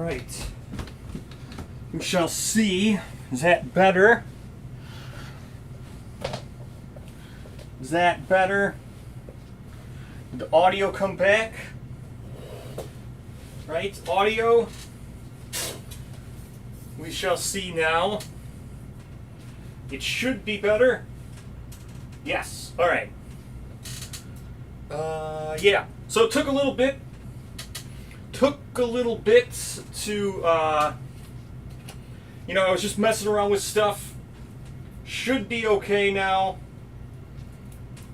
right. We shall see. Is that better? Is that better? Did the audio come back? Right, audio. We shall see now. It should be better. Yes. All right. Yeah. So it took a little bit. To, I was just messing around with stuff. Should be okay now.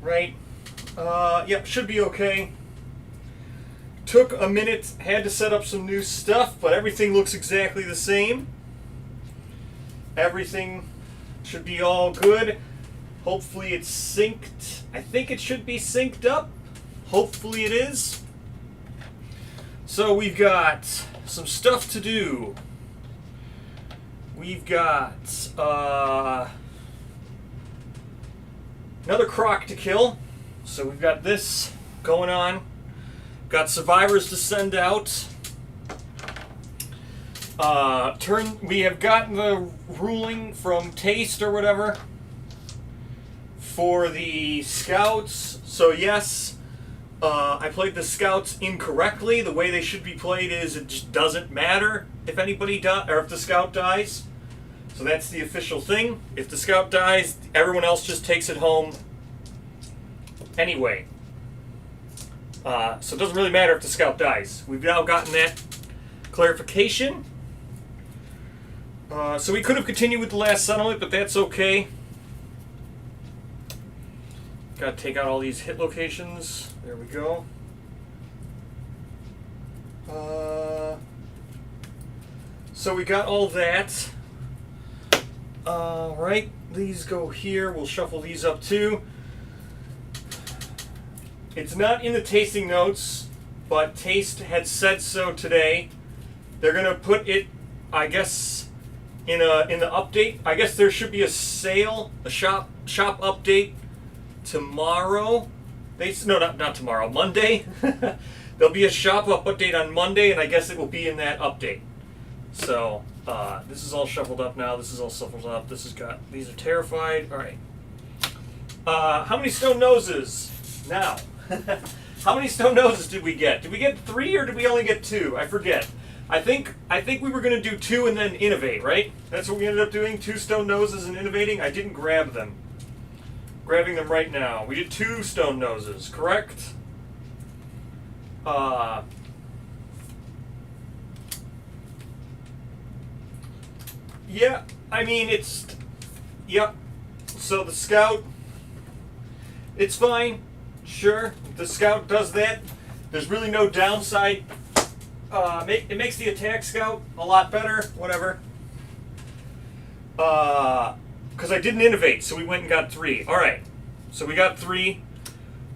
Right? Yep, should be okay. Took a minute, had to set up some new stuff, but everything looks exactly the same. Everything should be all good. Hopefully it's synced. I think it should be synced up. Hopefully it is. So we've got some stuff to do. We've got another Croc to kill. So we've got this going on. Got survivors to send out. We have gotten the ruling from Taste or whatever for the scouts. So yes, I played the scouts incorrectly. The way they should be played is it just doesn't matter if anybody dies or if the scout dies. So that's the official thing. If the scout dies, everyone else just takes it home anyway. So it doesn't really matter if the scout dies. We've now gotten that clarification. So we could have continued with the last settlement, but that's okay. Got to take out all these hit locations. There we go. So we got all that. Right, these go here. We'll shuffle these up too. It's not in the tasting notes, but Taste had said so today. They're gonna put it, I guess, in the update. I guess there should be a sale, a shop update tomorrow. Not tomorrow, Monday. There'll be a shop update on Monday, and I guess it will be in that update. So this is all shuffled up now. This is all shuffled up. These are terrified. All right. How many stone noses now? How many stone noses did we get? Did we get 3 or did we only get 2? I forget. I think we were going to do 2 and then innovate, right? That's what we ended up doing, 2 stone noses and innovating. I didn't grab them. Grabbing them right now. We did 2 stone noses, correct? Yeah, I mean, yep. So the scout, it's fine. Sure, the scout does that. There's really no downside. It makes the attack scout a lot better, whatever. Because I didn't innovate, so we went and got 3. All right, so we got 3.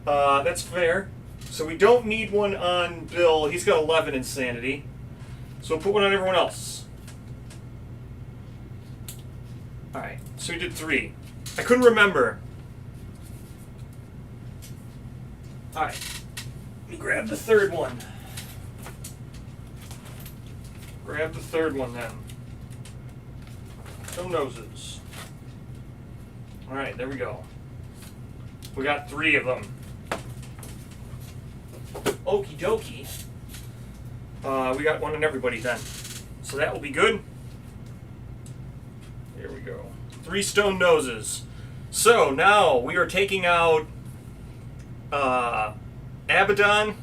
That's fair. So we don't need one on Bill. He's got 11 insanity. So we'll put one on everyone else. All right, so we did 3. I couldn't remember. All right, let me grab the third one. Grab the third one then. No noses. All right, there we go. We got 3 of them. Okie dokie. We got one on everybody then. So that will be good. There we go. 3 stone noses. So now we are taking out Abaddon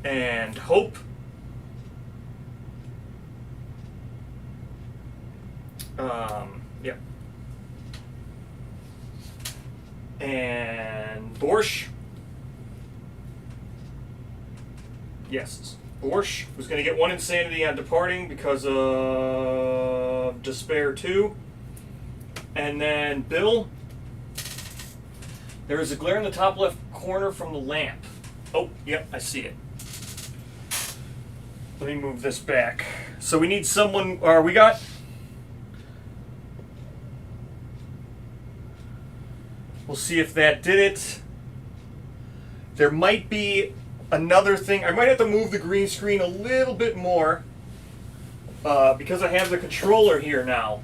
and Hope. Yep. And Borsch. Yes, Borsch was going to get 1 insanity on departing because of Despair 2. And then Bill. There is a glare in the top left corner from the lamp. Oh, yep, I see it. Let me move this back. So we need someone, or we got... We'll see if that did it. There might be another thing. I might have to move the green screen a little bit more because I have the controller here now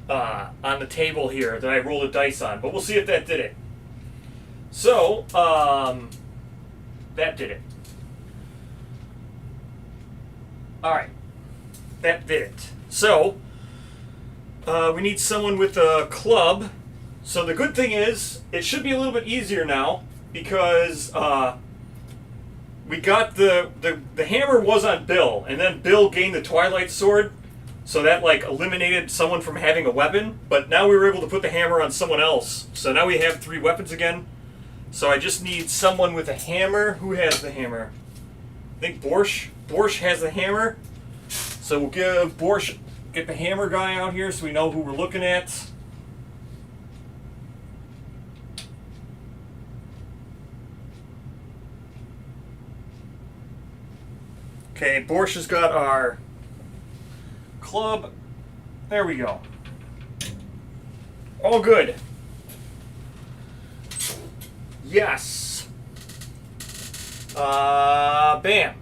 on the table here that I rolled a dice on. But we'll see if that did it. So, that did it. Alright. That did it. So, we need someone with a club. So the good thing is, it should be a little bit easier now because we got the hammer was on Bill, and then Bill gained the Twilight Sword, so that like eliminated someone from having a weapon. But now we were able to put the hammer on someone else, so now we have 3 weapons again. So I just need someone with a hammer. Who has the hammer? I think Borsch. Borsch has the hammer. So we'll give Borsch, get the hammer guy out here so we know who we're looking at. Okay, Borsch has got our club. There we go. All good. Yes. Bam.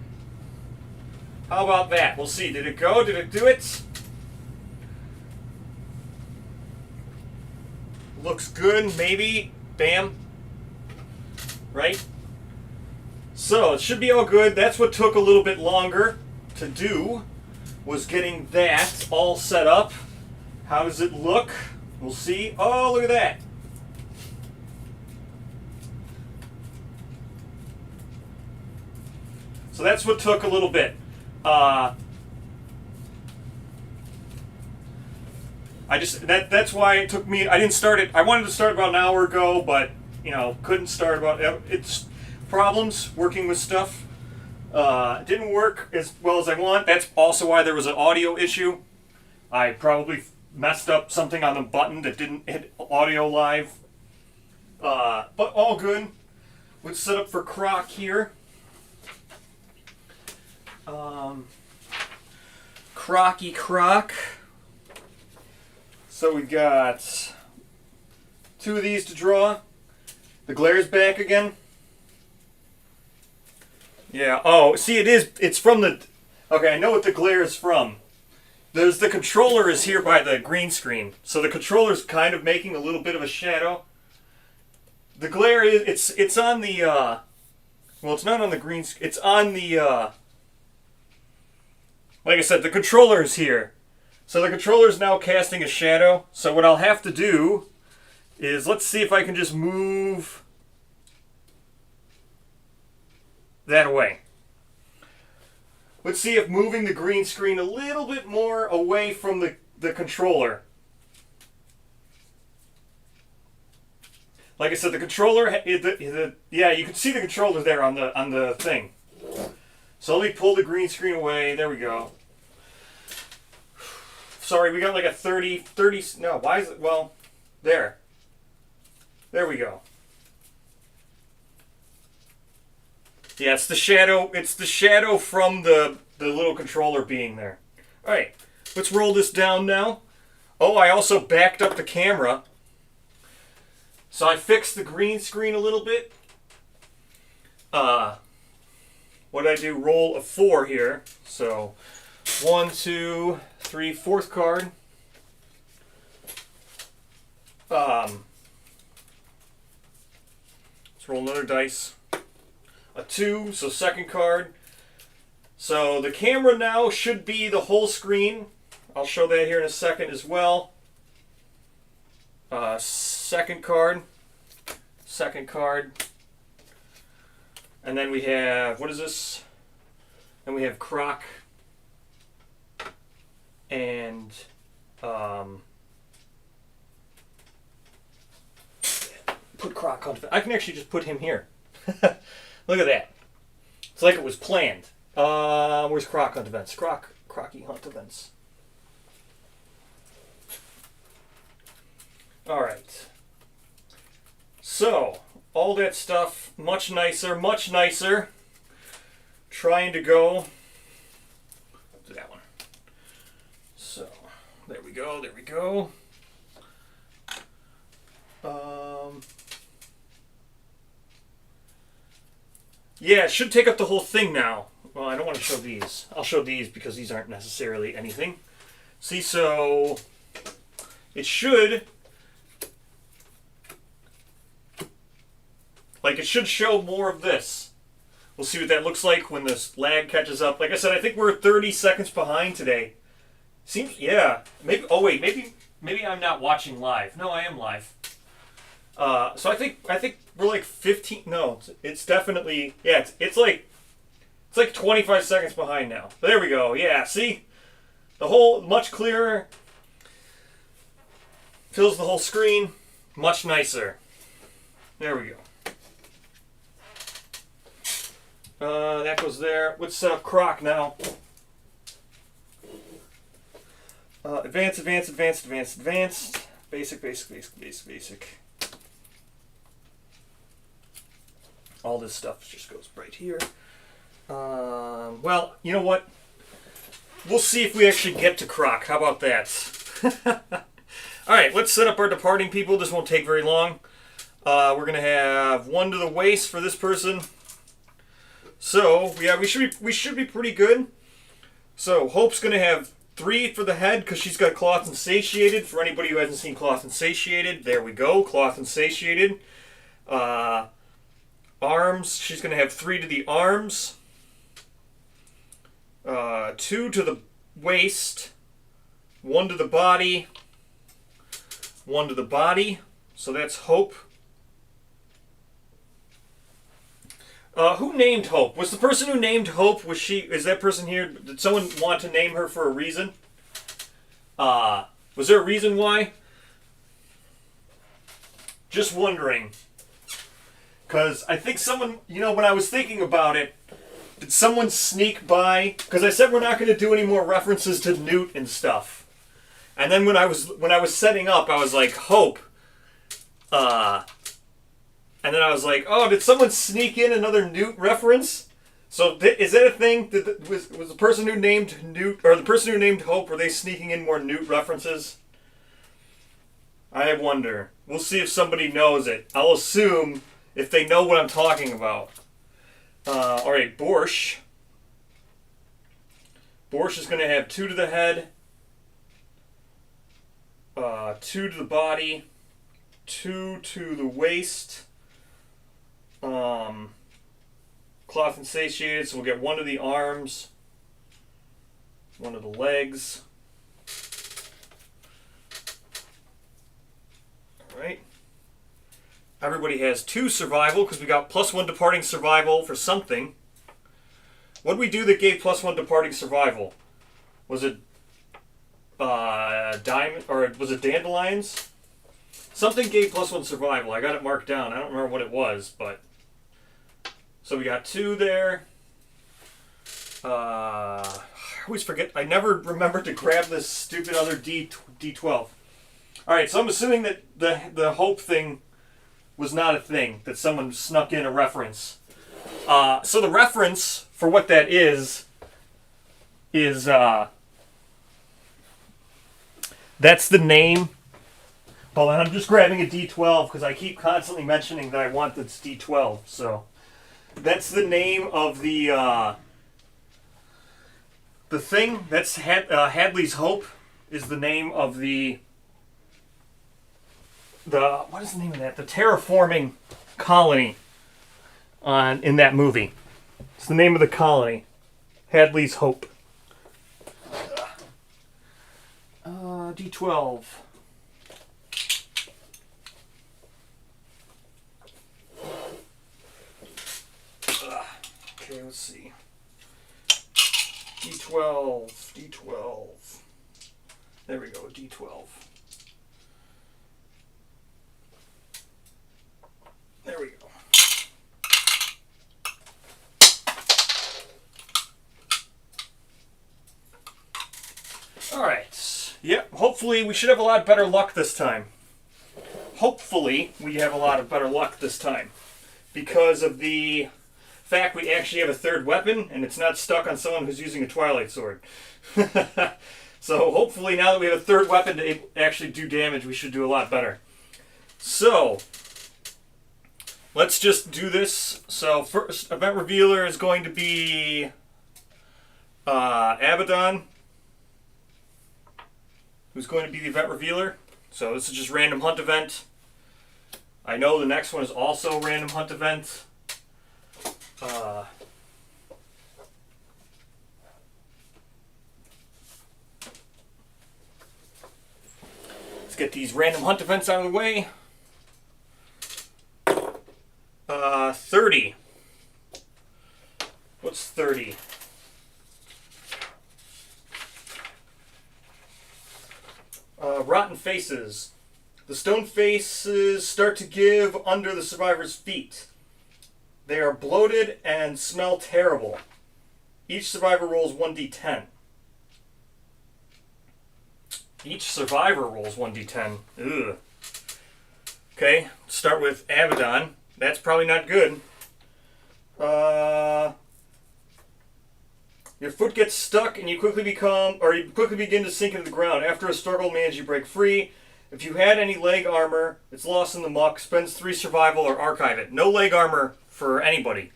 How about that? We'll see. Did it go? Did it do it? Looks good. Maybe. Bam. Right? So, it should be all good. That's what took a little bit longer to do, was getting that all set up. How does it look? We'll see. Oh, look at that. So that's what took a little bit. That's why it took me. I didn't start it. I wanted to start about an hour ago, but couldn't start about. It's problems working with stuff. Didn't work as well as I want. That's also why there was an audio issue. I probably messed up something on the button that didn't hit audio live. But all good. Let's set up for Croc here. Crocky Croc. So we've got 2 of these to draw. The glare's back again. Yeah. Oh, see, it's from the. Okay, I know what the glare is from. The controller is here by the green screen, so the controller's kind of making a little bit of a shadow. The glare is it's on the. Well, it's not on the green. It's on the. Like I said, the controller is here. So the controller is now casting a shadow. So what I'll have to do is, let's see if I can just move that away. Let's see if moving the green screen a little bit more away from the controller. Like I said, the controller, yeah, you can see the controller there on the thing. So let me pull the green screen away. There we go. Sorry, we got like a 30, no, why is it, well, there. There we go. Yeah, it's the shadow from the little controller being there. Alright, let's roll this down now. Oh, I also backed up the camera. So I fixed the green screen a little bit. What did I do? Roll a 4 here. So 1, 2, 3, 4th card. Let's roll another dice. A 2, so 2nd card. So the camera now should be the whole screen. I'll show that here in a second as well. 2nd card. 2nd card. And then we have, what is this? Then we have Croc. And put Croc on. I can actually just put him here. Look at that. It's like it was planned. Where's Croc Hunt Events? Crocky Hunt Events. Alright. So, all that stuff, much nicer, much nicer. Trying to go to that one. So, there we go, there we go. Yeah, it should take up the whole thing now. Well, I don't want to show these. I'll show these because these aren't necessarily anything. See, so it should, like, it should show more of this. We'll see what that looks like when this lag catches up. Like I said, I think we're 30 seconds behind today. Seems, yeah. Maybe. Oh wait, maybe I'm not watching live. No, I am live. So I think we're like 15. No, it's definitely, yeah. It's like 25 seconds behind now. There we go. Yeah. See, the whole much clearer. Fills the whole screen. Much nicer. There we go. That goes there. What's Croc now? Advanced. Basic. All this stuff just goes right here. Well, you know what? We'll see if we actually get to Croc. How about that? Alright, let's set up our departing people. This won't take very long. We're going to have 1 to the waist for this person. So, yeah, we should be pretty good. So, Hope's going to have 3 for the head because she's got Cloth and Satiated. For anybody who hasn't seen Cloth and Satiated, there we go, Cloth and Satiated. Arms, she's going to have 3 to the arms. 2 to the waist. 1 to the body. 1 to the body. So that's Hope. Who named Hope? Was the person who named Hope, is that person here, did someone want to name her for a reason? Was there a reason why? Just wondering. Because I think someone, when I was thinking about it, did someone sneak by? Because I said we're not going to do any more references to Newt and stuff. And then when I was setting up, I was like, Hope. And then I was like, oh, did someone sneak in another Newt reference? So is that a thing? Was the person who named Newt, or the person who named Hope, were they sneaking in more Newt references? I wonder. We'll see if somebody knows it. I'll assume if they know what I'm talking about. Alright, Borscht. Borscht is going to have 2 to the head, 2 to the body, 2 to the waist. Cloth and Satiated, so we'll get 1 to the arms, 1 to the legs. Alright. Everybody has 2 survival, because we got +1 departing survival for something. What did we do that gave +1 departing survival? Was it diamond, or was it dandelions? Something gave +1 survival. I got it marked down. I don't remember what it was, but... So we got 2 there. I always forget. I never remember to grab this stupid other D12. Alright, so I'm assuming that the Hope thing was not a thing. That someone snuck in a reference. So the reference for what that is that's the name. Hold on, I'm just grabbing a D12 because I keep constantly mentioning that I want this D12. So that's the name of the thing. That's Hadley's Hope is the name of the what is the name of that? The terraforming colony in that movie. It's the name of the colony. Hadley's Hope. D12. Okay, let's see. D12. There we go, D12. There we go. Alright. Yep, hopefully we should have a lot better luck this time. Hopefully we have a lot of better luck this time. Because of the fact we actually have a third weapon, and it's not stuck on someone who's using a Twilight Sword. So hopefully now that we have a third weapon to actually do damage, we should do a lot better. So, let's just do this. So first event revealer is going to be Abaddon, who's going to be the event revealer. So this is just random hunt event. I know the next one is also random hunt event. Let's get these random hunt events out of the way. 30. What's 30? Rotten faces. The stone faces start to give under the survivor's feet. They are bloated and smell terrible. Each survivor rolls 1d10. Each survivor rolls 1d10. Ugh. Okay, start with Abaddon. That's probably not good. Your foot gets stuck and you quickly begin to sink into the ground. After a struggle, manage you break free. If you had any leg armor, it's lost in the muck. Spends 3 survival or archive it. No leg armor for anybody.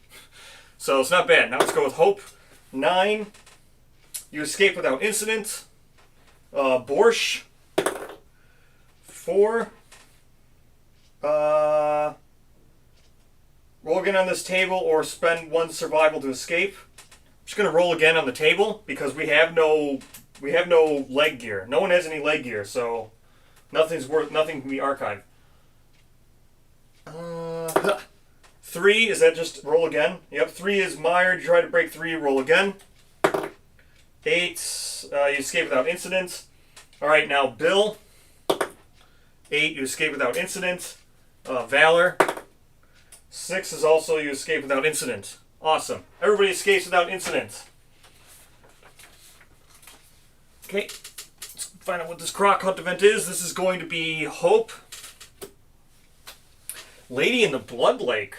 So it's not bad. Now let's go with Hope. 9. You escape without incident. Borscht. 4. Roll again on this table or spend 1 survival to escape. I'm just gonna roll again on the table because we have no leg gear. No one has any leg gear, so nothing can be archived. 3, is that just roll again? Yep, 3 is mired. You try to break 3, roll again. 8, you escape without incident. Alright, now Bill. 8, you escape without incident. Valor. 6 is also you escape without incident. Awesome. Everybody escapes without incident. Okay, let's find out what this Croc hunt event is. This is going to be Hope. Lady in the Blood Lake.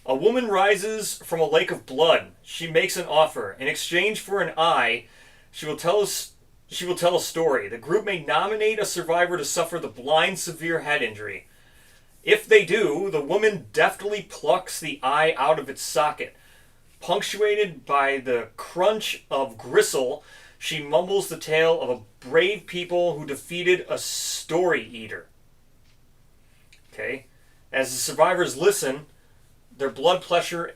A woman rises from a lake of blood. She makes an offer. In exchange for an eye, she will tell a story. The group may nominate a survivor to suffer the blind severe head injury. If they do, the woman deftly plucks the eye out of its socket. Punctuated by the crunch of gristle, she mumbles the tale of a brave people who defeated a story eater. Okay. As the survivors listen, their blood pressure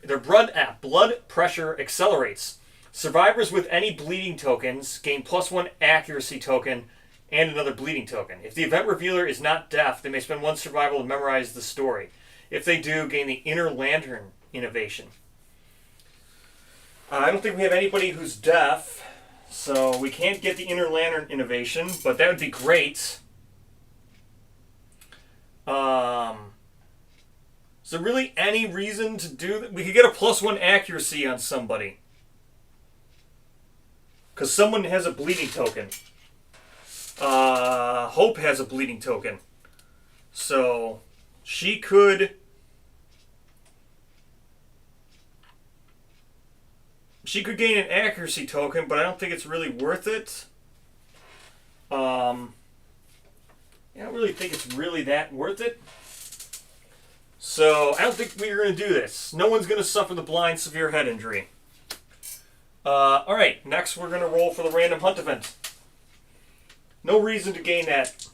accelerates. Survivors with any bleeding tokens gain +1 accuracy token and another bleeding token. If the event revealer is not deaf, they may spend 1 survival to memorize the story. If they do, gain the Inner Lantern innovation. I don't think we have anybody who's deaf, so we can't get the Inner Lantern innovation, but that would be great. Is there really any reason to do that? We could get a +1 accuracy on somebody. Because someone has a bleeding token. Hope has a bleeding token. So, she could gain an accuracy token, but I don't think it's really worth it. I don't really think it's really that worth it. So, I don't think we're going to do this. No one's going to suffer the blind severe head injury. Alright, next we're going to roll for the random hunt event. No reason to gain that.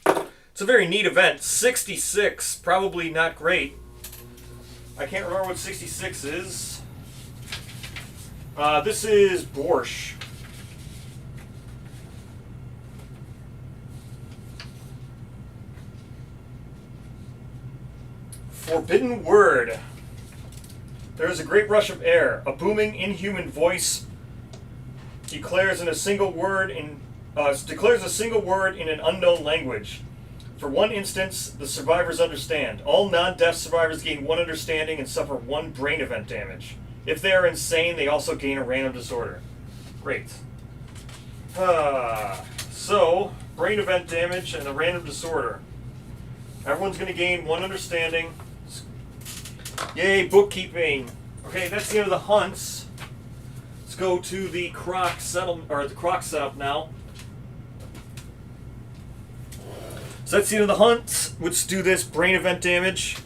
It's a very neat event. 66, probably not great. I can't remember what 66 is. This is Borscht. Forbidden word. There is a great rush of air. A booming, inhuman voice declares a single word in an unknown language. For 1 instance, the survivors understand. All non-deaf survivors gain 1 understanding and suffer 1 brain event damage. If they are insane, they also gain a random disorder. Great. So, brain event damage and a random disorder. Everyone's going to gain 1 understanding. Yay, bookkeeping. Okay, that's the end of the hunts. Let's go to the Croc setup now. So that's the end of the hunt. Let's do this brain event damage.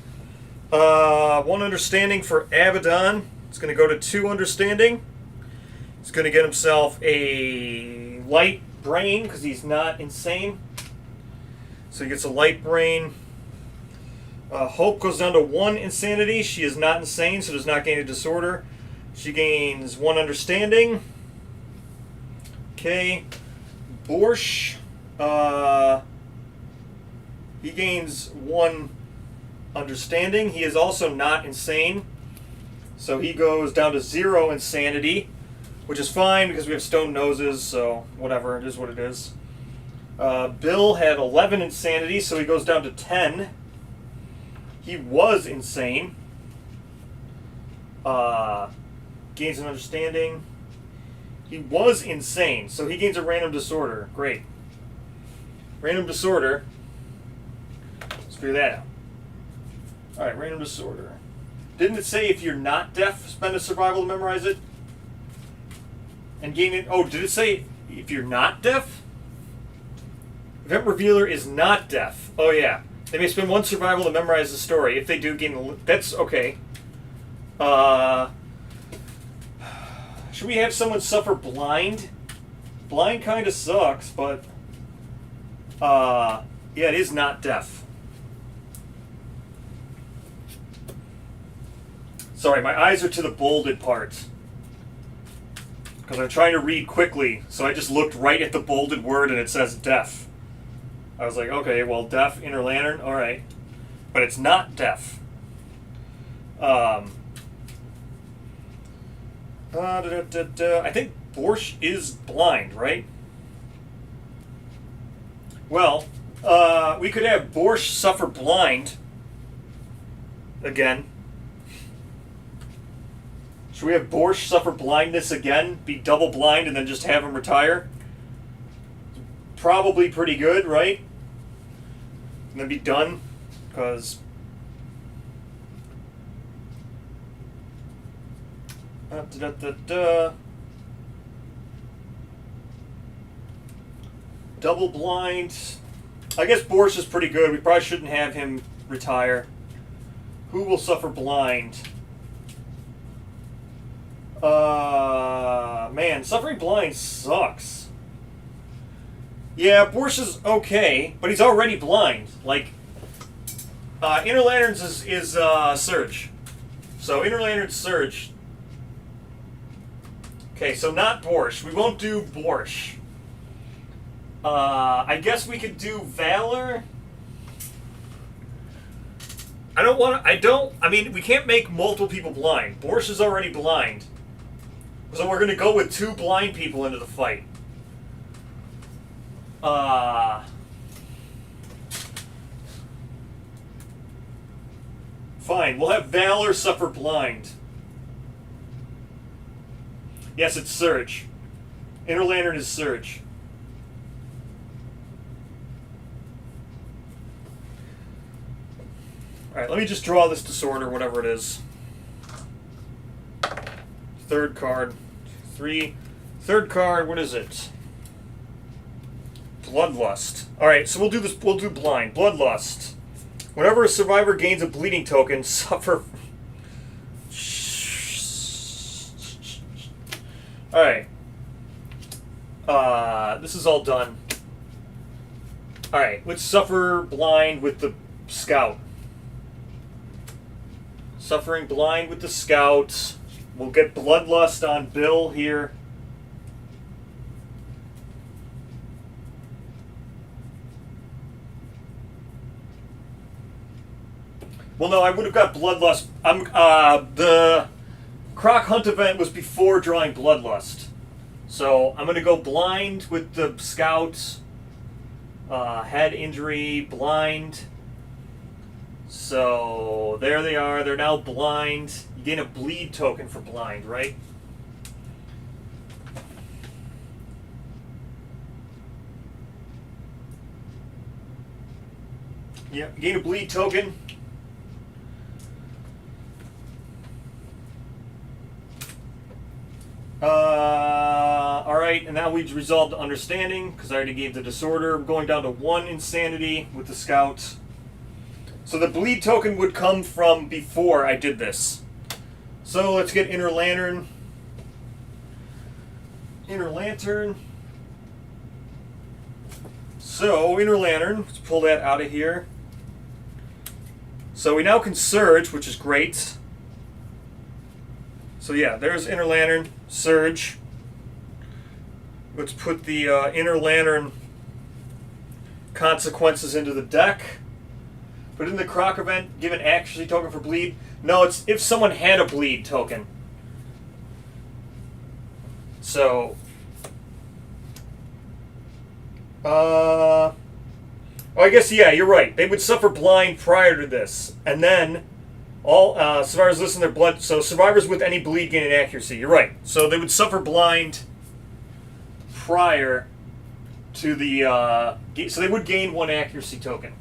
1 understanding for Abaddon. It's going to go to 2 understanding. He's going to get himself a light brain because he's not insane. So he gets a light brain. Hope goes down to 1 insanity. She is not insane, so does not gain a disorder. She gains 1 understanding. Okay. Borsch. He gains 1 understanding. He is also not insane. So he goes down to 0 insanity, which is fine because we have stone noses, so whatever, it is what it is. Bill had 11 insanity, so he goes down to 10. He was insane. Gains an understanding. He was insane, so he gains a random disorder. Great. Random disorder. Let's figure that out. Alright, random disorder. Didn't it say if you're not deaf, spend a survival to memorize it? And gain it. Oh, did it say if you're not deaf? Event Revealer is not deaf. Oh, yeah. They may spend 1 survival to memorize the story. If they do, gain. That's okay. Should we have someone suffer blind? Blind kind of sucks, but. Yeah, it is not deaf. Sorry, my eyes are to the bolded part. Because I'm trying to read quickly, so I just looked right at the bolded word and it says deaf. I was like, okay, well, deaf, Inner Lantern, alright. But it's not deaf. I think Borsch is blind, right? Well, we could have Borsch suffer blind again. Should we have Borsch suffer blindness again, be double blind, and then just have him retire? Probably pretty good, right? And then be done, because... Double blind. I guess Borsch is pretty good. We probably shouldn't have him retire. Who will suffer blind? Man, suffering blind sucks. Yeah, Borsch is okay, but he's already blind. Like, Inner Lanterns is Surge. So Inner Lantern's Surge. Okay, so not Borsch. We won't do Borsch. I guess we could do Valor. I mean, we can't make multiple people blind. Borsch is already blind. So we're going to go with 2 blind people into the fight. Fine, we'll have Valor suffer blind. Yes, it's Surge. Inner Lantern is Surge. Alright, let me just draw this disorder, whatever it is. 3rd card. 3. 3rd card, what is it? Bloodlust. Alright, so we'll do this. We'll do blind. Bloodlust. Whenever a survivor gains a bleeding token, suffer. Alright. This is all done. Alright, let's suffer blind with the scout. Suffering blind with the scout. We'll get Bloodlust on Bill here. Well, no, I would have got Bloodlust. The Croc Hunt event was before drawing Bloodlust. So I'm going to go blind with the scout. Head injury, blind. So there they are. They're now blind. You gain a bleed token for blind, right? Yeah, you gain a bleed token. Alright, and now we've resolved understanding, because I already gave the disorder. I'm going down to 1 insanity with the scout. So So the bleed token would come from before I did this. So let's get Inner Lantern. Inner Lantern. So Inner Lantern, let's pull that out of here. So we now can Surge, which is great. So yeah, there's Inner Lantern, Surge. Let's put the Inner Lantern consequences into the deck. Put in the Croc event, give an accuracy token for bleed. No, it's if someone had a bleed token. So, oh, I guess, yeah, you're right. They would suffer blind prior to this. And then, all survivors listen to their blood. So, survivors with any bleed gain an accuracy. You're right. So, they would suffer blind prior to the, so they would gain 1 accuracy token.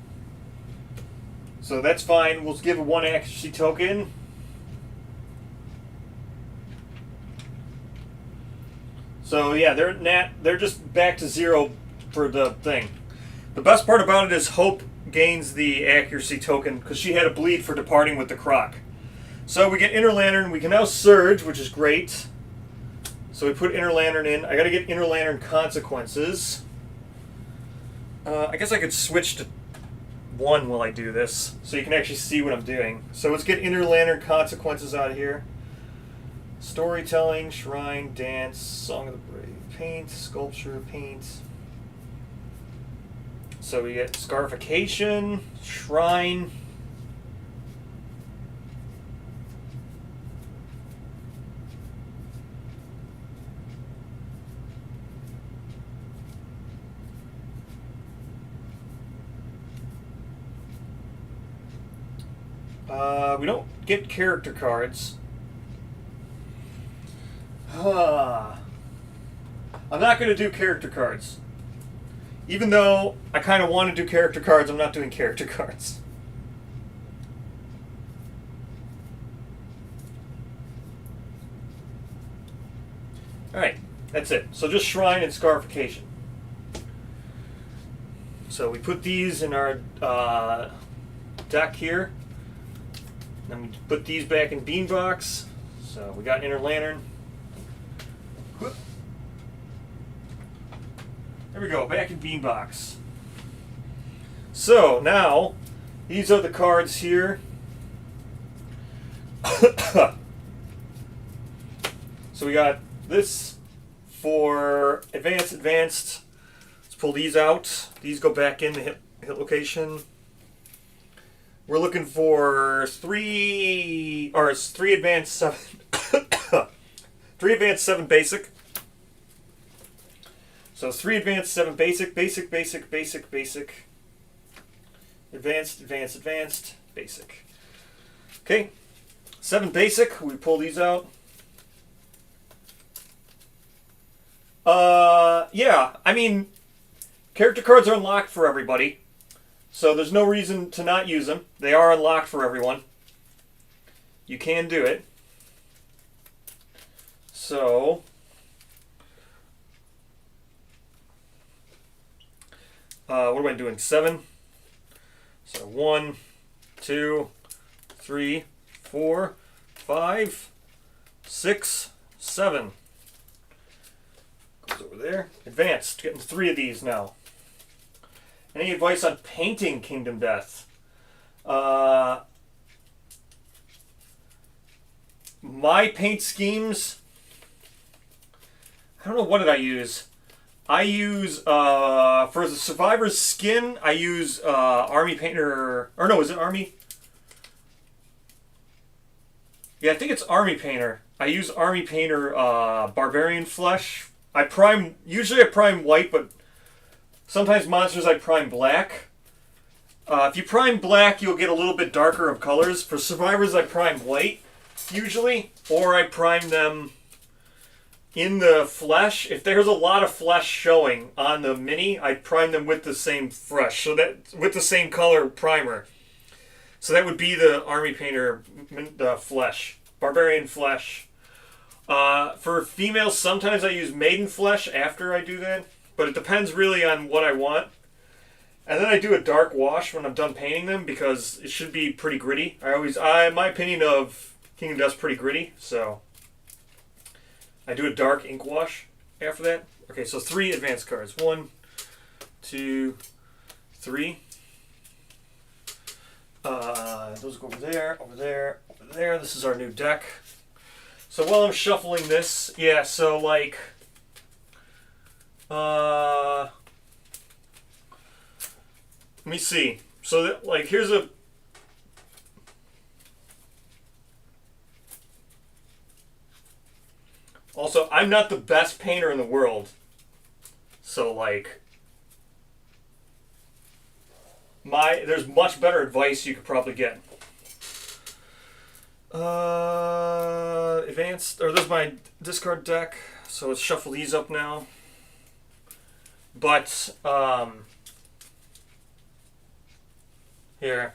So that's fine. We'll give a 1 accuracy token. So yeah, they're just back to 0 for the thing. The best part about it is Hope gains the accuracy token because she had a bleed for departing with the Croc. So we get Inner Lantern. We can now Surge, which is great. So we put Inner Lantern in. I got to get Inner Lantern consequences. I guess I could switch to 1 while I do this, so you can actually see what I'm doing. So let's get Inner Lantern consequences out of here. Storytelling, Shrine, Dance, Song of the Brave, Paint, Sculpture, Paint. So we get Scarification, Shrine. We don't get character cards. I'm not going to do character cards. Even though I kind of want to do character cards, I'm not doing character cards. Alright, that's it. So just Shrine and Scarification. So we put these in our deck here. Then we put these back in Beanbox. So we got Inner Lantern. There we go, back in Beanbox. So now, these are the cards here. So we got this for advanced. Let's pull these out. These go back in the hit location. We're looking for 3 advanced 7. 3 advanced 7 basic. So 3 advanced 7 basic. Advanced, basic. Okay. 7 basic, we pull these out. Yeah, I mean, character cards are unlocked for everybody. So there's no reason to not use them. They are unlocked for everyone. You can do it. So, what am I doing? 7. So 1, 2, 3, 4, 5, 6, 7. Goes over there. Advanced. Getting 3 of these now. Any advice on painting Kingdom Death? My paint schemes, I don't know, what did I use? I use, for the Survivor's skin, I use Army Painter, or no, is it Army? Yeah, I think it's Army Painter. I use Army Painter Barbarian Flesh. Usually I prime white, but sometimes monsters I prime black. If you prime black, you'll get a little bit darker of colors. For survivors, I prime white, usually. Or I prime them in the flesh. If there's a lot of flesh showing on the mini, I prime them with the same fresh. So that with the same color primer. So that would be the Army Painter flesh. Barbarian flesh. For females, sometimes I use Maiden flesh after I do that. But it depends really on what I want. And then I do a dark wash when I'm done painting them because it should be pretty gritty. My opinion of Kingdom Death's pretty gritty, so I do a dark ink wash after that. Okay, so 3 advanced cards. 1, 2, 3. Those go over there, over there, over there. This is our new deck. So while I'm shuffling this, yeah, so like, let me see. So that, like, here's a, also, I'm not the best painter in the world. So like, there's much better advice you could probably get. Advanced, or this is my discard deck, so let's shuffle these up now. But, here.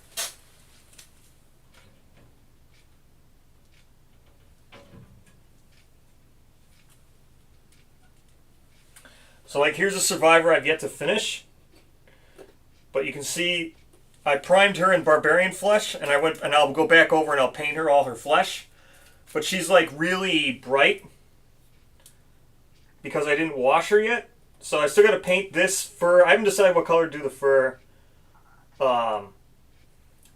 So like, here's a Survivor I've yet to finish. But you can see I primed her in Barbarian Flesh, and I'll go back over and I'll paint her all her flesh. But she's like really bright because I didn't wash her yet. So I still got to paint this fur. I haven't decided what color to do the fur. But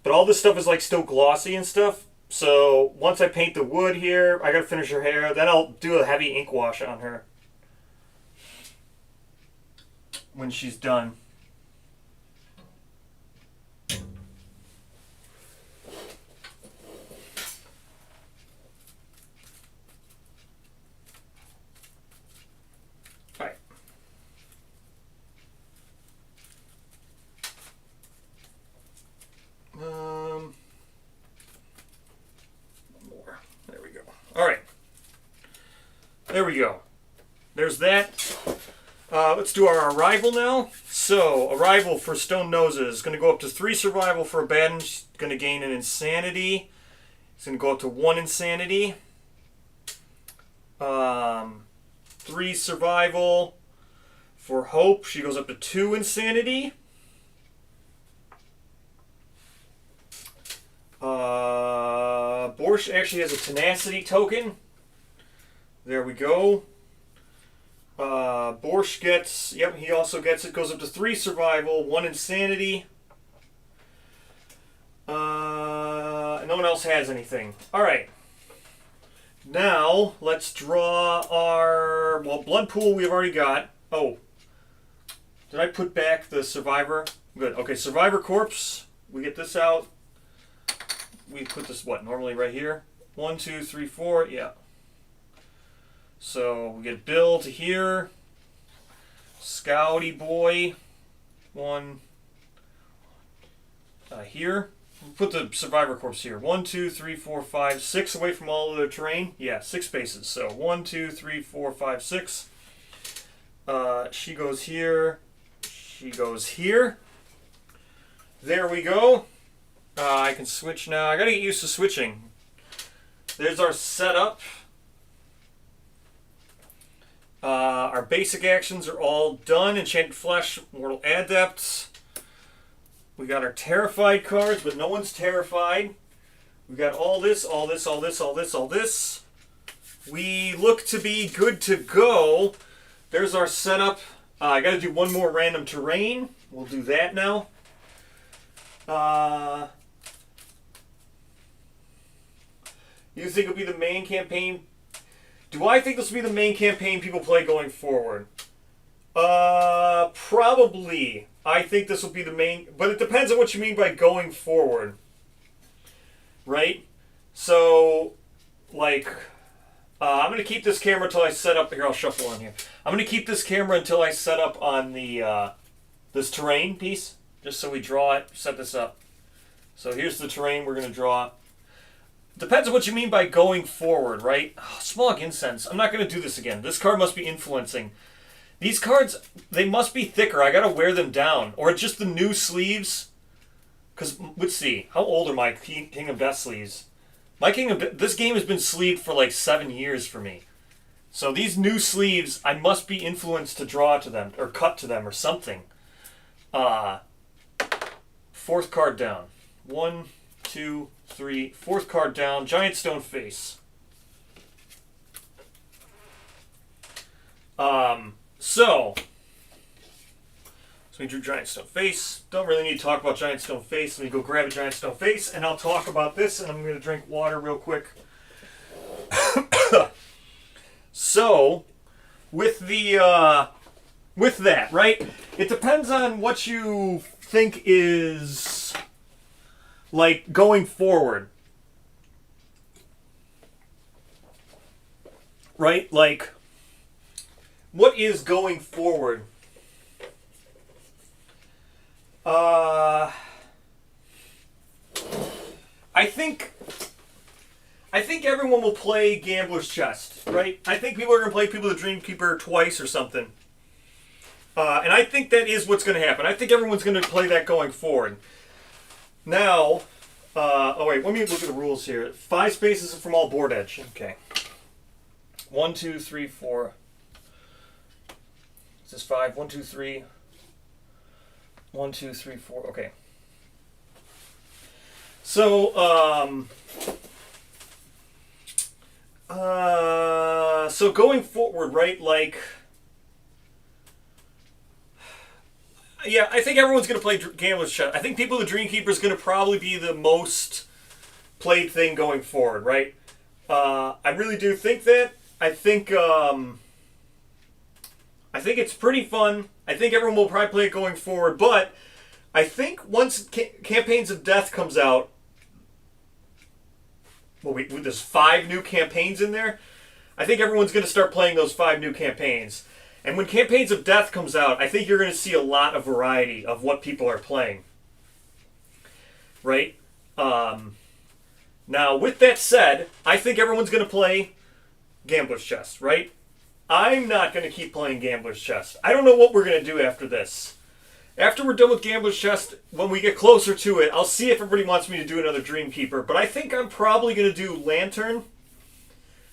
all this stuff is like still glossy and stuff. So once I paint the wood here, I got to finish her hair. Then I'll do a heavy ink wash on her when she's done. More. There we go. All right. There we go. There's that. Let's do our arrival now. So, arrival for Stone Noses is going to go up to 3 survival for Abaddon. She's going to gain an insanity. It's going to go up to 1 insanity. 3 survival for Hope. She goes up to 2 insanity. Borscht actually has a tenacity token. There we go. Borscht gets, yep, he also gets it. Goes up to 3 survival, 1 insanity. And no one else has anything. Alright. Now, let's draw our, well, Blood Pool we've already got. Oh. Did I put back the Survivor? Good. Okay, Survivor Corpse. We get this out. We put this, what, normally right here? 1, 2, 3, 4, yeah. So we get Bill to here. Scouty Boy. 1 here. We'll put the Survivor Corpse here. 1, 2, 3, 4, 5, 6 away from all of the terrain. Yeah, 6 spaces. So 1, 2, 3, 4, 5, 6. She goes here. She goes here. There we go. I can switch now. I gotta get used to switching. There's our setup. Our basic actions are all done. Enchanted Flesh, Mortal Adepts. We got our Terrified cards, but no one's terrified. We got all this, all this, all this, all this, all this. We look to be good to go. There's our setup. I gotta do 1 more random terrain. We'll do that now. You think it'll be the main campaign? Do I think this will be the main campaign people play going forward? Probably. I think this will be the main, but it depends on what you mean by going forward. Right? So, like, I'm going to keep this camera until I set up, here I'll shuffle on here. I'm going to keep this camera until I set up on the, this terrain piece, just so we draw it, set this up. So here's the terrain we're going to draw. Depends on what you mean by going forward, right? Oh, Smog Incense. I'm not going to do this again. This card must be influencing. These cards, they must be thicker. I got to wear them down. Or just the new sleeves. Because, let's see. How old are my Kingdom Death sleeves? My this game has been sleeved for like 7 years for me. So these new sleeves, I must be influenced to draw to them. Or cut to them or something. Fourth card down. 1, 2, 3. Fourth card down. Giant stone face. So we drew giant stone face. Don't really need to talk about giant stone face. Let me go grab a giant stone face, and I'll talk about this. And I'm going to drink water real quick. So, with that, right? It depends on what you think is like going forward, right? Like, what is going forward? I think everyone will play Gambler's Chest, right? I think people are going to play People of the Dreamkeeper twice or something. And I think that is what's going to happen. I think everyone's going to play that going forward. Now, oh wait, let me look at the rules here. 5 spaces from all board edge. Okay. 1, 2, 3, 4. This is 5. 1, 2, 3. 1, 2, 3, 4. Okay. So, so going forward, right? Like, yeah, I think everyone's going to play Gambler's Chest. I think People of the Dreamkeeper is going to probably be the most played thing going forward, right? I really do think that. I think it's pretty fun. I think everyone will probably play it going forward, but I think once Campaigns of Death comes out, well, there's 5 new campaigns in there. I think everyone's going to start playing those 5 new campaigns. And when Campaigns of Death comes out, I think you're going to see a lot of variety of what people are playing. Right? Now, with that said, I think everyone's going to play Gambler's Chest, right? I'm not going to keep playing Gambler's Chest. I don't know what we're going to do after this. After we're done with Gambler's Chest, when we get closer to it, I'll see if everybody wants me to do another Dreamkeeper. But I think I'm probably going to do Lantern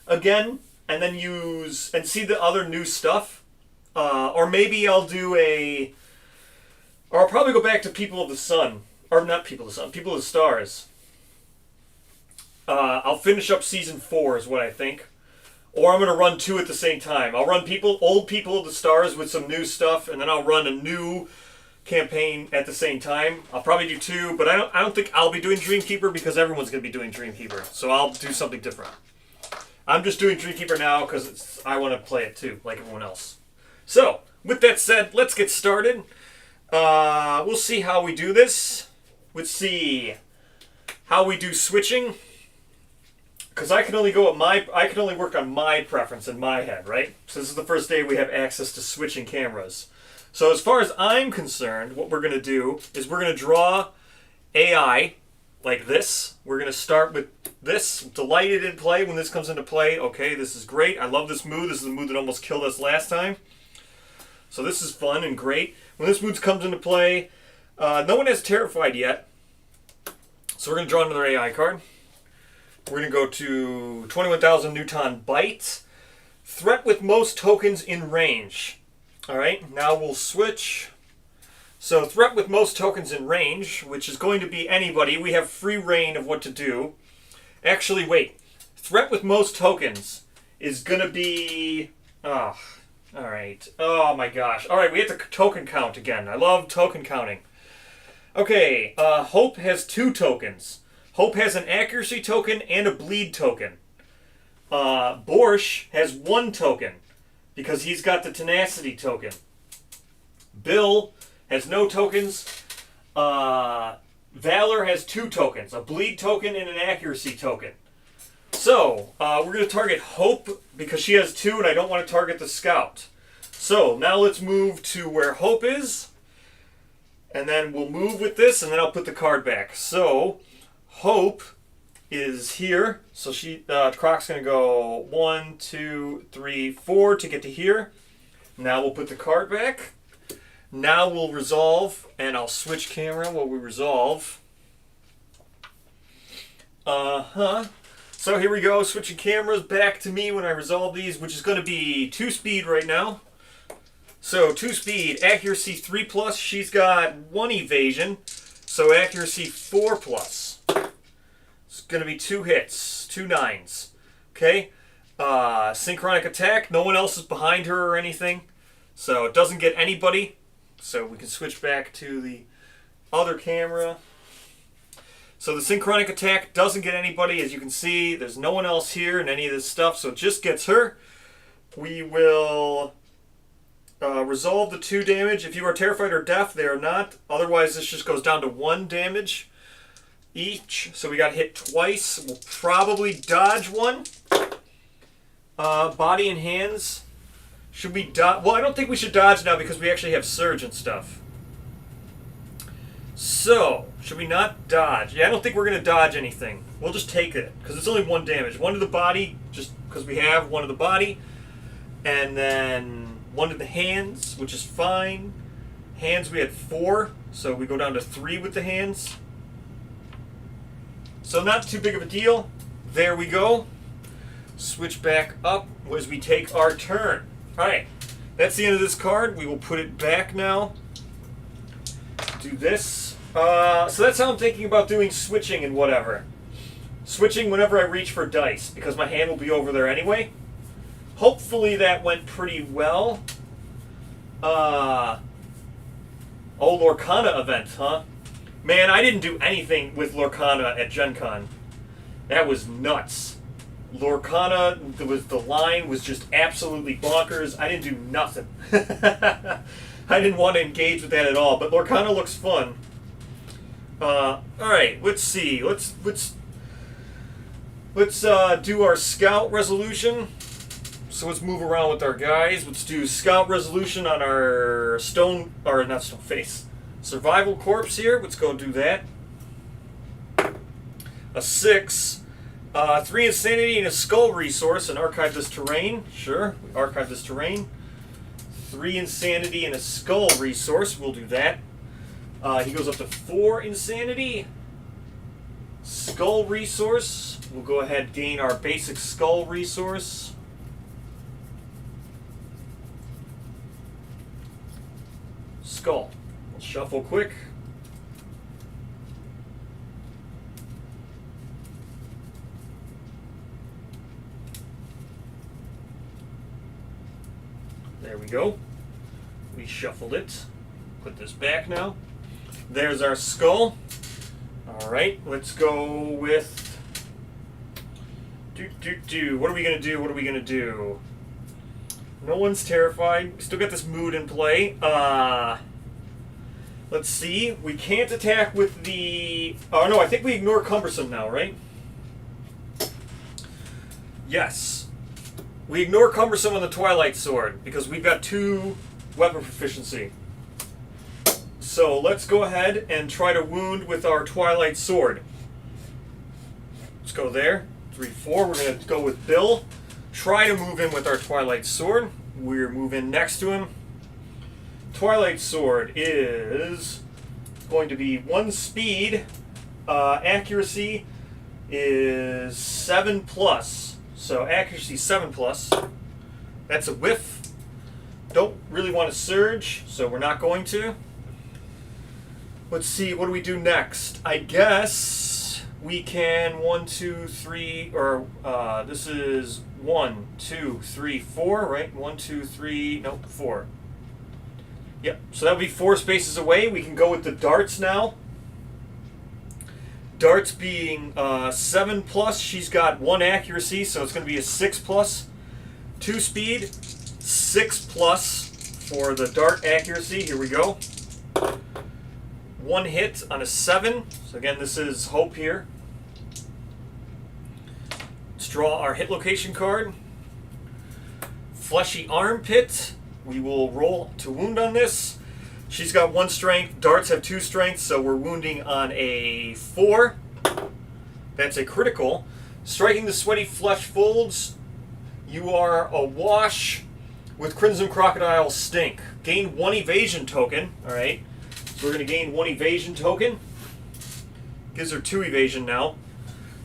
again, and then use and see the other new stuff. Or maybe I'll do or I'll probably go back to People of the Sun. Or not People of the Sun, People of the Stars. I'll finish up Season 4 is what I think. Or I'm going to run 2 at the same time. I'll run old People of the Stars with some new stuff, and then I'll run a new campaign at the same time. I'll probably do 2, but I don't think I'll be doing Dreamkeeper because everyone's going to be doing Dreamkeeper. So I'll do something different. I'm just doing Dreamkeeper now because I want to play it too, like everyone else. So, with that said, let's get started. We'll see how we do this. Let's see how we do switching. Because I can only work on my preference in my head, right? So this is the first day we have access to switching cameras. So as far as I'm concerned, what we're going to do is we're going to draw AI like this. We're going to start with this. Delighted in play when this comes into play. Okay, this is great. I love this mood. This is the mood that almost killed us last time. So this is fun and great. When this mood comes into play, no one has Terrified yet. So we're going to draw another AI card. We're going to go to 21,000 Newton Bite. Threat with most tokens in range. Alright, now we'll switch. So threat with most tokens in range, which is going to be anybody. We have free reign of what to do. Actually, wait. Threat with most tokens is going to be... alright. Oh my gosh. Alright, we have to token count again. I love token counting. Okay, Hope has 2 tokens. Hope has an accuracy token and a bleed token. Borsch has 1 token because he's got the tenacity token. Bill has no tokens. Valor has 2 tokens, a bleed token and an accuracy token. So, we're going to target Hope because she has 2 and I don't want to target the Scout. So, now let's move to where Hope is. And then we'll move with this and then I'll put the card back. So, Hope is here. So Croc's going to go 1, 2, 3, 4 to get to here. Now we'll put the card back. Now we'll resolve, and I'll switch camera while we resolve. So here we go, switching cameras back to me when I resolve these, which is going to be 2 speed right now. So 2 speed, accuracy 3+, she's got 1 evasion. So accuracy 4 plus. It's going to be 2 hits, 2 9s. Okay. Synchronic attack. No one else is behind her or anything. So it doesn't get anybody. So we can switch back to the other camera. So the synchronic attack doesn't get anybody. As you can see, there's no one else here in any of this stuff. So it just gets her. We will resolve the 2 damage. If you are terrified or deaf, they are not. Otherwise, this just goes down to 1 damage each. So we got hit twice. We'll probably dodge 1. Body and hands. Should we dodge? Well, I don't think we should dodge now because we actually have surge and stuff. So, should we not dodge? Yeah, I don't think we're going to dodge anything. We'll just take it because it's only 1 damage. 1 to the body, just because we have 1 to the body. And then 1 to the hands, which is fine. Hands, we had 4, so we go down to 3 with the hands. So not too big of a deal. There we go. Switch back up as we take our turn. Alright, that's the end of this card. We will put it back now. Do this. So that's how I'm thinking about doing switching and whatever. Switching whenever I reach for dice, because my hand will be over there anyway. Hopefully that went pretty well. Oh, Lorcana event, huh? Man, I didn't do anything with Lorcana at Gen Con. That was nuts. Lorcana, the line was just absolutely bonkers. I didn't do nothing. I didn't want to engage with that at all, but Lorcana looks fun. Alright, let's see. Let's do our scout resolution. So let's move around with our guys. Let's do scout resolution on our survival corpse here. Let's go do that. A 6. 3 insanity and a skull resource and archive this terrain. Sure, we archive this terrain. 3 insanity and a skull resource. We'll do that. He goes up to 4 insanity. Skull resource. We'll go ahead and gain our basic skull resource. Skull. We'll shuffle quick. There we go. We shuffled it. Put this back now. There's our skull. Alright, let's go with... What are we going to do? What are we going to do? No one's terrified. We still got this mood in play. Let's see. We can't attack with the... Oh, no, I think we ignore cumbersome now, right? Yes. We ignore cumbersome on the Twilight Sword because we've got 2 weapon proficiency. So let's go ahead and try to wound with our Twilight Sword. Let's go there. 3, 4. We're going to go with Bill. Try to move in with our Twilight Sword. We're moving next to him. Twilight Sword is going to be 1 speed. Accuracy is 7 plus. So accuracy 7 plus. That's a whiff. Don't really want to surge, so we're not going to. Let's see, what do we do next? I guess we can 1, 2, 3, or this is 1, 2, 3, 4, right? 1, 2, 3, nope, 4. Yep, so that would be 4 spaces away. We can go with the darts now. Darts being 7 plus, she's got 1 accuracy, so it's going to be a 6 plus. 2 speed, 6 plus for the dart accuracy. Here we go. 1 hit on a 7. So again, this is hope here. Let's draw our hit location card. Fleshy armpit. We will roll to wound on this. She's got 1 strength. Darts have 2 strengths, so we're wounding on a 4. That's a critical. Striking the sweaty flesh folds. You are awash with Crimson Crocodile Stink. Gain 1 evasion token. Alright. So we're going to gain 1 evasion token. Gives her 2 evasion now.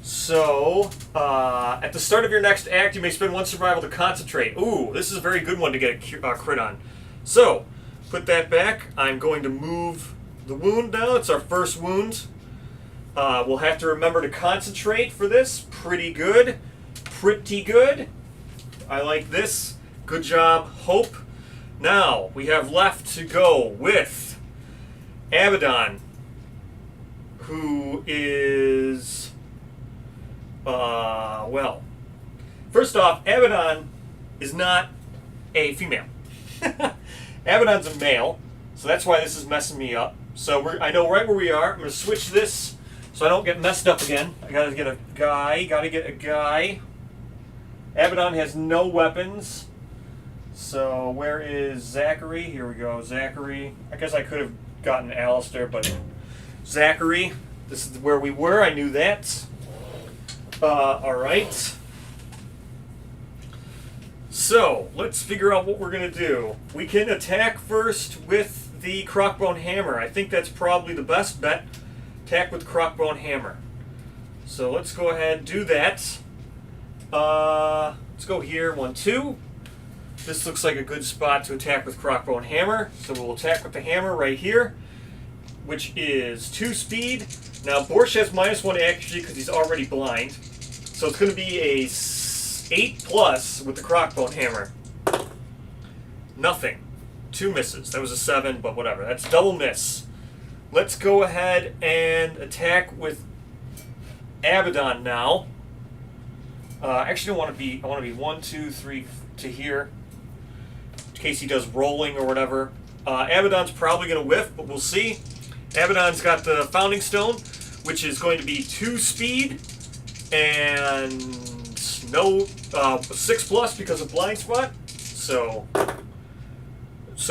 So, at the start of your next act, you may spend 1 survival to concentrate. Ooh, this is a very good one to get a crit on. So, put that back. I'm going to move the wound now. It's our first wound. We'll have to remember to concentrate for this. Pretty good. Pretty good. I like this. Good job, Hope. Now, we have left to go with Abaddon, who is, well, first off, Abaddon is not a female. Abaddon's a male, so that's why this is messing me up. So I know right where we are. I'm going to switch this so I don't get messed up again. I got to get a guy. Abaddon has no weapons. So where is Zachary? Here we go, Zachary. I guess I could have gotten Alistair, but Zachary. This is where we were. I knew that. All right. So let's figure out what we're gonna do. We can attack first with the Crocbone Hammer. I think that's probably the best bet. Attack with Crocbone Hammer. So let's go ahead and do that. Let's go here. 1, 2. This looks like a good spot to attack with Crocbone Hammer. So we'll attack with the hammer right here, which is 2 speed. Now Borsch has -1 accuracy because he's already blind. So it's going to be a 8+ with the Crocbone Hammer. Nothing. 2 misses. That was a 7, but whatever. That's double miss. Let's go ahead and attack with Abaddon now. Actually, I want to be 1, 2, 3 to here, in case he does rolling or whatever. Abaddon's probably going to whiff, but we'll see. Abaddon's got the Founding Stone, which is going to be 2 speed and no 6+ because of blind spot. So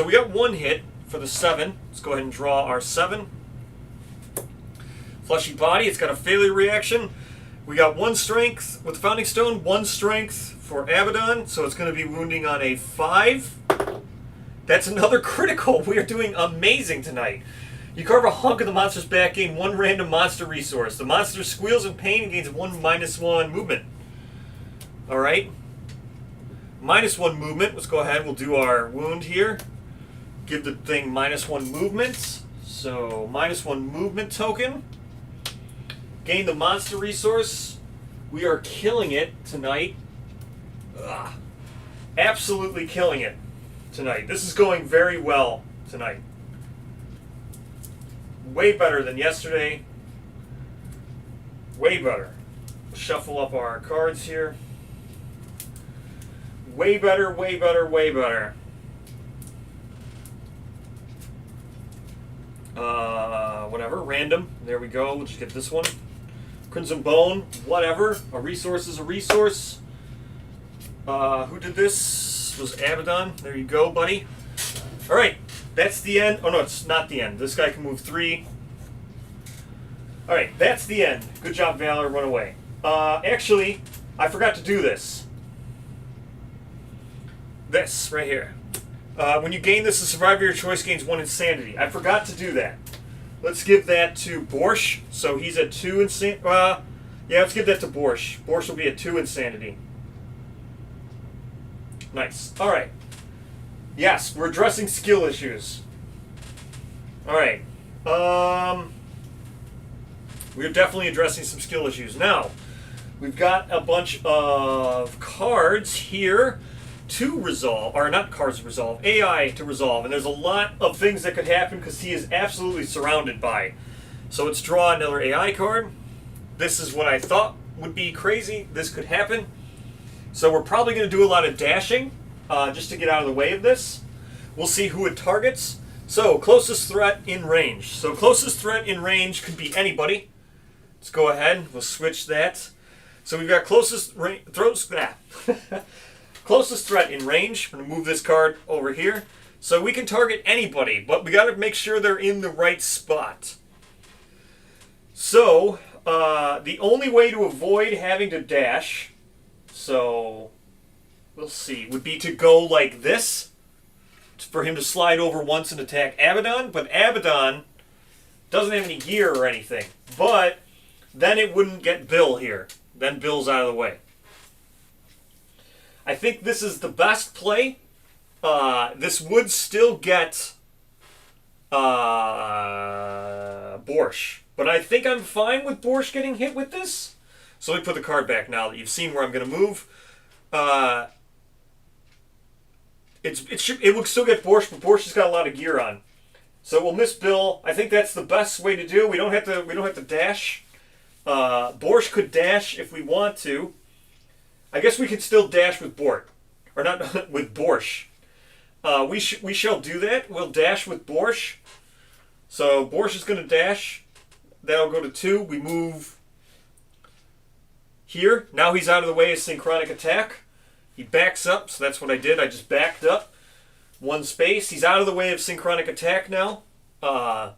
we got 1 hit for the 7. Let's go ahead and draw our 7. Fleshy Body. It's got a failure reaction. We got 1 strength with the Founding Stone, 1 strength for Abaddon, so it's going to be wounding on a 5. That's another critical. We are doing amazing tonight. You carve a hunk of the monster's back, gain 1 random monster resource. The monster squeals in pain and gains 1 -1 movement. Alright. -1 movement. Let's go ahead. We'll do our wound here. Give the thing -1 movement. So, -1 movement token. Gain the monster resource. We are killing it tonight. Ugh. Absolutely killing it tonight. This is going very well tonight. Way better than yesterday. Way better. Shuffle up our cards here. Way better, way better, way better. Whatever. Random. There we go. We'll just get this one. Crimson Bone, whatever. A resource is a resource. Who did this? Was Abaddon. There you go, buddy. Alright, that's the end. Oh no, it's not the end. This guy can move 3. Alright, that's the end. Good job, Valor. Run away. Actually, I forgot to do this. This, right here. When you gain this, the survivor of your choice gains 1 insanity. I forgot to do that. Let's give that to Borsch. So he's at 2 insanity. Yeah, let's give that to Borsch. Borsch will be at 2 insanity. Nice. Alright. Yes, we're addressing skill issues. Alright. We're definitely addressing some skill issues. Now, we've got a bunch of cards here to resolve, or not cards to resolve, AI to resolve, and there's a lot of things that could happen because he is absolutely surrounded by. So let's draw another AI card. This is what I thought would be crazy. This could happen. So we're probably going to do a lot of dashing just to get out of the way of this. We'll see who it targets. So closest threat in range. So closest threat in range could be anybody. Let's go ahead. We'll switch that. So we've got closest closest threat in range. I'm going to move this card over here. So we can target anybody, but we got to make sure they're in the right spot. So the only way to avoid having to dash, so we'll see, would be to go like this for him to slide over once and attack Abaddon. But Abaddon doesn't have any gear or anything. But then it wouldn't get Bill here. Then Bill's out of the way. I think this is the best play. This would still get Borscht. But I think I'm fine with Borscht getting hit with this. So let me put the card back now that you've seen where I'm going to move. It will still get Borscht, but Borscht has got a lot of gear on. So we'll miss Bill. I think that's the best way to do. We don't have to dash. Borscht could dash if we want to. I guess we could still dash with Bort, or not with Borscht. We shall do that. We'll dash with Borscht. So Borscht is going to dash. That'll go to 2. We move here. Now he's out of the way of synchronic attack. He backs up, so that's what I did. I just backed up 1 space. He's out of the way of synchronic attack now. I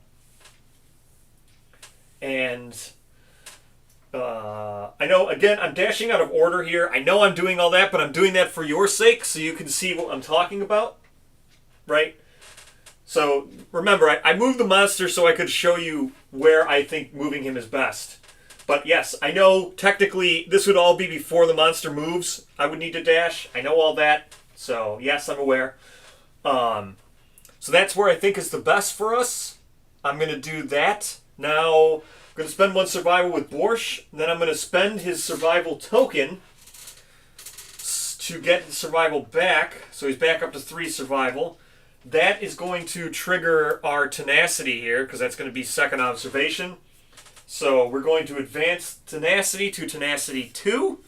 know, again, I'm dashing out of order here. I know I'm doing all that, but I'm doing that for your sake so you can see what I'm talking about. Right? So, remember, I moved the monster so I could show you where I think moving him is best. But yes, I know technically this would all be before the monster moves. I would need to dash. I know all that. So, yes, I'm aware. So that's where I think is the best for us. I'm going to do that. Now, I'm going to spend 1 survival with Borscht. Then I'm going to spend his survival token to get the survival back. So he's back up to 3 survival. That is going to trigger our tenacity here, because that's going to be second observation. So we're going to advance tenacity to tenacity 2,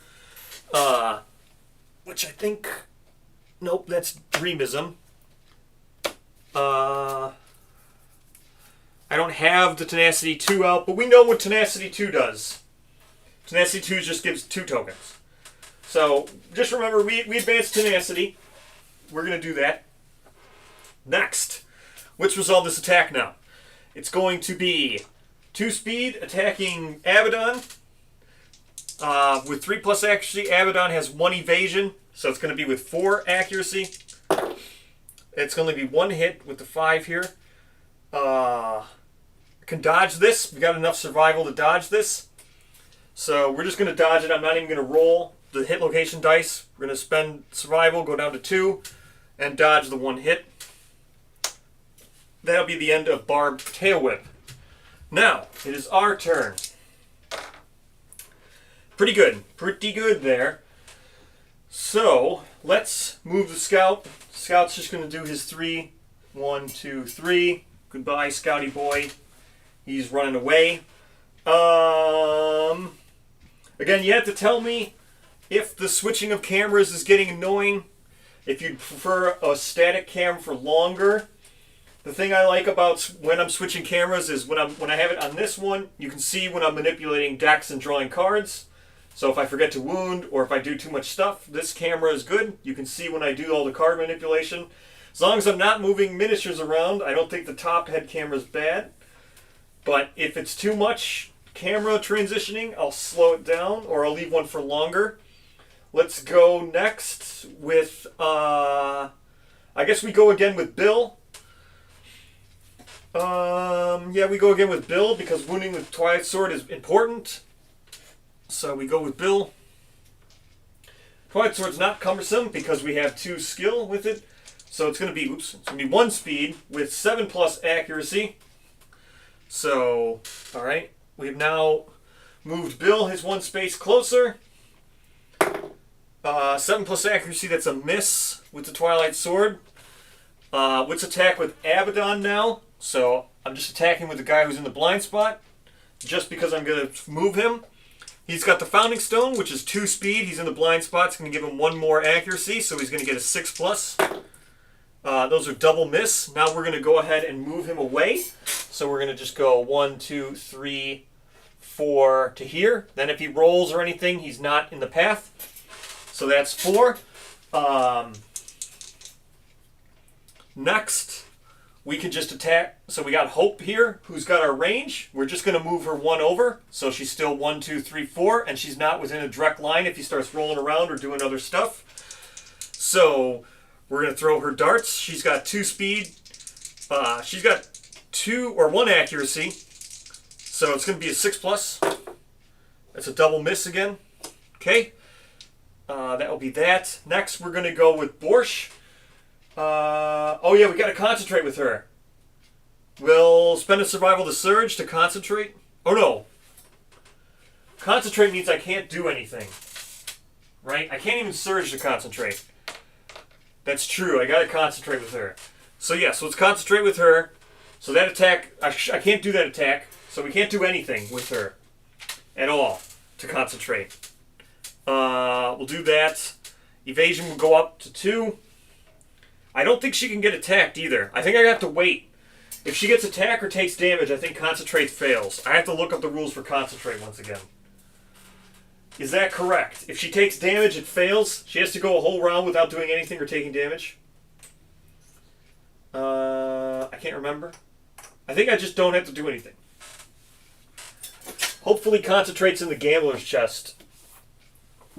which I think, nope, that's dreamism. I don't have the tenacity 2 out, but we know what tenacity 2 does. Tenacity 2 just gives 2 tokens. So just remember, we advance tenacity. We're going to do that. Next, let's resolve this attack now. It's going to be 2 speed attacking Abaddon. With 3+ accuracy, Abaddon has 1 evasion, so it's going to be with 4 accuracy. It's going to be 1 hit with the 5 here. Can dodge this. We got enough survival to dodge this. So we're just going to dodge it. I'm not even going to roll the hit location dice. We're going to spend survival, go down to 2, and dodge the 1 hit. That'll be the end of Barb Tail Whip. Now, it is our turn. Pretty good. Pretty good there. So, let's move the Scout. Scout's just going to do his 3. 1, 2, 3. Goodbye, Scouty boy. He's running away. Again, you have to tell me if the switching of cameras is getting annoying. If you'd prefer a static cam for longer. The thing I like about when I'm switching cameras is when I have it on this one, you can see when I'm manipulating decks and drawing cards. So if I forget to wound or if I do too much stuff, this camera is good. You can see when I do all the card manipulation. As long as I'm not moving miniatures around, I don't think the top head camera is bad. But if it's too much camera transitioning, I'll slow it down or I'll leave one for longer. Let's go next with, I guess we go again with Bill. Yeah, we go again with Bill because wounding with Twilight Sword is important. So we go with Bill. Twilight Sword's not cumbersome because we have 2 skill with it. So it's going to be, it's going to be 1 speed with 7+ accuracy. So, alright. We've now moved Bill his 1 space closer. 7+ accuracy, that's a miss with the Twilight Sword. Let's attack with Abaddon now. So I'm just attacking with the guy who's in the blind spot, just because I'm going to move him. He's got the Founding Stone, which is 2 speed. He's in the blind spot. It's going to give him 1 more accuracy, so he's going to get a 6+. Those are double miss. Now we're going to go ahead and move him away. So we're going to just go 1, 2, 3, 4 to here. Then if he rolls or anything, he's not in the path. So that's 4. Next, we can just attack. So we got Hope here, who's got our range. We're just going to move her 1 over. So she's still 1, 2, 3, 4, and she's not within a direct line if he starts rolling around or doing other stuff. So we're going to throw her darts. She's got 2 speed. She's got 2 or 1 accuracy. So it's going to be a 6+. That's a double miss again. Okay. That will be that. Next, we're going to go with Borscht. Oh yeah, we got to concentrate with her. Will spend a survival to surge to concentrate. Oh no. Concentrate means I can't do anything. Right? I can't even surge to concentrate. That's true. I gotta concentrate with her. So yeah, so let's concentrate with her. So that attack, I can't do that attack. So we can't do anything with her at all to concentrate. We'll do that. Evasion will go up to 2. I don't think she can get attacked either. I think I have to wait. If she gets attacked or takes damage, I think concentrate fails. I have to look up the rules for concentrate once again. Is that correct? If she takes damage, it fails. She has to go a whole round without doing anything or taking damage. I can't remember. I think I just don't have to do anything. Hopefully concentrate's in the gambler's chest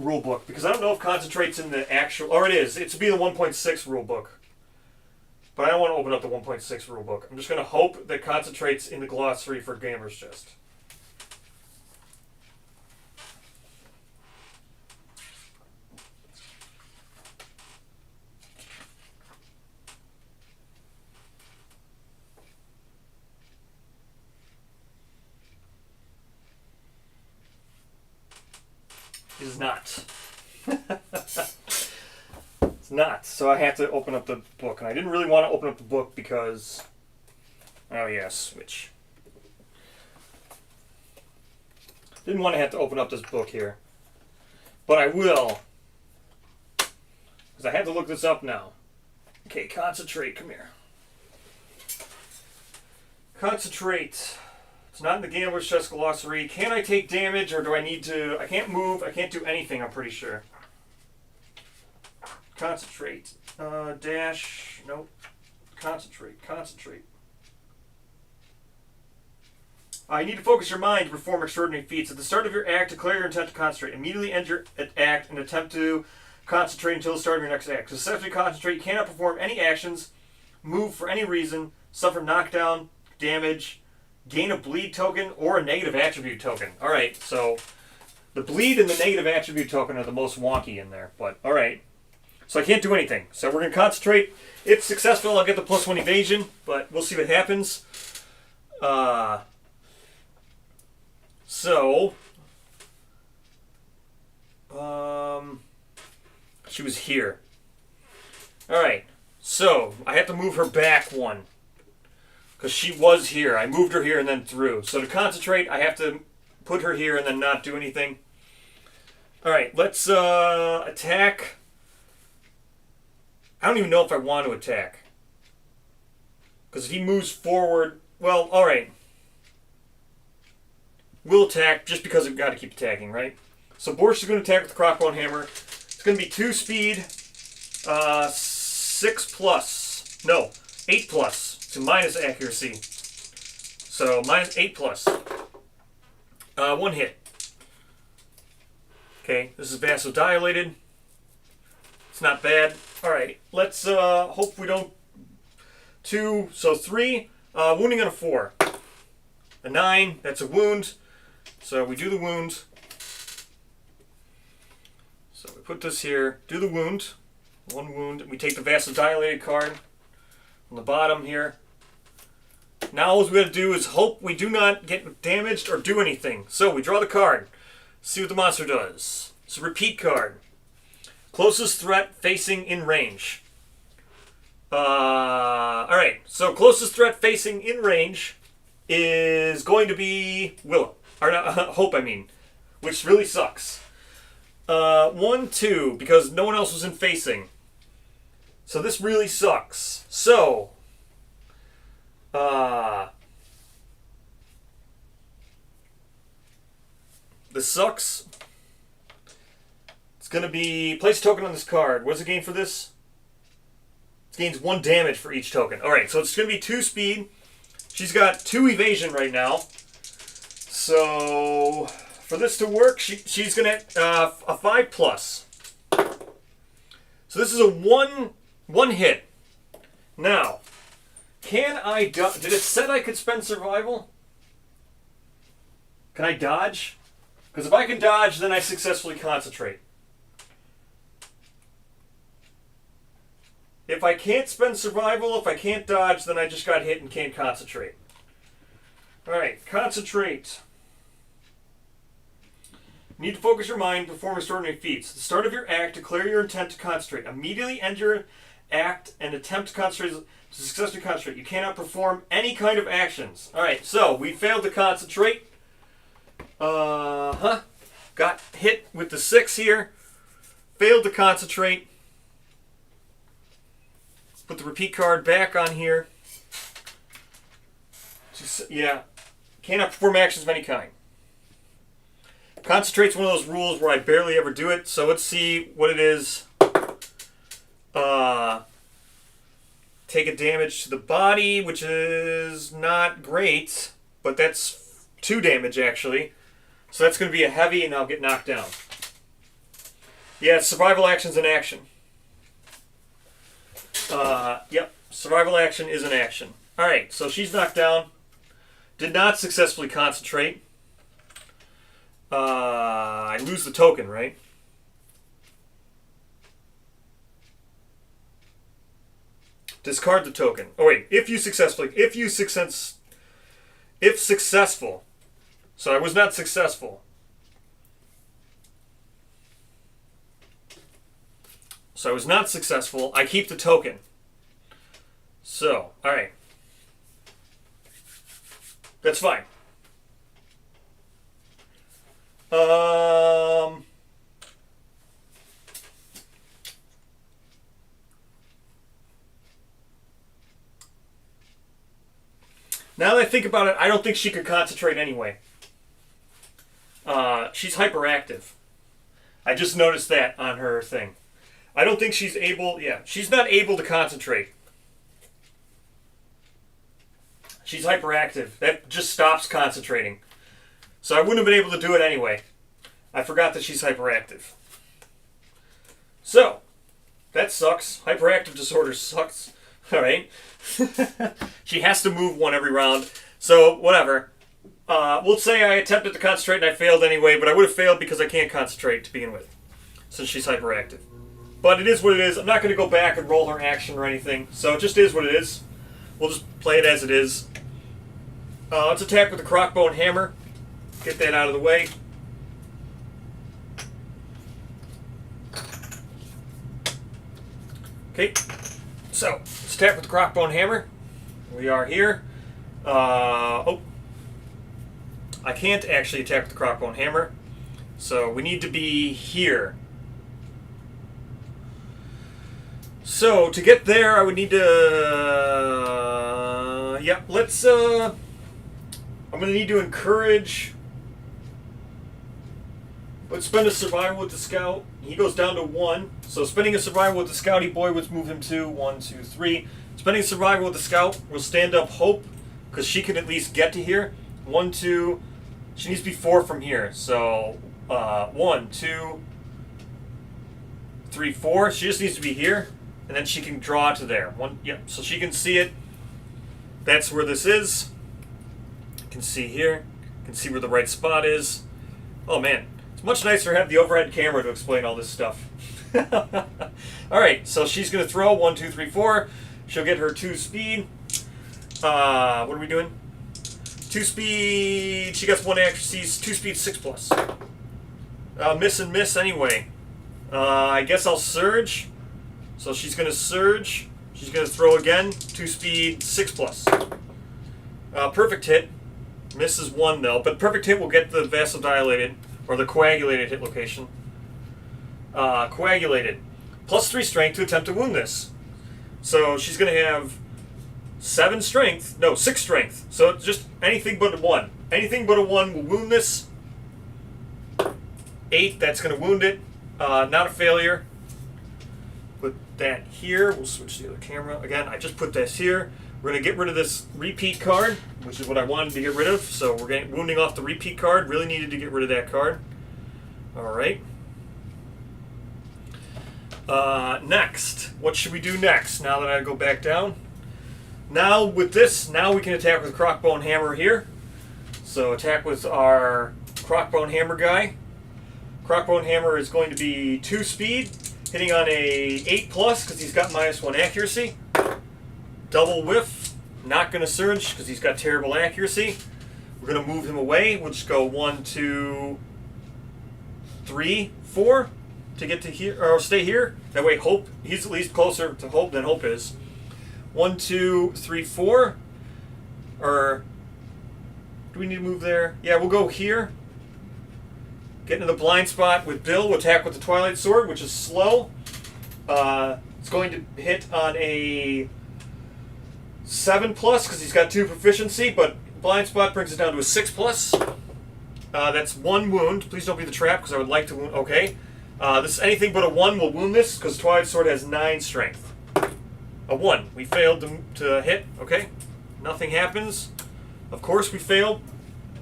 rulebook, because I don't know if concentrate's in the actual... Or it is. It's be the 1.6 rulebook. But I don't want to open up the 1.6 rulebook. I'm just going to hope that concentrate's in the glossary for gambler's chest. It is not. It's not. So I have to open up the book. And I didn't really want to open up the book because... Oh yeah, switch. Didn't want to have to open up this book here. But I will. Because I have to look this up now. Okay, concentrate. Come here. Concentrate. It's not in the gambler's chest glossary. Can I take damage or do I need to... I can't move. I can't do anything, I'm pretty sure. Concentrate. Dash. Nope. Concentrate. Concentrate. You need to focus your mind to perform extraordinary feats. At the start of your act, declare your intent to concentrate. Immediately end your act and attempt to concentrate until the start of your next act. To successfully concentrate, you cannot perform any actions, move for any reason, suffer knockdown, damage, gain a bleed token, or a negative attribute token. Alright, so the bleed and the negative attribute token are the most wonky in there, but alright. So I can't do anything. So we're going to concentrate. If successful, I'll get the +1 evasion, but we'll see what happens. She was here. Alright, so I have to move her back 1. Because she was here. I moved her here and then through. So to concentrate, I have to put her here and then not do anything. Alright, let's attack. I don't even know if I want to attack. Because if he moves forward... Well, alright. We'll attack just because we've got to keep attacking, right? So Borscht is going to attack with the Crockbone Hammer. It's going to be 2 speed, 6 plus. No, 8 plus. To minus accuracy. So minus 8 plus. 1 hit. Okay, this is vasodilated. It's not bad. Alright, let's hope we don't... 2, so 3. Wounding on a 4. A 9, that's a wound. So we do the wound. So we put this here, do the wound. 1 wound. We take the vasodilated card on the bottom here. Now all we got to do is hope we do not get damaged or do anything. So we draw the card. See what the monster does. It's a repeat card. Closest threat facing in range. Alright, so closest threat facing in range is going to be Willow. Or not, Hope, I mean. Which really sucks. 1, 2, because no one else was in facing. So this really sucks. So, this sucks. It's going to be, place a token on this card. What does it gain for this? It gains 1 damage for each token. Alright, so it's going to be 2 speed. She's got 2 evasion right now. So, for this to work, she's going to a 5 plus. So this is a one hit. Now, can I did it said I could spend survival? Can I dodge? Because if I can dodge, then I successfully concentrate. If I can't spend survival, if I can't dodge, then I just got hit and can't concentrate. Alright, concentrate. You need to focus your mind before extraordinary feats. At the start of your act, declare your intent to concentrate. Immediately end your act and attempt to concentrate to successfully concentrate. You cannot perform any kind of actions. Alright, so we failed to concentrate. Got hit with the 6 here. Failed to concentrate. Put the repeat card back on here. Yeah. Cannot perform actions of any kind. Concentrate's one of those rules where I barely ever do it. So let's see what it is. Take a damage to the body, which is not great. But that's 2 damage, actually. So that's going to be a heavy, and I'll get knocked down. Yeah, survival action's an action. Yep, survival action is an action. Alright, so she's knocked down. Did not successfully concentrate. I lose the token, right? Discard the token. Oh wait, if successful. So I was not successful. So I was not successful. I keep the token. So, alright. That's fine. Now that I think about it, I don't think she could concentrate anyway. She's hyperactive. I just noticed that on her thing. I don't think she's able... Yeah, she's not able to concentrate. She's hyperactive. That just stops concentrating. So I wouldn't have been able to do it anyway. I forgot that she's hyperactive. So, that sucks. Hyperactive disorder sucks. Alright. She has to move one every round. So, whatever. We'll say I attempted to concentrate and I failed anyway, but I would have failed because I can't concentrate to begin with. Since she's hyperactive. But it is what it is. I'm not going to go back and roll her action or anything. So it just is what it is. We'll just play it as it is. Let's attack with the Croc hammer. Get that out of the way. Okay. So, let's attack with the Croc hammer. We are here. I can't actually attack with the Croc hammer. So, we need to be here. So, to get there, I would need to... yeah, let's... I'm going to need to encourage... Let's spend a survival with the scout. He goes down to 1. So, spending a survival with the scouty boy would move him to 1, 2, 3. Spending a survival with the scout will stand up Hope, because she can at least get to here. 1, 2... She needs to be 4 from here. So, 1, 2, 3, 4. She just needs to be here. And then she can draw to there. Yep, so she can see it. That's where this is. You can see here. You can see where the right spot is. Oh man, it's much nicer to have the overhead camera to explain all this stuff. Alright, so she's going to throw 1, 2, 3, 4. She'll get her 2 speed. What are we doing? 2 speed. She gets 1 accuracy. 2 speed 6+. Miss and miss anyway. I guess I'll surge. So she's going to surge. She's going to throw again. 2 speed, 6+. Perfect hit. Misses 1 though. But perfect hit will get the vasodilated, or the coagulated hit location. Coagulated. +3 strength to attempt to wound this. So she's going to have 7 strength. No, 6 strength. So it's just anything but a 1. Anything but a 1 will wound this. 8, that's going to wound it. Not a failure. Put that here. We'll switch to the other camera. Again, I just put this here. We're going to get rid of this repeat card, which is what I wanted to get rid of. So we're getting wounding off the repeat card. Really needed to get rid of that card. Alright. Next. What should we do next? Now that I go back down. Now with this, now we can attack with Croc hammer here. So attack with our Croc hammer guy. Croc hammer is going to be 2 speed. Hitting on a 8 plus because he's got -1 accuracy. Double whiff. Not going to surge because he's got terrible accuracy. We're going to move him away. We'll just go 1, 2, 3, 4 to get to here, or stay here. That way Hope, he's at least closer to Hope than Hope is. 1, 2, 3, 4. Or do we need to move there? Yeah, we'll go here. Get into the blind spot with Bill. We'll attack with the Twilight Sword, which is slow. It's going to hit on a 7 plus because he's got 2 proficiency, but blind spot brings it down to a 6 plus. That's 1 wound. Please don't be the trap because I would like to wound. Okay. This anything but a 1 will wound this because Twilight Sword has 9 strength. A 1. We failed to hit. Okay. Nothing happens. Of course we failed.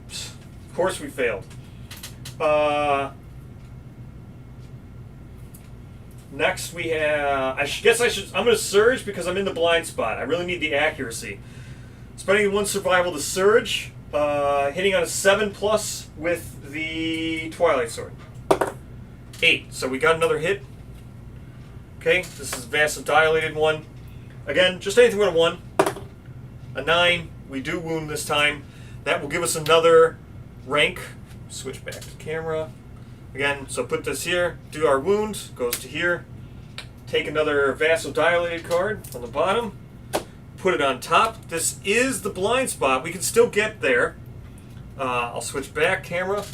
Of course we failed. Next we have, I'm going to surge because I'm in the blind spot. I really need the accuracy. Spending 1 survival to surge, hitting on a 7 plus with the Twilight Sword. 8, so we got another hit. Okay, this is a vasodilated one. Again, just anything with a 1. A 9, we do wound this time. That will give us another rank. Switch back to camera. Again, so put this here, do our wound, goes to here. Take another vasodilated card on the bottom, put it on top. This is the blind spot. We can still get there. I'll switch back camera.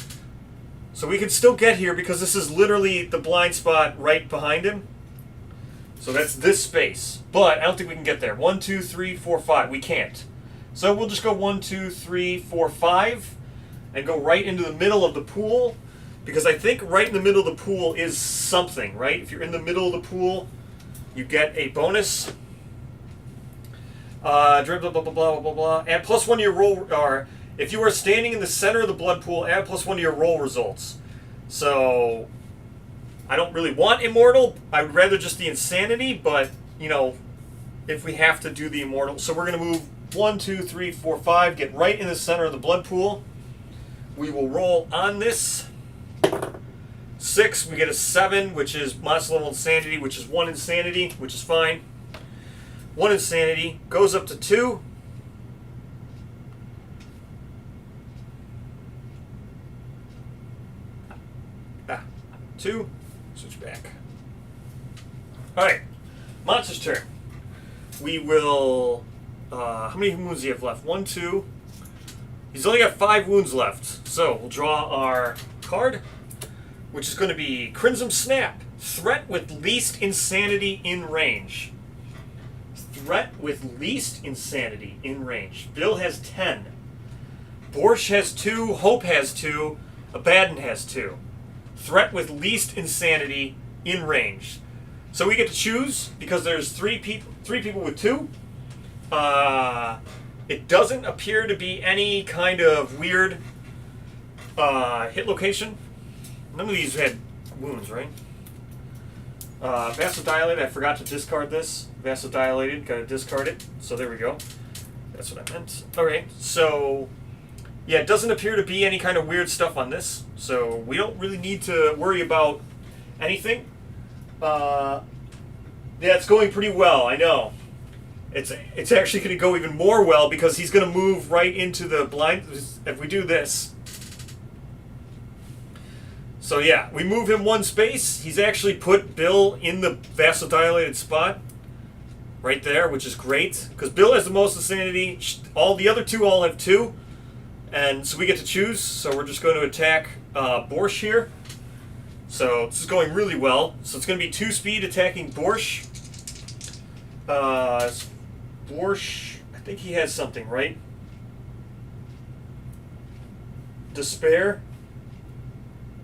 So we can still get here because this is literally the blind spot right behind him. So that's this space. But I don't think we can get there. 1, 2, 3, 4, 5. We can't. So we'll just go 1, 2, 3, 4, 5 and go right into the middle of the pool. Because I think right in the middle of the pool is something, right? If you're in the middle of the pool, you get a bonus. Blah, blah, blah, blah, blah, blah, blah. Add +1 to your roll. Or if you are standing in the center of the blood pool, add +1 to your roll results. So I don't really want Immortal. I would rather just the Insanity, but, you know, if we have to do the Immortal. So we're going to move 1, 2, 3, 4, 5, get right in the center of the blood pool. We will roll on this. 6, we get a 7, which is monster level Insanity, which is 1 Insanity, which is fine. 1 Insanity goes up to 2. Two. Switch back. Alright. Monster's turn. We will... how many wounds do you have left? 1, 2. He's only got 5 wounds left. So, we'll draw our card, which is going to be Crimson Snap. Threat with least insanity in range. Threat with least insanity in range. Bill has 10. Borsch has 2. Hope has 2. Abaddon has 2. Threat with least insanity in range. So we get to choose because there's 3 people with 2. It doesn't appear to be any kind of weird hit location. None of these had wounds, right? Vasodilated, I forgot to discard this. Vasodilated, gotta discard it. So there we go. That's what I meant. Alright, so yeah, it doesn't appear to be any kind of weird stuff on this. So we don't really need to worry about anything. Yeah, it's going pretty well, I know. It's actually going to go even more well because he's going to move right into the blind if we do this. So yeah, we move him 1 space. He's actually put Bill in the vasodilated spot right there, which is great because Bill has the most insanity. All the other 2 all have 2, and so we get to choose. So we're just going to attack Borsch here. So this is going really well. So it's going to be 2 speed attacking Borsch. Borsch, I think he has something, right? Despair.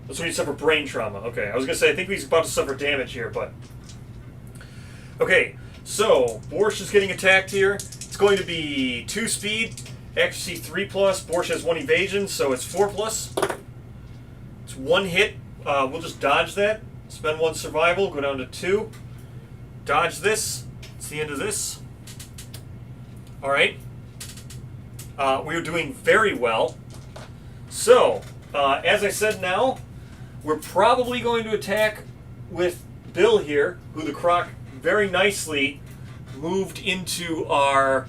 That's when you suffer brain trauma. Okay, I was going to say, I think he's about to suffer damage here, but... Okay, so, Borsch is getting attacked here. It's going to be 2 speed, accuracy 3 plus. Borsch has 1 evasion, so it's 4 plus. It's 1 hit. We'll just dodge that. Spend 1 survival, go down to 2. Dodge this. It's the end of this. Alright. We are doing very well. So, as I said now, we're probably going to attack with Bill here, who the Croc very nicely moved into our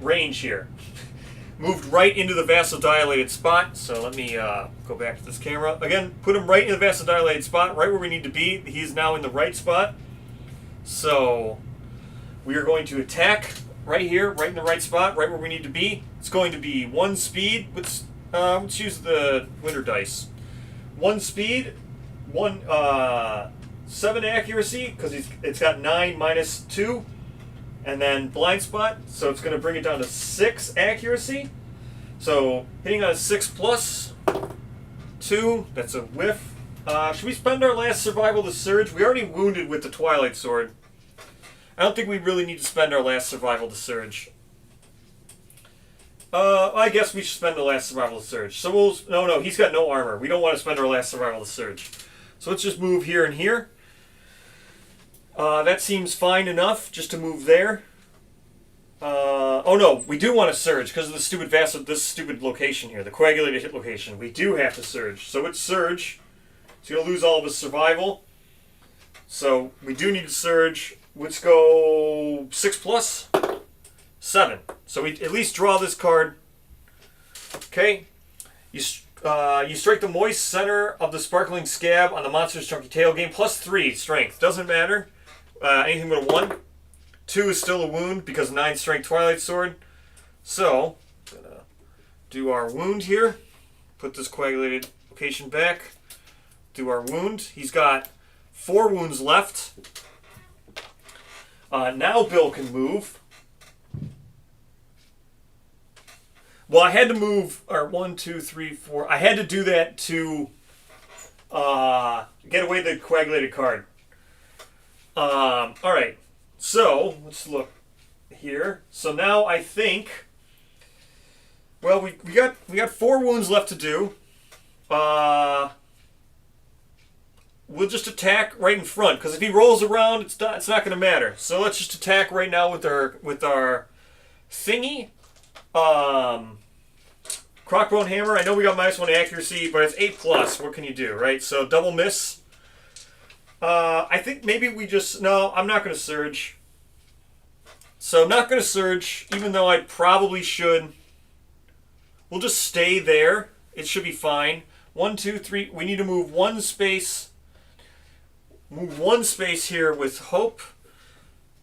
range here. Moved right into the vasodilated spot. So let me go back to this camera. Again, put him right in the vasodilated spot, right where we need to be. He's now in the right spot. So we are going to attack right here, right in the right spot, right where we need to be. It's going to be 1 speed. Let's use the winter dice. 1 speed, 7 accuracy, because it's got 9 minus 2, and then blind spot, so it's going to bring it down to 6 accuracy. So hitting on a 6 plus 2, that's a whiff. Should we spend our last survival to surge? We already wounded with the Twilight Sword. I don't think we really need to spend our last survival to surge. I guess we should spend the last survival to surge. So no, he's got no armor. We don't want to spend our last survival to surge. So let's just move here and here. That seems fine enough, just to move there. Oh no, we do want to surge because of the this stupid location here, the coagulated hit location. We do have to surge. So it's surge. It's going to lose all of his survival. So we do need to surge. Let's go 6 plus 7. So we at least draw this card. Okay. You strike the moist center of the sparkling scab on the monster's chunky tail. Gain +3 strength. Doesn't matter. Anything but a 1. 2 is still a wound because 9 strength Twilight Sword. So, gonna do our wound here. Put this coagulated location back. Do our wound. He's got 4 wounds left. Now Bill can move. Well, I had to move, or 1, 2, 3, 4. I had to do that to get away the coagulated card. All right. So let's look here. So now I think. Well, we got 4 wounds left to do. We'll just attack right in front because if he rolls around, it's not going to matter. So let's just attack right now with our thingy. Crockbone Hammer. I know we got -1 accuracy, but it's 8 plus. What can you do, right? So double miss. I think maybe we just... No, I'm not going to surge. So I'm not going to surge, even though I probably should. We'll just stay there. It should be fine. 1, 2, 3. We need to move 1 space. Move 1 space here with Hope.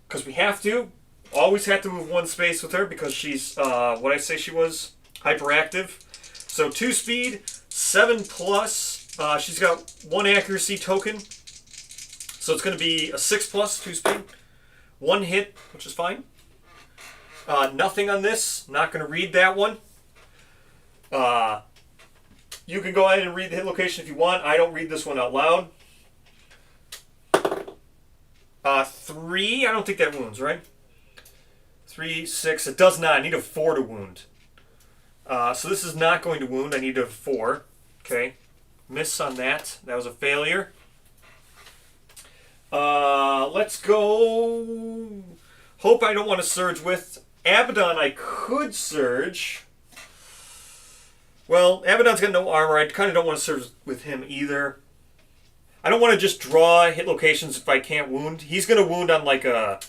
Because we have to. Always have to move 1 space with her because she's, what I say she was, hyperactive. So 2 speed, 7 plus. She's got 1 accuracy token. So it's going to be a 6 plus, 2 speed. 1 hit, which is fine. Nothing on this. Not going to read that one. You can go ahead and read the hit location if you want. I don't read this one out loud. 3. I don't think that wounds, right? 3, 6. It does not. I need a 4 to wound. So this is not going to wound. I need a 4. Okay. Miss on that. That was a failure. Let's go. Hope I don't want to surge with. Abaddon I could surge. Well, Abaddon's got no armor. I kind of don't want to surge with him either. I don't want to just draw hit locations if I can't wound. He's going to wound on like a...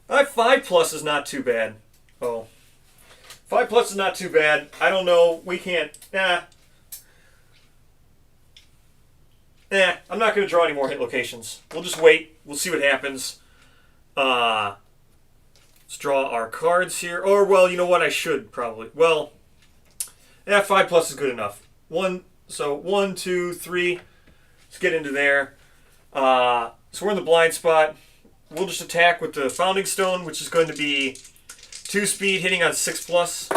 5 plus is not too bad. Oh. 5 plus is not too bad. I don't know. We can't... I'm not going to draw any more hit locations. We'll just wait. We'll see what happens. Let's draw our cards here. Or, well, you know what? I should probably. Well, 5 plus is good enough. 1, 2, 3. Let's get into there. So we're in the blind spot. We'll just attack with the Founding Stone, which is going to be 2 speed, hitting on 6 plus.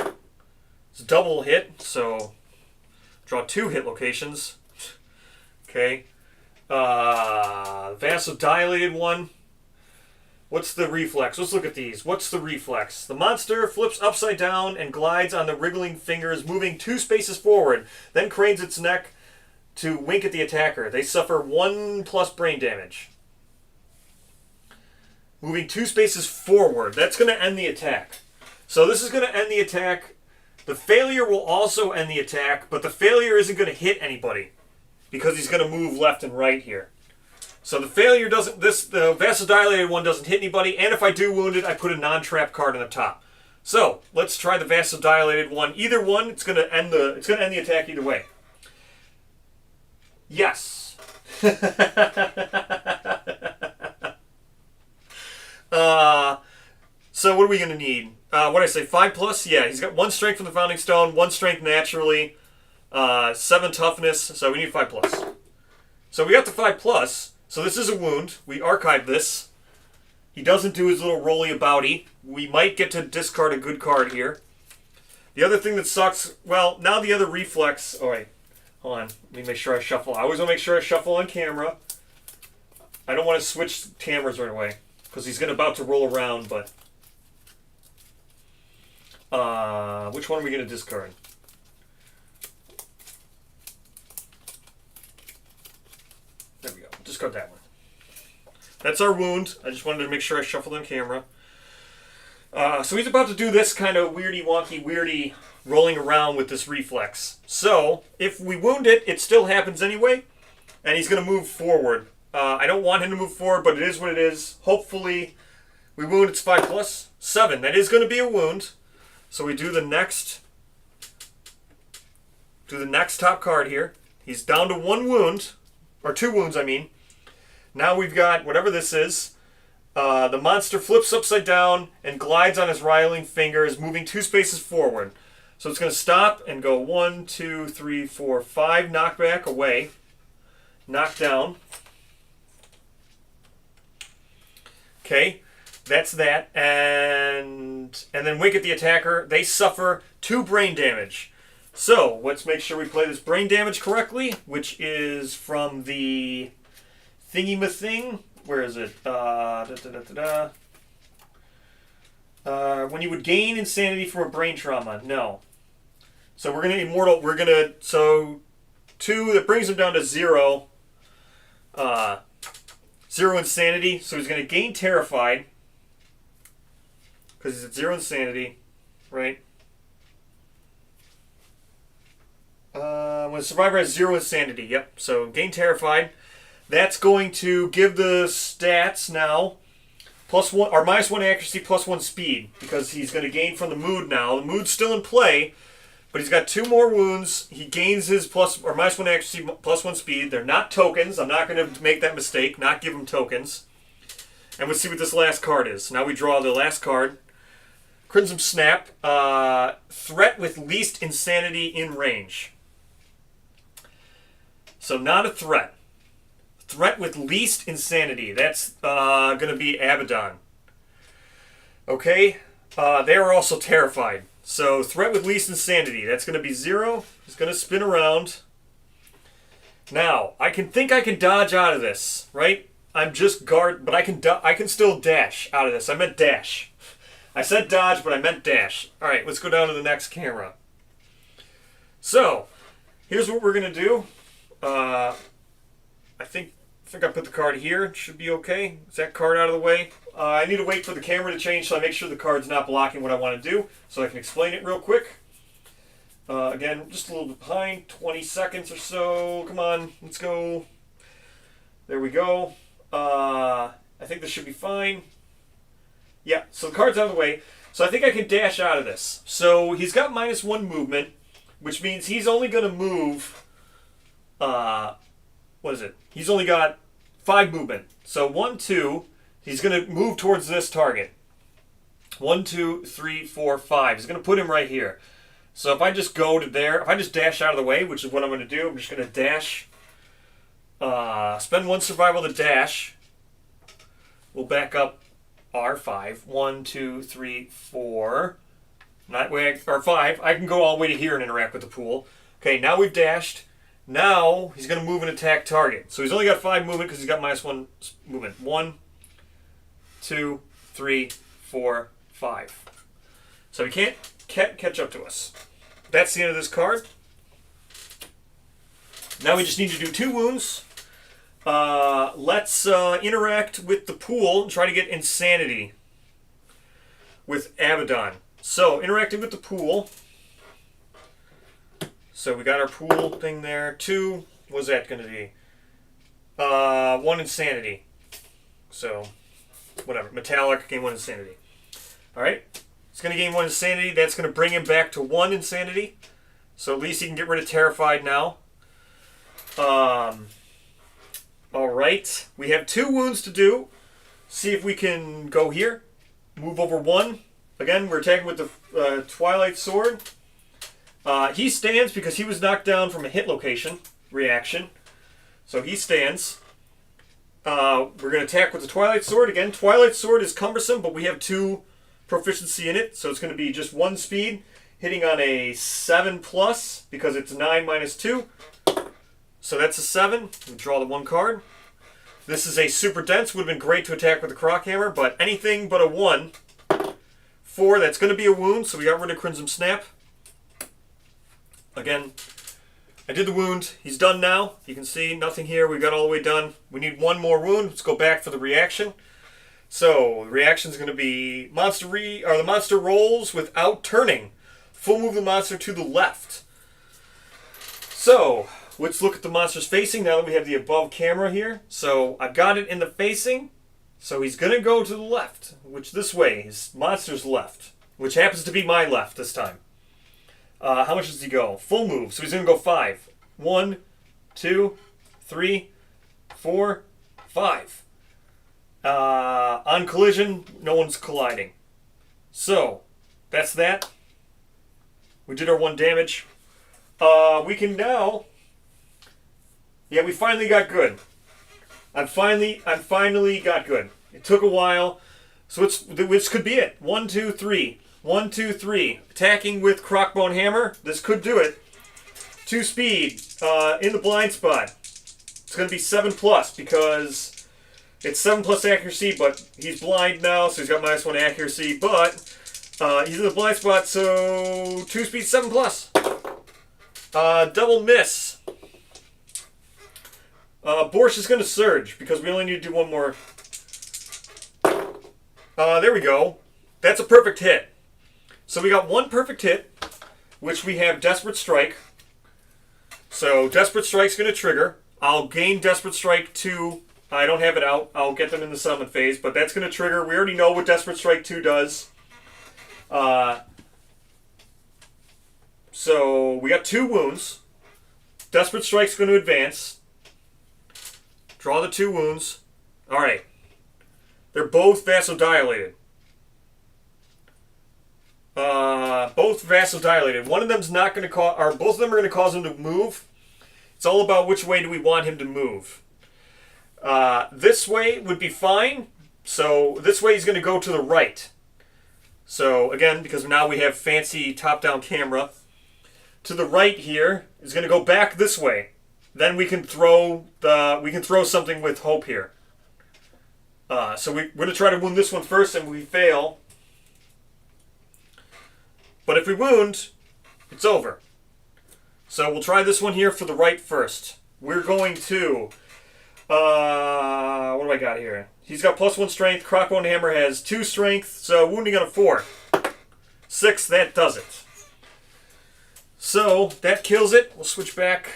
It's a double hit, so draw 2 hit locations. Okay. Vasodilated one. What's the reflex? Let's look at these. What's the reflex? The monster flips upside down and glides on the wriggling fingers, moving 2 spaces forward, then cranes its neck to wink at the attacker. They suffer 1 plus brain damage. Moving 2 spaces forward. That's going to end the attack. So this is going to end the attack. The failure will also end the attack, but the failure isn't going to hit anybody because he's going to move left and right here. So the failure doesn't, the vasodilated one doesn't hit anybody, and if I do wound it, I put a non-trap card on the top. So let's try the vasodilated one. Either one, it's gonna end the attack either way. Yes. So what are we gonna need? What did I say? 5+? Yeah, he's got 1 strength from the Founding Stone, 1 strength naturally, 7 toughness. So we need 5+. So we got the 5+. So this is a wound. We archived this. He doesn't do his little rolly-abouty. We might get to discard a good card here. The other thing that sucks, well, now the other reflex... Oh, wait. Hold on. Let me make sure I shuffle. I always want to make sure I shuffle on camera. I don't want to switch cameras right away, because he's about to roll around, but... which one are we going to discard? There we go. Discard that one. That's our wound. I just wanted to make sure I shuffled on camera. So he's about to do this kind of weirdy, wonky, weirdy rolling around with this reflex. So if we wound it, it still happens anyway, and he's going to move forward. I don't want him to move forward, but it is what it is. Hopefully we wound. It's 5+. 7. That is going to be a wound. So we do the next top card here. He's down to 1 wound, or 2 wounds, I mean. Now we've got whatever this is. The monster flips upside down and glides on his writhing fingers, moving 2 spaces forward. So it's going to stop and go 1, 2, 3, 4, 5 knockback away. Knock down. Okay, that's that. And then wink at the attacker. They suffer 2 brain damage. So let's make sure we play this brain damage correctly, which is from the thingy-ma-thing. Where is it? When you would gain insanity from a brain trauma. No. So we're going to immortal. We're going to... So 2, that brings him down to 0. 0 insanity. So he's going to gain terrified. Because he's at 0 insanity. Right? When a survivor has 0 insanity. Yep. So gain terrified. That's going to give the stats now +1 or -1 accuracy, +1 speed, because he's going to gain from the mood now. The mood's still in play, but he's got 2 more wounds. He gains his -1 accuracy, +1 speed. They're not tokens. I'm not going to make that mistake. Not give him tokens. And we'll see what this last card is. Now we draw the last card. Crimson Snap. Threat with least insanity in range. So not a threat. Threat with least insanity. That's going to be Abaddon. Okay? They are also terrified. So threat with least insanity. That's going to be 0. It's going to spin around. Now, I can dodge out of this, right? I'm just guard, but I can still dash out of this. I meant dash. I said dodge, but I meant dash. All right, let's go down to the next camera. So, here's what we're going to do. I think I put the card here. It should be okay. Is that card out of the way? I need to wait for the camera to change, so I make sure the card's not blocking what I want to do, so I can explain it real quick. Again, just a little bit behind, 20 seconds or so. Come on, let's go. There we go. I think this should be fine. Yeah, so the card's out of the way. So I think I can dash out of this. So he's got -1 movement, which means he's only going to move... what is it? He's only got 5 movement. So 1, 2, he's going to move towards this target. 1, 2, 3, 4, 5. He's going to put him right here. So if I just go to there, if I just dash out of the way, which is what I'm going to do, I'm just going to dash. Spend 1 survival to dash. We'll back up R5. 1, 2, 3, 4. Or 5. I can go all the way to here and interact with the pool. Okay, now we've dashed. Now he's going to move and attack target. So he's only got 5 movement because he's got -1 movement. 1, 2, 3, 4, 5. So he can't catch up to us. That's the end of this card. Now we just need to do 2 wounds. Let's interact with the pool and try to get insanity with Abaddon. So interacting with the pool. So we got our pool thing there. 2. What's that going to be? 1 insanity. So, whatever. Metallic, gain 1 insanity. Alright. He's going to gain 1 insanity. That's going to bring him back to 1 insanity. So at least he can get rid of Terrified now. Alright. We have 2 wounds to do. See if we can go here. Move over 1. Again, we're attacking with the Twilight Sword. He stands because he was knocked down from a hit location reaction. So he stands. We're going to attack with the Twilight Sword. Again, Twilight Sword is cumbersome, but we have 2 proficiency in it. So it's going to be just 1 speed, hitting on a 7+ because it's 9 minus 2. So that's a 7. We draw the 1 card. This is a super dense. Would have been great to attack with the Croc Hammer, but anything but a 1. 4, that's going to be a wound, so we got rid of Crimson Snap. Again, I did the wound. He's done now. You can see nothing here. We got all the way done. We need 1 more wound. Let's go back for the reaction. So the reaction is going to be the monster rolls without turning. Full move the monster to the left. So let's look at the monster's facing now that we have the above camera here. So I've got it in the facing. So he's going to go to the left, which this way is monster's left, which happens to be my left this time. How much does he go? Full move. So he's going to go 5. 1, 2, 3, 4, 5. On collision, no one's colliding. So that's that. We did our 1 damage. We can now. Yeah, we finally got good. I finally got good. It took a while, so which could be it. 1, 2, 3. 1, 2, 3. Attacking with Crocbone Hammer. This could do it. 2 speed in the blind spot. It's going to be 7+ because it's 7+ accuracy, but he's blind now, so he's got -1 accuracy. But he's in the blind spot, so 2 speed, 7+. Double miss. Borsch is going to surge because we only need to do 1 more. There we go. That's a perfect hit. So we got 1 perfect hit, which we have Desperate Strike. So Desperate Strike's going to trigger. I'll gain Desperate Strike 2. I don't have it out. I'll get them in the summon phase, but that's going to trigger. We already know what Desperate Strike 2 does. So we got 2 wounds. Desperate Strike's going to advance. Draw the 2 wounds. Alright. They're both vasodilated. Both vasodilated. One of them's not going to cause, or both of them are going to cause him to move. It's all about which way do we want him to move. This way would be fine. So this way he's going to go to the right. So again, because now we have fancy top-down camera, to the right here is going to go back this way. Then we can throw something with hope here. So we're going to try to wound this one first, and we fail. But if we wound, it's over. So we'll try this one here for the right first. We're going to... what do I got here? He's got +1 strength. Crocbone Hammer has 2 strength, so wounding on a 4. 6, that does it. So that kills it. We'll switch back.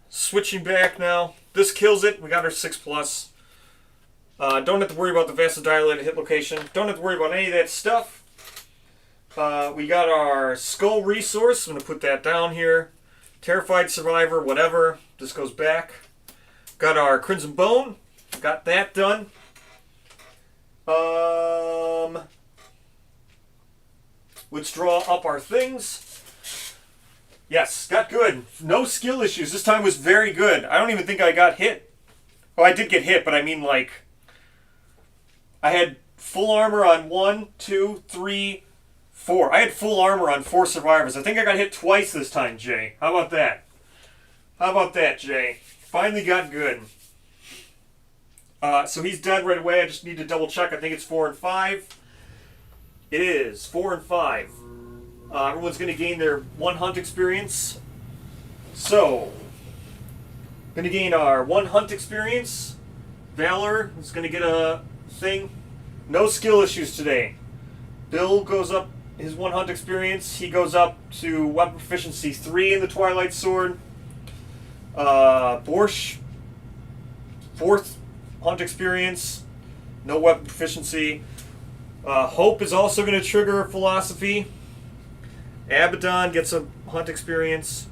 Switching back now. This kills it. We got our 6+. Don't have to worry about the vasodilated hit location. Don't have to worry about any of that stuff. We got our skull resource. I'm going to put that down here. Terrified Survivor, whatever. This goes back. Got our Crimson Bone. Got that done. Let's draw up our things. Yes, got good. No skill issues. This time was very good. I don't even think I got hit. Oh, I did get hit, but I mean like... I had full armor on 1, 2, 3, 4. I had full armor on 4 survivors. I think I got hit twice this time, Jay. How about that? How about that, Jay? Finally got good. So he's dead right away. I just need to double check. I think it's 4 and 5. It is 4 and 5. Everyone's going to gain their 1 hunt experience. So, going to gain our 1 hunt experience. Valor is going to get a thing. No skill issues today. Bill goes up his 1 hunt experience. He goes up to weapon proficiency 3 in the Twilight Sword. Borsch 4th hunt experience, no weapon proficiency. Hope is also going to trigger philosophy. Abaddon gets a hunt experience.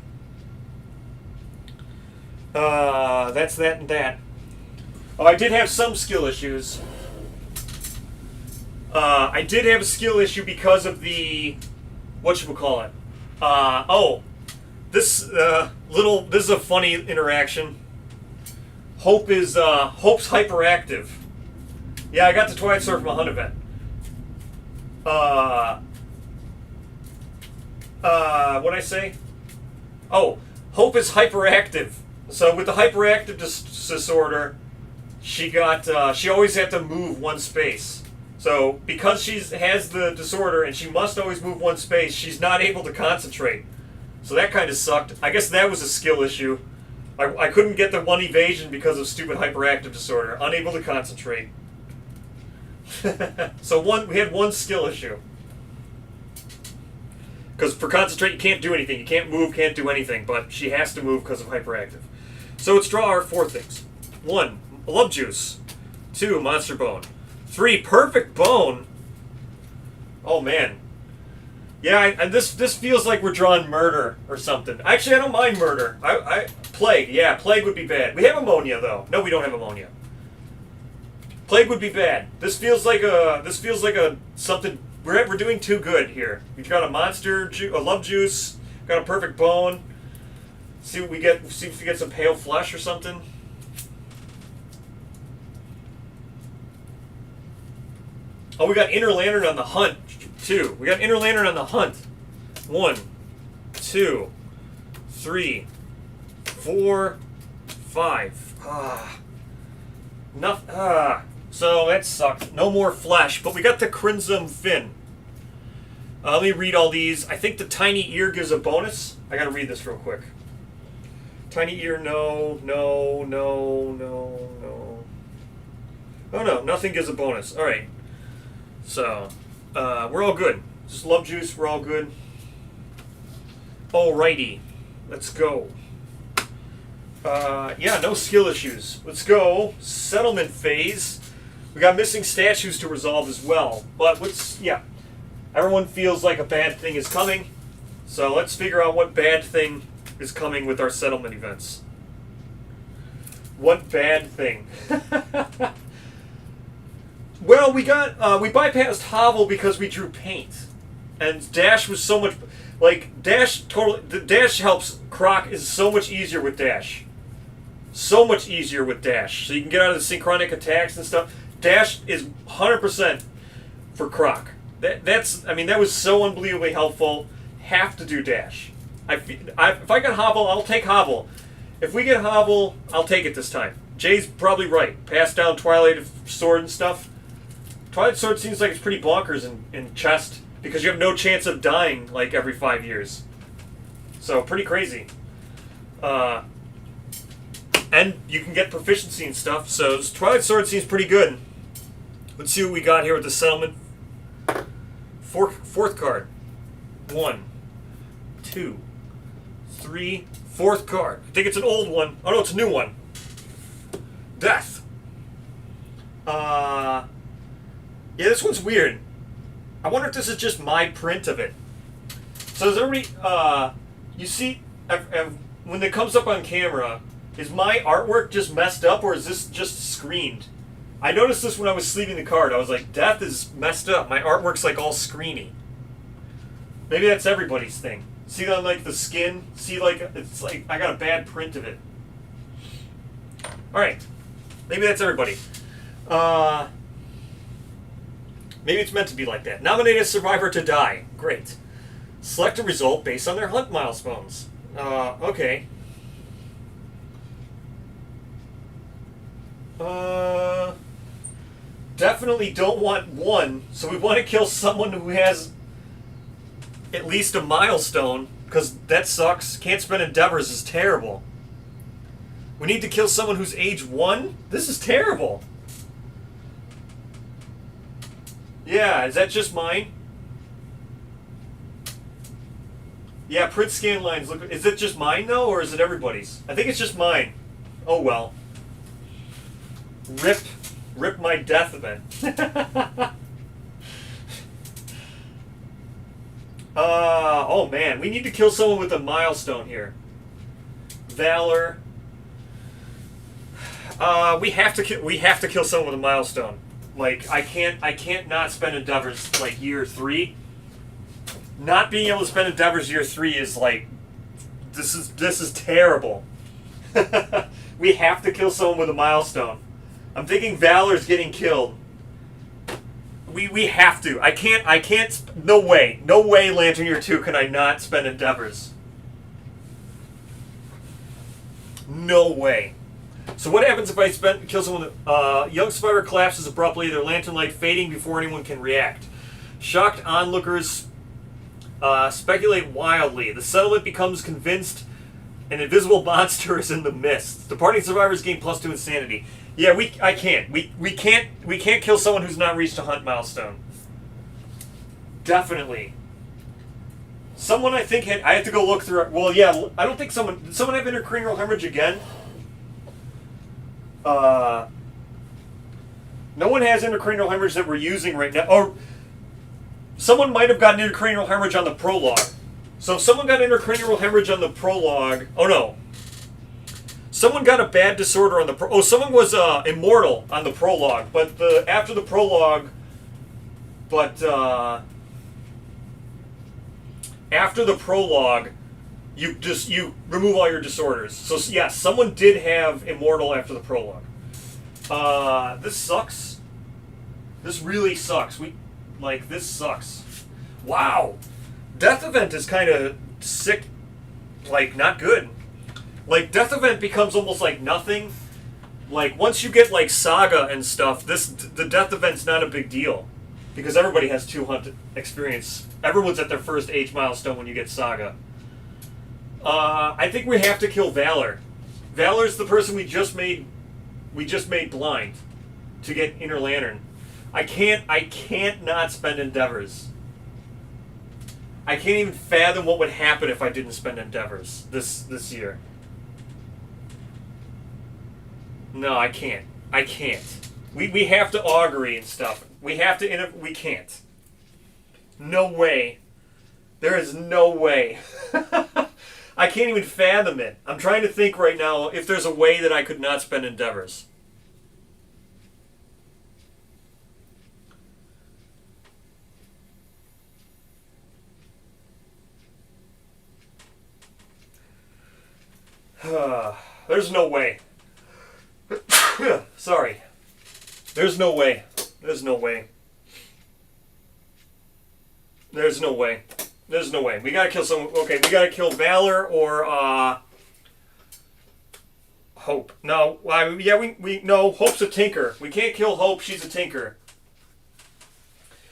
That's that and that. Oh, I did have some skill issues. I did have a skill issue because of the, whatchamacallit. This is a funny interaction. Hope's hyperactive. Yeah, I got the Twilight Sword from a hunt event. What'd I say? Oh, Hope is hyperactive. So with the hyperactive disorder, she always had to move one space. So because she has the disorder and she must always move one space, she's not able to concentrate. So that kind of sucked. I guess that was a skill issue. I couldn't get the one evasion because of stupid hyperactive disorder. Unable to concentrate. So we had one skill issue. Because for concentrate, you can't do anything. You can't move, can't do anything. But she has to move because of hyperactive. So let's draw our 4 things. 1, love juice. 2, monster bone. 3, perfect bone. Oh man. Yeah, this feels like we're drawing murder or something. Actually, I don't mind murder. Plague. Yeah, plague would be bad. We have ammonia though. No, we don't have ammonia. Plague would be bad. This feels like a something. We're doing too good here. We've got a monster, a love juice, got a perfect bone. See what we get. See if we get some pale flesh or something. Oh, we got Inner Lantern on the hunt too. We got Inner Lantern on the hunt. 1, 2, 3, 4, 5. So that sucked. No more flesh, but we got the Crimson Fin. Let me read all these. I think the tiny ear gives a bonus. I gotta read this real quick. Tiny ear, no. Oh no, nothing gives a bonus. All right. So, we're all good. Just love juice, we're all good. Alrighty. Let's go. Yeah, no skill issues. Let's go. Settlement phase. We got missing statues to resolve as well. But everyone feels like a bad thing is coming. So let's figure out what bad thing is coming with our settlement events. What bad thing? Well, we bypassed Hovel because we drew paint. And Dash was so much, the Dash helps. Croc is so much easier with Dash. So much easier with Dash. So you can get out of the synchronic attacks and stuff. Dash is 100% for Croc. That was so unbelievably helpful. Have to do Dash. If I get Hovel, I'll take Hovel. If we get Hovel, I'll take it this time. Jay's probably right. Pass down Twilight Sword and stuff. Twilight Sword seems like it's pretty bonkers in chest because you have no chance of dying like every 5 years. So pretty crazy. And you can get proficiency and stuff. So this Twilight Sword seems pretty good. Let's see what we got here with the settlement. Fourth card. 1, 2, 3. 4th card. I think it's an old one. Oh no, it's a new one. Death. Yeah, this one's weird. I wonder if this is just my print of it. So does everybody, you see, when it comes up on camera, is my artwork just messed up or is this just screened? I noticed this when I was sleeving the card. I was like, Death is messed up. My artwork's like all screeny. Maybe that's everybody's thing. See on like the skin? See it's like I got a bad print of it. Alright. Maybe that's everybody. Maybe it's meant to be like that. Nominate a survivor to die. Great. Select a result based on their hunt milestones. Okay. Definitely don't want 1, so we want to kill someone who has at least a milestone, because that sucks. Can't spend endeavors is terrible. We need to kill someone who's age 1? This is terrible. Yeah, is that just mine? Yeah, print scan lines look. Is it just mine though, or is it everybody's? I think it's just mine. Oh well. Rip my death event. Oh man, we need to kill someone with a milestone here. Valor. We have to kill someone with a milestone. Like I can't not spend endeavors like year 3. Not being able to spend endeavors year 3 is like this is terrible. We have to kill someone with a milestone. I'm thinking Valor's getting killed. We have to. I can't. No way. No way, Lantern Year 2 can I not spend endeavors. No way. So what happens if I kill someone? Young survivor collapses abruptly, their lantern light fading before anyone can react. Shocked onlookers speculate wildly. The settlement becomes convinced an invisible monster is in the mist. Departing survivors gain +2 insanity. Yeah, I can't. We can't kill someone who's not reached a hunt milestone. Definitely. Someone I think I have to go look through. Well, yeah, I don't think someone. Did someone have intracranial hemorrhage again? No one has intracranial hemorrhage that we're using right now. Or someone might have gotten intracranial hemorrhage on the prologue. So if someone got intracranial hemorrhage on the prologue. Oh no. Someone got a bad disorder on the someone was immortal on the prologue, but after the prologue, after the prologue, you remove all your disorders. So yeah, someone did have immortal after the prologue. This sucks. This really sucks. This sucks. Wow, death event is kind of sick. Like not good. Like, Death Event becomes almost like nothing. Like, once you get, like, Saga and stuff, the Death Event's not a big deal. Because everybody has 2 hunt experience. Everyone's at their first age milestone when you get Saga. I think we have to kill Valor. Valor's the person we just made blind to get Inner Lantern. I can't not spend endeavors. I can't even fathom what would happen if I didn't spend endeavors this year. No, I can't. I can't. We have to augury and stuff. We have to. We can't. No way. There is no way. I can't even fathom it. I'm trying to think right now if there's a way that I could not spend endeavors. There's no way. Sorry. There's no way. There's no way. There's no way. There's no way. We gotta kill someone. Okay, we gotta kill Valor or Hope. No, no. Hope's a tinker. We can't kill Hope. She's a tinker.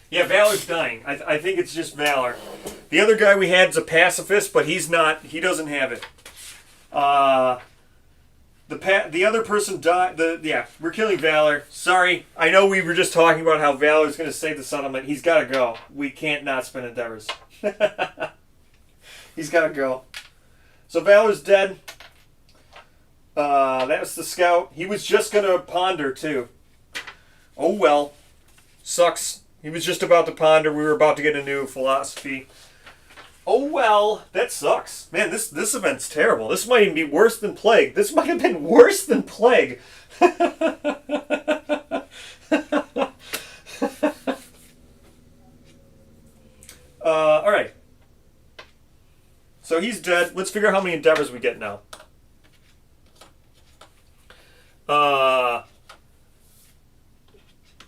Yeah, Valor's dying. I think it's just Valor. The other guy we had is a pacifist, but he's not. He doesn't have it. The other person died. Yeah, we're killing Valor. Sorry, I know we were just talking about how Valor's going to save the settlement. He's got to go. We can't not spend endeavors. He's got to go. So Valor's dead. That was the scout. He was just going to ponder too. Oh well. Sucks. He was just about to ponder. We were about to get a new philosophy. Oh well, that sucks. Man, this event's terrible. This might even be worse than Plague. This might have been worse than Plague. Alright. So he's dead. Let's figure out how many endeavors we get now.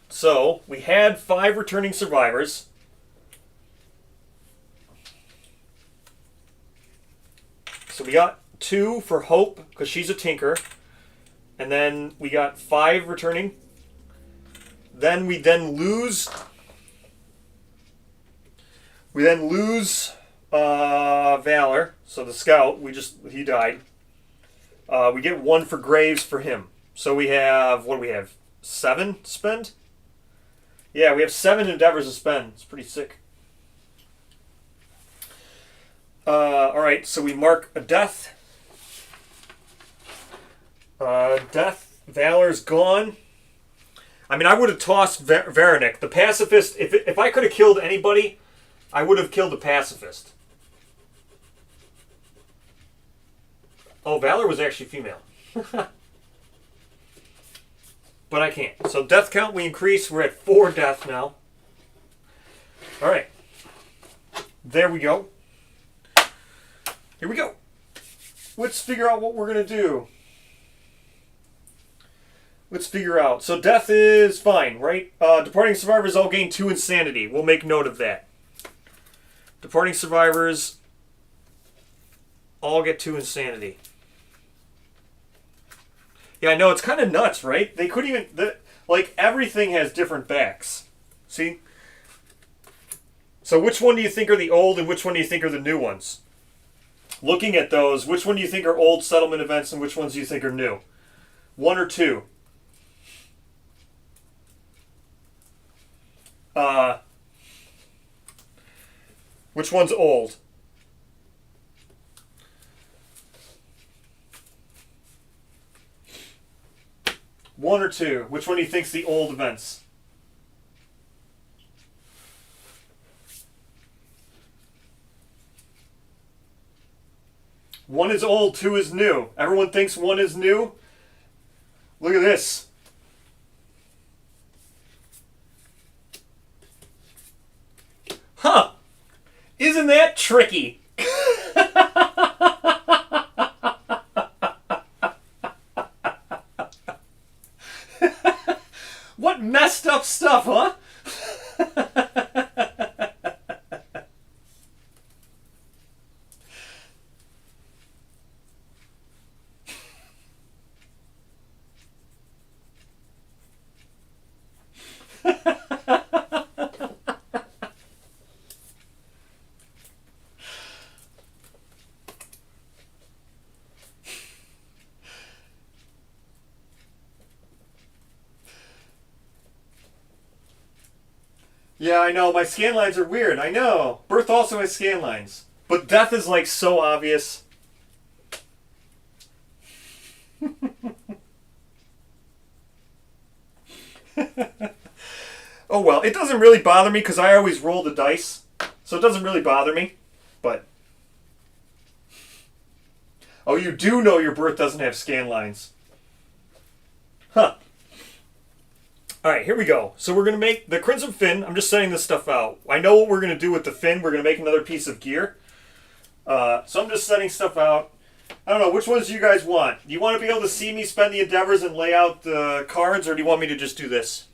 So, we had 5 returning survivors. So we got 2 for Hope, because she's a tinker. And then we got 5 returning. Then we lose... Valor. So the scout, he died. We get 1 for Graves for him. So we have, what do we have? 7 to spend? Yeah, we have 7 endeavors to spend. It's pretty sick. Alright, so we mark a death. Death. Valor's gone. I mean, I would have tossed Veranik. The pacifist, if I could have killed anybody, I would have killed the pacifist. Oh, Valor was actually female. But I can't. So death count we increase. We're at 4 death now. Alright. There we go. Here we go. Let's figure out what we're going to do. Let's figure out. So death is fine, right? Departing survivors all gain 2 insanity. We'll make note of that. Departing survivors all get 2 insanity. Yeah, I know, it's kind of nuts, right? They couldn't even... like, everything has different backs. See? So which one do you think are the old and which one do you think are the new ones? Looking at those, which one do you think are old settlement events and which ones do you think are new? 1 or 2? Which one's old? One or 2? Which one do you think's the old events? One is old, 2 is new. Everyone thinks 1 is new. Look at this. Huh. Isn't that tricky? What messed up stuff, huh? Yeah, I know. My scan lines are weird. I know. Birth also has scan lines. But death is like so obvious. Oh well, it doesn't really bother me because I always roll the dice. So it doesn't really bother me. But... oh, you do know your birth doesn't have scan lines. Huh. Alright, here we go. So we're going to make the Crimson Fin. I'm just setting this stuff out. I know what we're going to do with the fin. We're going to make another piece of gear. So I'm just setting stuff out. I don't know, which ones do you guys want? Do you want to be able to see me spend the endeavors and lay out the cards, or do you want me to just do this?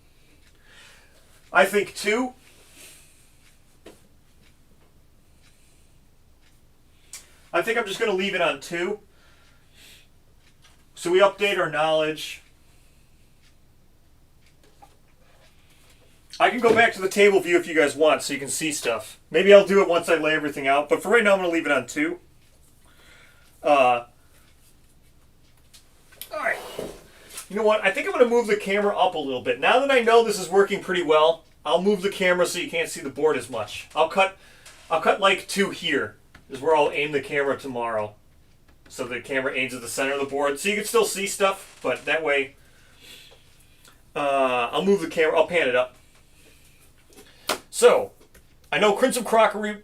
I think 2. I think I'm just going to leave it on 2. So we update our knowledge. I can go back to the table view if you guys want so you can see stuff. Maybe I'll do it once I lay everything out, but for right now I'm going to leave it on 2. Alright. You know what? I think I'm going to move the camera up a little bit. Now that I know this is working pretty well, I'll move the camera so you can't see the board as much. I'll cut like 2 here, is where I'll aim the camera tomorrow. So the camera aims at the center of the board, so you can still see stuff, but that way I'll move the camera, I'll pan it up. So, I know Crimson Crockery,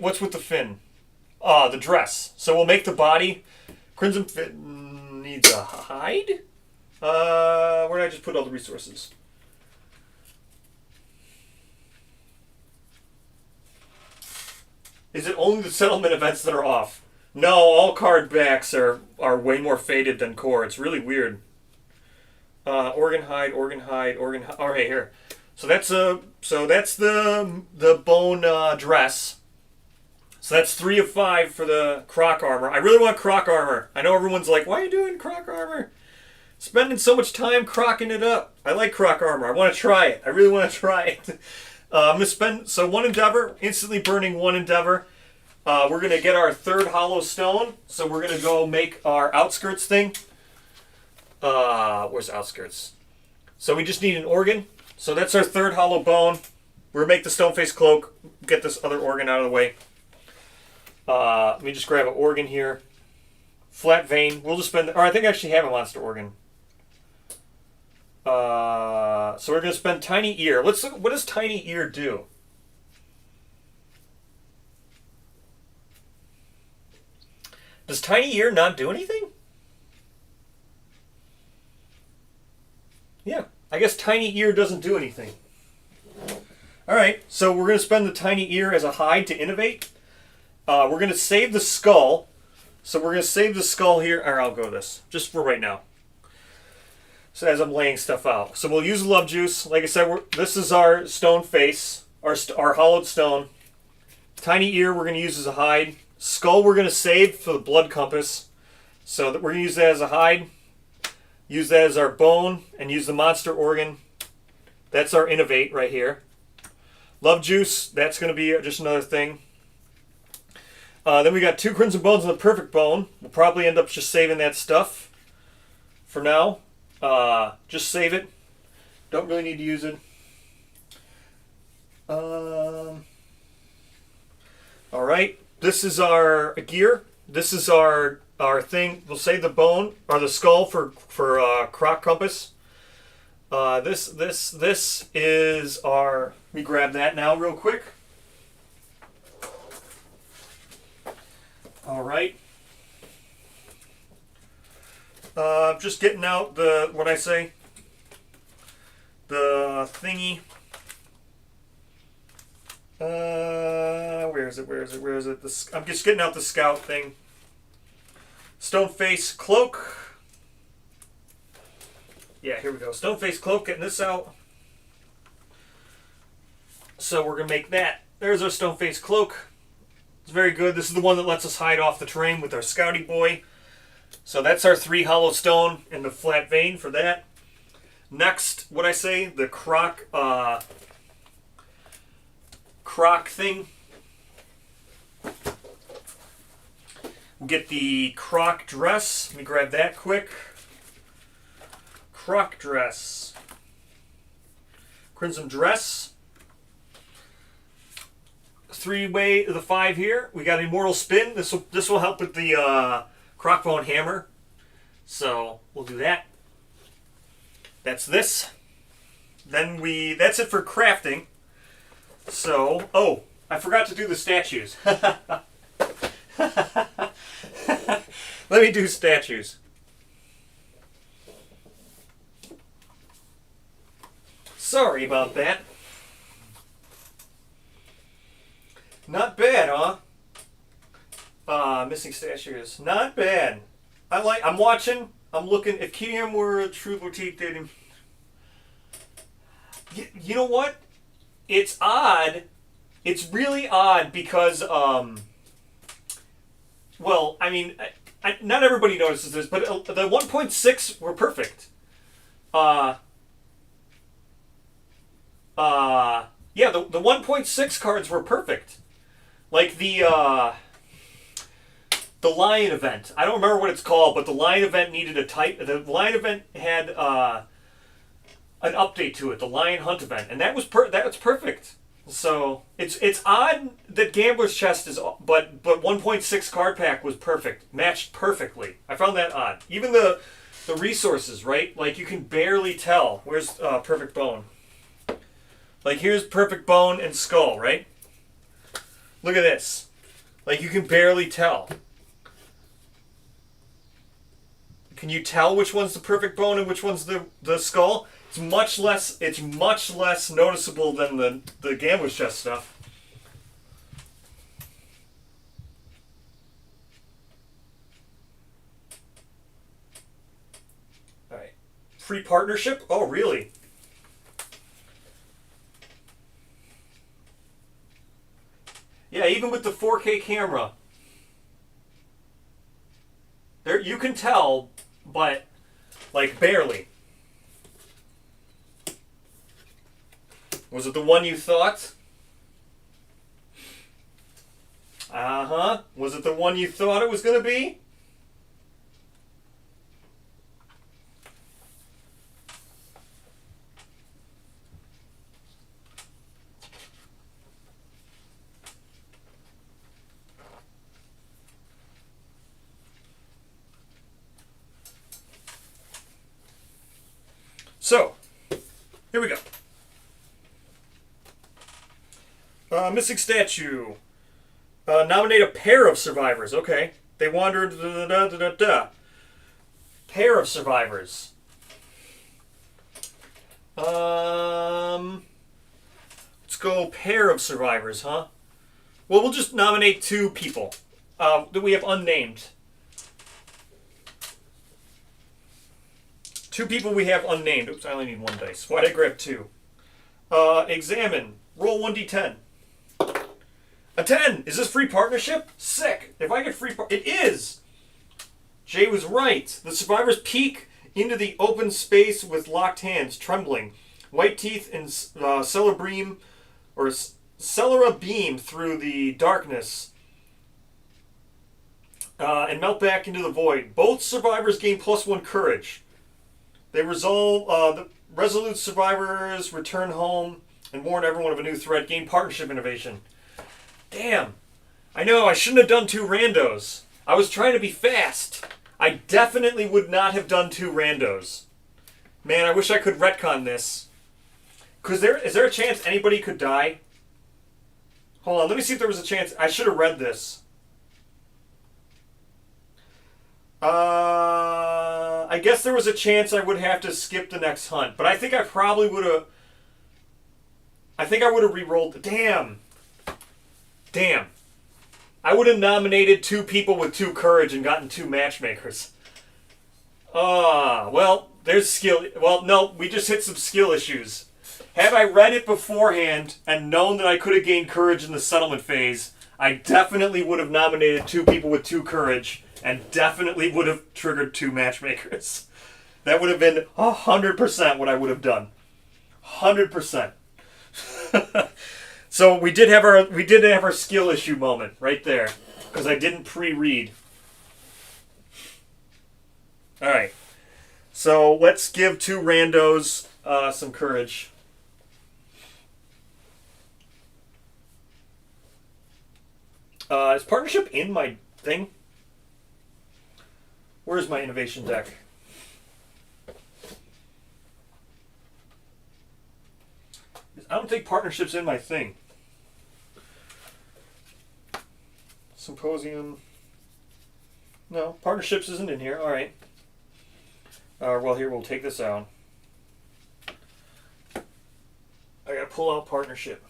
what's with the fin? The dress. So we'll make the body. Crimson Fin needs a hide? Where did I just put all the resources? Is it only the settlement events that are off? No, all card backs are way more faded than core. It's really weird. Organ hide. All right, here. So that's the bone dress. So that's 3 of 5 for the Croc armor. I really want Croc armor. I know everyone's like, why are you doing Croc armor? Spending so much time crocking it up. I like Croc armor. I want to try it. I really want to try it. I'm going to spend, so 1 endeavor, instantly burning 1 endeavor. We're going to get our 3rd hollow stone. So we're going to go make our outskirts thing. Where's outskirts? So we just need an organ. So that's our 3rd hollow bone. We're going to make the stone face cloak. Get this other organ out of the way. Let me just grab an organ here. Flat vein. We'll just spend, or I think I actually have a monster organ. So we're going to spend tiny ear. Let's look. What does tiny ear do? Does tiny ear not do anything? Yeah, I guess tiny ear doesn't do anything. All right, so we're going to spend the tiny ear as a hide to innovate. We're going to save the skull. So we're going to save the skull here. Or I'll go this, just for right now. So as I'm laying stuff out. So we'll use love juice. Like I said, this is our stone face, our hollowed stone. Tiny ear we're going to use as a hide. Skull we're going to save for the blood compass. So that we're going to use that as a hide. Use that as our bone and use the monster organ. That's our innovate right here. Love juice, that's going to be just another thing. Then we got 2 crimson bones and the perfect bone. We'll probably end up just saving that stuff for now. Just save it. Don't really need to use it. All right, this is our gear. This is our thing. We'll save the bone or the skull for Croc compass. This is our. Let me grab that now real quick. All right. Just getting out the what I say. The thingy. Where is it? I'm just getting out the scout thing. Stone face cloak. Yeah, here we go. Stone face cloak, getting this out. So we're going to make that. There's our stone face cloak. It's very good. This is the one that lets us hide off the terrain with our scouty boy. So that's our 3 hollow stone and the flat vein for that. Next, what I say, the croc thing. We'll get the croc dress. Let me grab that quick. Croc dress. Crimson dress. 3-way of the 5 here. We got immortal spin. This will help with the croc bone hammer. So we'll do that. That's this. Then that's it for crafting. So, oh, I forgot to do the statues. Let me do statues. Sorry about that. Not bad, huh? Missing statues. Not bad. I'm watching. I'm looking. If Kim were a true boutique dating. You know what? It's odd. It's really odd because, well, I mean, not everybody notices this, but the 1.6 were perfect. Yeah, the 1.6 cards were perfect. Like the Lion event. I don't remember what it's called, but the Lion event needed a type. The Lion event had an update to it. The Lion Hunt event, and that was perfect. So it's odd that Gambler's Chest is, but 1.6 card pack was perfect, matched perfectly. I found that odd. Even the resources, right? Like you can barely tell. Where's Perfect Bone? Like here's Perfect Bone and Skull, right? Look at this. Like you can barely tell. Can you tell which one's the Perfect Bone and which one's the Skull? It's much less noticeable than the Gambler's Chest stuff. All right. Free partnership? Oh, really? Yeah, even with the 4K camera, there you can tell, but like barely. Was it the one you thought? Uh-huh. Was it the one you thought it was going to be? So, Here we go. Missing statue. Nominate a pair of survivors. Okay. They wandered. Pair of survivors. Let's go pair of survivors, huh? Well, we'll just nominate 2 people that we have unnamed. 2 people we have unnamed. Oops, I only need 1 dice. Why'd I grab 2? Examine. Roll 1d10. A 10! Is this free partnership? Sick! If I get free it is! Jay was right. The survivors peek into the open space with locked hands, trembling. White teeth and celebra beam through the darkness and melt back into the void. Both survivors gain +1 courage. They resolve. The resolute survivors return home and warn everyone of a new threat. Gain partnership innovation. Damn. I know, I shouldn't have done 2 randos. I was trying to be fast. I definitely would not have done 2 randos. Man, I wish I could retcon this. Is there a chance anybody could die? Hold on, let me see if there was a chance. I should have read this. I guess there was a chance I would have to skip the next hunt. But I think I probably would have... I think I would have re-rolled... Damn. I would have nominated 2 people with 2 courage and gotten 2 matchmakers. Well, there's skill... Well, no, we just hit some skill issues. Had I read it beforehand and known that I could have gained courage in the settlement phase, I definitely would have nominated 2 people with 2 courage and definitely would have triggered 2 matchmakers. That would have been 100% what I would have done. 100%. So we did have our skill issue moment right there because I didn't pre-read. All right. So let's give 2 randos some courage. Is partnership in my thing? Where's my innovation deck? I don't think partnership's in my thing. Symposium. No, partnerships isn't in here. All right. Well, here, we'll take this out. I gotta pull out partnership.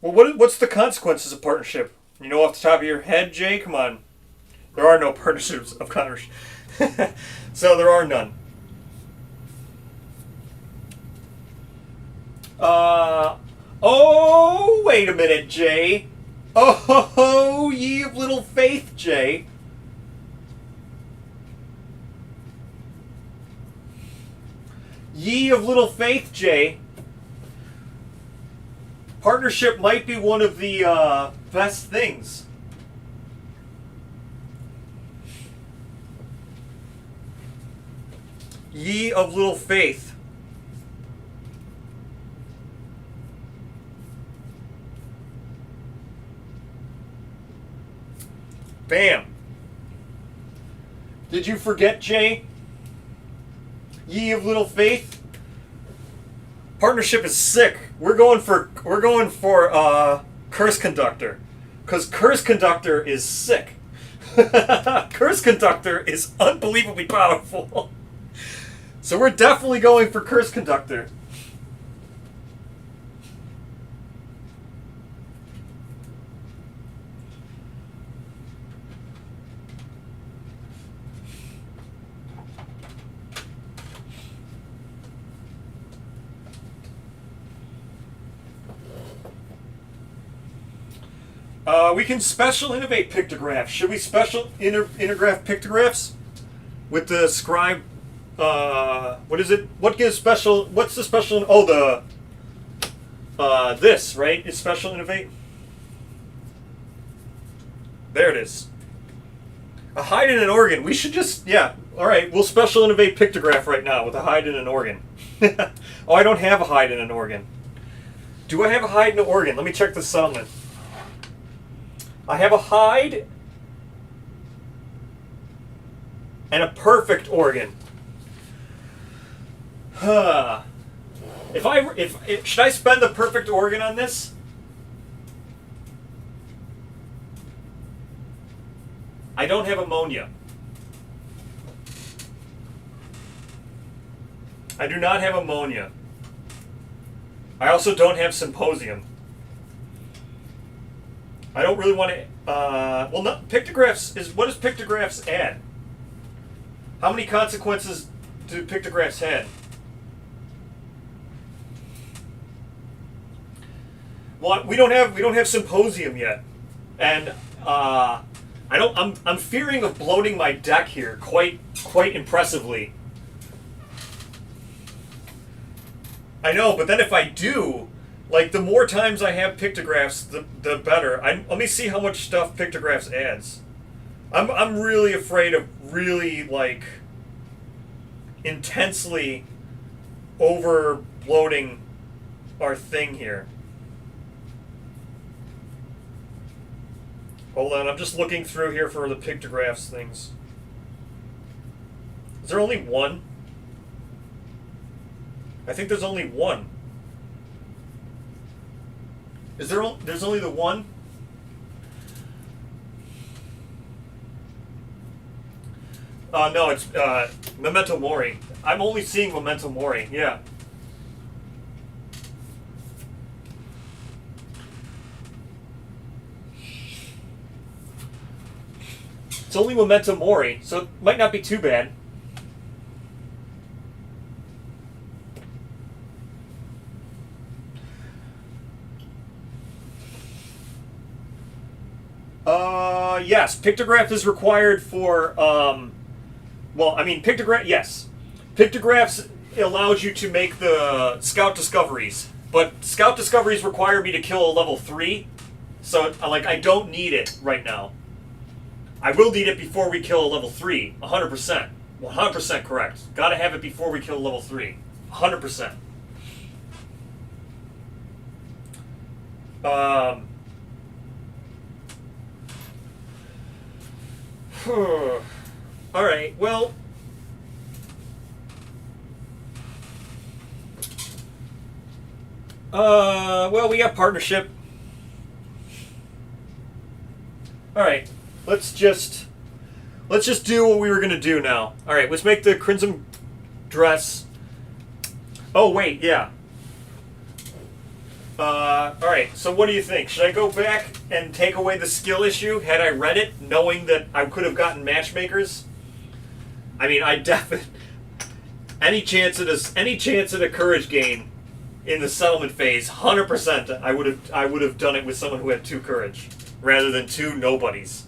Well, what's the consequences of partnership? You know off the top of your head, Jay? Come on. There are no partnerships of partnership. So there are none. Oh, wait a minute, Jay. Oh, ye of little faith, Jay. Ye of little faith, Jay. Partnership might be one of the best things. Ye of little faith. Bam. Did you forget, Jay? Ye of little faith. Partnership is sick. We're going for Curse Conductor, because Curse Conductor is sick. Curse Conductor is unbelievably powerful. So we're definitely going for Curse Conductor. We can special innovate pictographs. Should we special intergraph pictographs with the scribe? What is it? What gives special? What's the special? Oh, the this, right? Is special innovate? There it is. A hide in an organ. We should just, yeah. All right, we'll special innovate pictograph right now with a hide in an organ. Oh, I don't have a hide in an organ. Do I have a hide in an organ? Let me check the settlement. I have a hide and a perfect organ. If should I spend the perfect organ on this? I don't have ammonia. I do not have ammonia. I also don't have symposium. I don't really want to. Well, no, pictographs is what does pictographs add? How many consequences do pictographs add? Well, we don't have symposium yet, and I'm fearing of bloating my deck here quite impressively. I know, but then if I do, like the more times I have pictographs, the better. Let me see how much stuff pictographs adds. I'm really afraid of really like intensely over bloating our thing here. Hold on, I'm just looking through here for the pictographs things. Is there only one? I think there's only one. Is there? There's only the one? No, it's Memento Mori. I'm only seeing Memento Mori. Yeah. It's only Memento Mori, so it might not be too bad. Yes, pictograph is required for, well, I mean, yes. Pictographs allows you to make the scout discoveries, but scout discoveries require me to kill a level 3, so, like, I don't need it right now. I will need it before we kill a level 3, 100%. 100% correct. Gotta have it before we kill level 3, 100%. All right. Well, we got partnership. All right. Let's just do what we were gonna do now. All right. Let's make the crimson dress. Oh wait, yeah. All right. So what do you think? Should I go back and take away the skill issue? Had I read it, knowing that I could have gotten matchmakers? I mean, I definitely any chance at a courage gain in the settlement phase, 100%. I would have done it with someone who had 2 courage rather than 2 nobodies.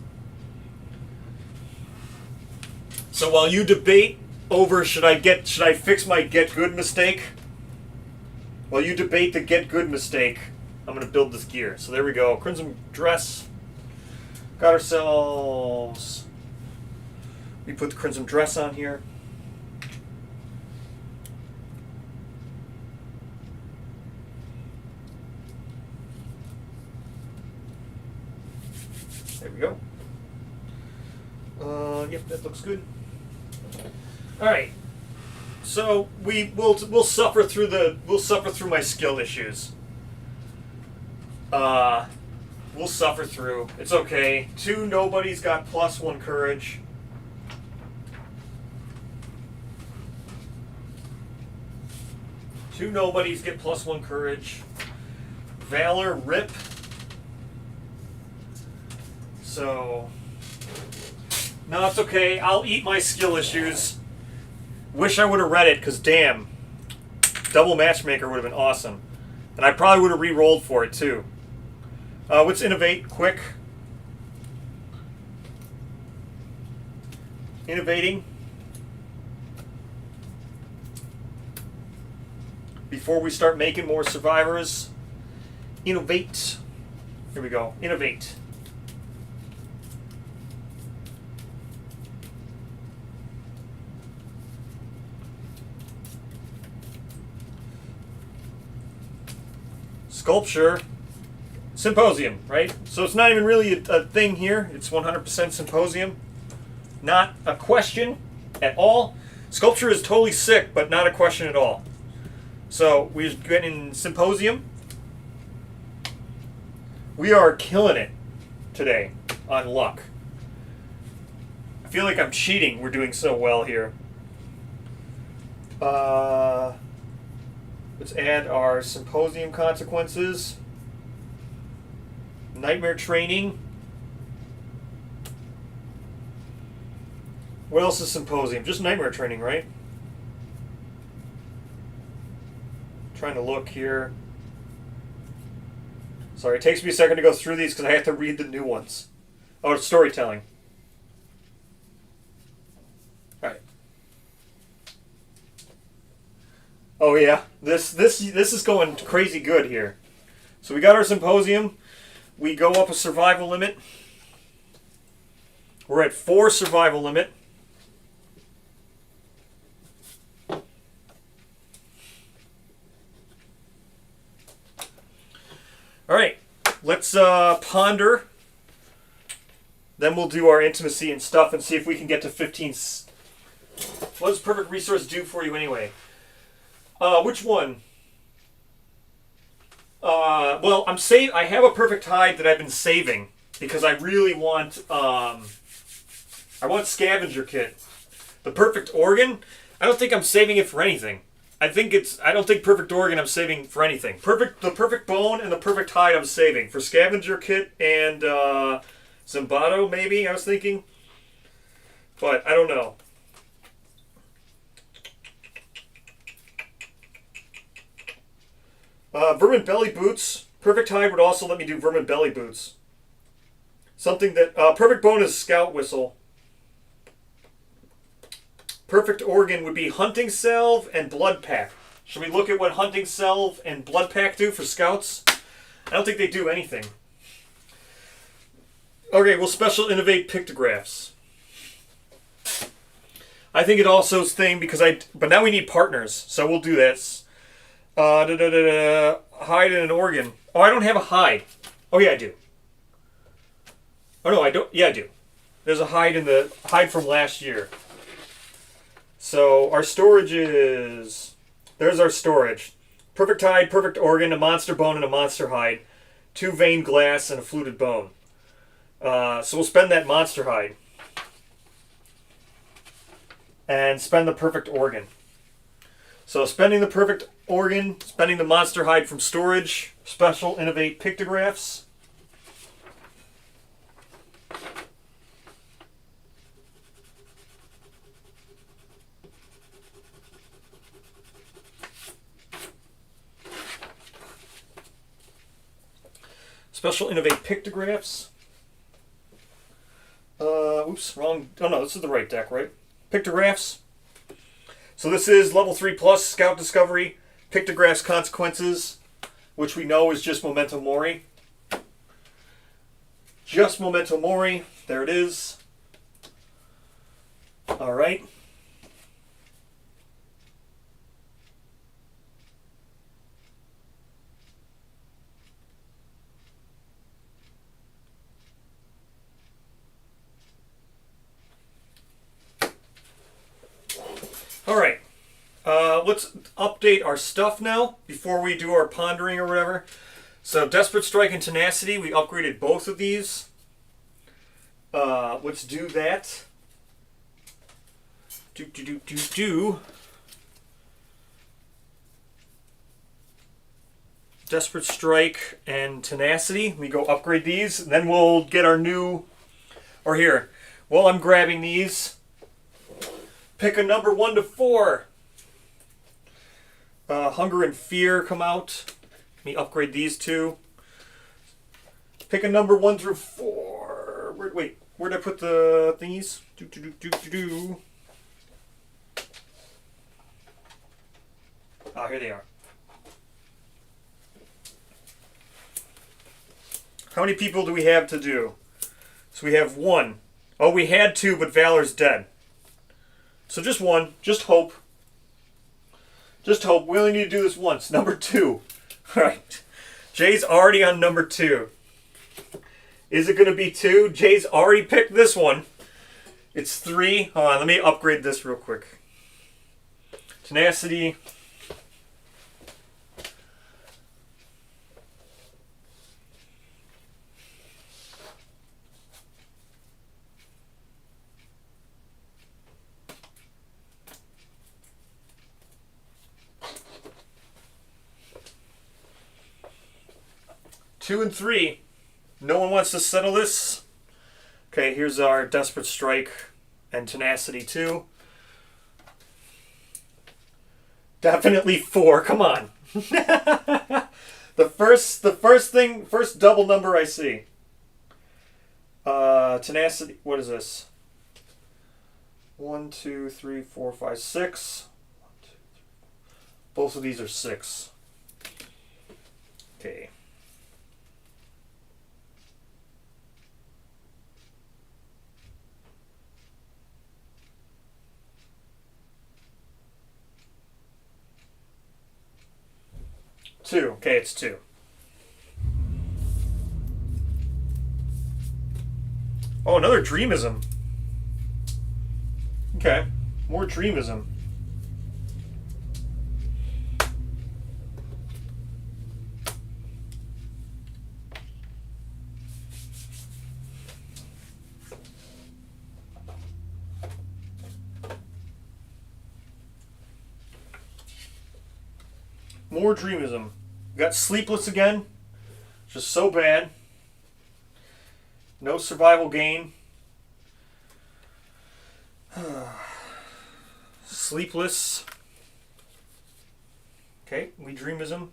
So while you debate over should I fix my get good mistake. While you debate the get good mistake, I'm going to build this gear. So there we go. Crimson dress. Got ourselves... We put the crimson dress on here. There we go. Yep, that looks good. All right. So we'll suffer through my skill issues. We'll suffer through. It's okay. 2 nobodies got +1 courage. Two nobodies get +1 courage. Valor rip. So no, it's okay. I'll eat my skill issues. Wish I would have read it, because damn, double matchmaker would have been awesome. And I probably would have re-rolled for it too. Let's innovate quick. Innovating. Before we start making more survivors. Innovate. Here we go. Innovate. Sculpture, symposium, right? So it's not even really a thing here. It's 100% symposium. Not a question at all. Sculpture is totally sick, but not a question at all. So we're getting Symposium. We are killing it today on luck. I feel like I'm cheating. We're doing so well here. Let's add our Symposium consequences. Nightmare Training. What else is Symposium? Just Nightmare Training, right? Trying to look here. Sorry, it takes me a second to go through these because I have to read the new ones. Oh, it's storytelling. Alright. Oh yeah, this is going crazy good here. So we got our Symposium. We go up a survival limit. We're at 4 survival limit. All right, let's ponder. Then we'll do our intimacy and stuff and see if we can get to 15. What does perfect resource do for you anyway? Which one? Well, I have a perfect hide that I've been saving because I really want. I want scavenger kit. The perfect organ. I don't think I'm saving it for anything. I don't think perfect organ I'm saving for anything. The perfect bone and the perfect hide I'm saving for scavenger kit and Zimbato maybe I was thinking, but I don't know. Vermin belly boots. Perfect hide would also let me do vermin belly boots. Something that perfect bone is scout whistle. Perfect organ would be hunting salve and blood pack. Should we look at what hunting salve and blood pack do for scouts? I don't think they do anything. Okay, we'll special innovate pictographs. I think it also is thing because but now we need partners, so we'll do this. Hide and an organ. Oh, I don't have a hide. Oh yeah, I do. Oh no, I don't. Yeah, I do. There's a hide in the hide from last year. So our storage is, there's our storage. Perfect hide, perfect organ, a monster bone and a monster hide, 2 veined glass and a fluted bone. So we'll spend that monster hide. And spend the perfect organ. So spending the perfect organ, spending the monster hide from storage, special innovate pictographs. Special innovate pictographs. Oops, wrong. Oh no, this is the right deck, right? Pictographs. So this is level 3 plus Scout Discovery, Pictographs Consequences, which we know is just Memento Mori. Just Memento Mori. There it is. All right. All right, let's update our stuff now before we do our pondering or whatever. So Desperate Strike and Tenacity, we upgraded both of these. Let's do that. Desperate Strike and Tenacity, we go upgrade these, and then we'll get our new, or here, while I'm grabbing these, pick a number 1 to 4. Hunger and Fear come out. Let me upgrade these two. Pick a number 1 through 4. Wait, where'd I put the thingies? Ah, here they are. How many people do we have to do? So we have 1. Oh, we had 2, but Valor's dead. So just 1. Just hope. Just hope. We only need to do this once. Number 2. All right. Jay's already on number 2. Is it going to be 2? Jay's already picked this one. It's 3. Hold on. Let me upgrade this real quick. Tenacity. Two and three. No one wants to settle this. Okay, here's our Desperate Strike and Tenacity 2. Definitely 4. Come on. the first double number I see. Tenacity. What is this? 1, 2, 3, 4, 5, 6. 1, 2, 3. Both of these are 6. Okay. Two. Okay, it's 2. Oh, another Dreamism. Okay, more Dreamism. More Dreamism. Got Sleepless again. Just so bad. No survival gain. Sleepless. Okay, we Dreamism.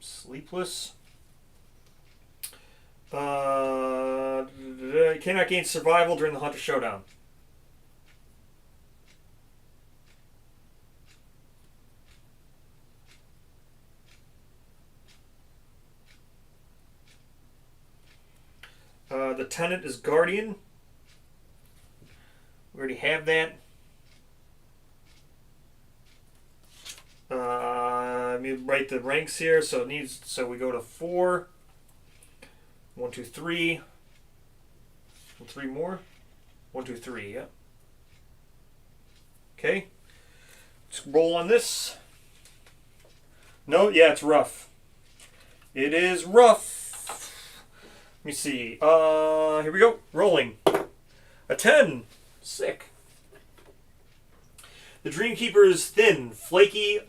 Sleepless. Cannot gain survival during the Hunter Showdown. The Tenant is Guardian. We already have that. Let me write the ranks here. So it needs. So we go to 4. 1, 2, 3. 3 more. 1, 2, 3. Yeah. Okay. Let's roll on this. No, yeah, it's rough. It is rough. Let me see. Here we go. Rolling. A 10. Sick. The Dreamkeeper's thin, flaking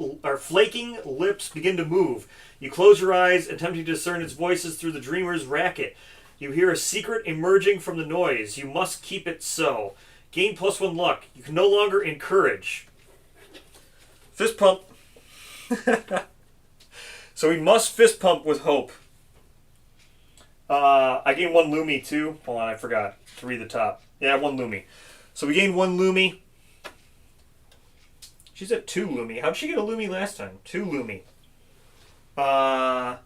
lips begin to move. You close your eyes, attempting to discern its voices through the dreamer's racket. You hear a secret emerging from the noise. You must keep it so. Gain +1 luck. You can no longer encourage. Fist pump. So we must fist pump with hope. I gain 1 Lumi too. Hold on, I forgot to read the top. Yeah, 1 Lumi. So we gain 1 Lumi. She's at 2 Lumi. How'd she get a Lumi last time? 2 Lumi. +1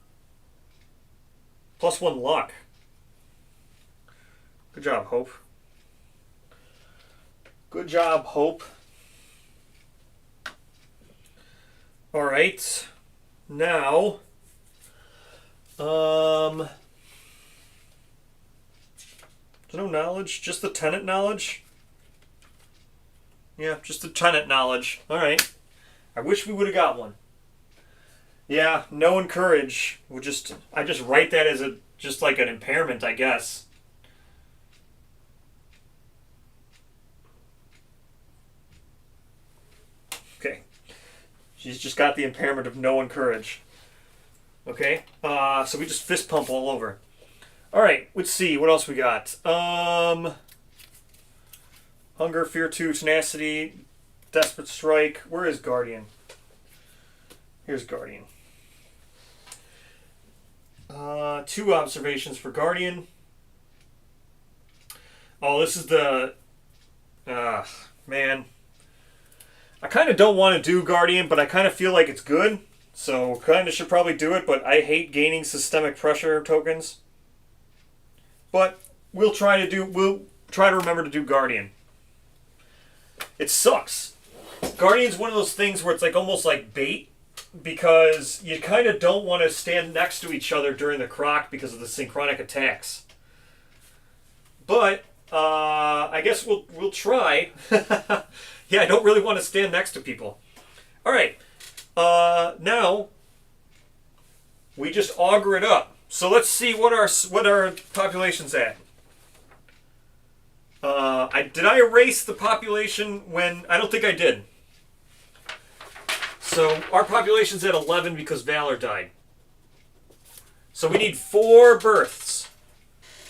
luck. Good job, Hope. Good job, Hope. All right. Now, there's no knowledge, just the tenant knowledge. Yeah, just the tenant knowledge. All right. I wish we would have got one. Yeah, no encourage. I just write that as just like an impairment, I guess. Okay. She's just got the impairment of no encourage. Okay. So we just fist pump all over. All right. Let's see what else we got. Hunger, Fear 2, Tenacity, Desperate Strike. Where is Guardian? Here's Guardian. 2 observations for Guardian. Oh, this is the... man. I kind of don't want to do Guardian, but I kind of feel like it's good. So, kind of should probably do it, but I hate gaining systemic pressure tokens. But we'll try to remember to do Guardian. It sucks. Guardian's one of those things where it's like almost like bait. because you kind of don't want to stand next to each other during the croc because of the synchronic attacks. But I guess we'll try. Yeah, I don't really want to stand next to people. All right, now we just auger it up. So let's see what our population's at. Did I erase the population when... I don't think I did. So our population's at 11 because Valor died. So we need 4 births.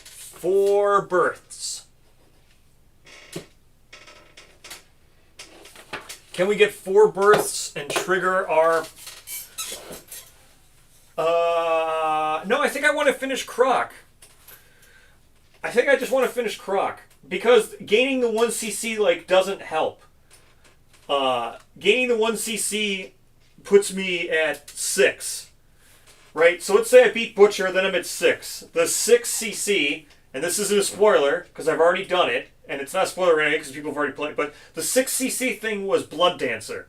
4 births. Can we get 4 births and trigger our... No, I think I want to finish Croc. I think I just want to finish Croc. Because gaining the 1cc, like, doesn't help. Gaining the 1cc puts me at 6. Right? So let's say I beat Butcher, then I'm at 6. The 6cc, and this isn't a spoiler, because I've already done it, and it's not a spoiler anyway, because people have already played, but the 6cc thing was Blood Dancer.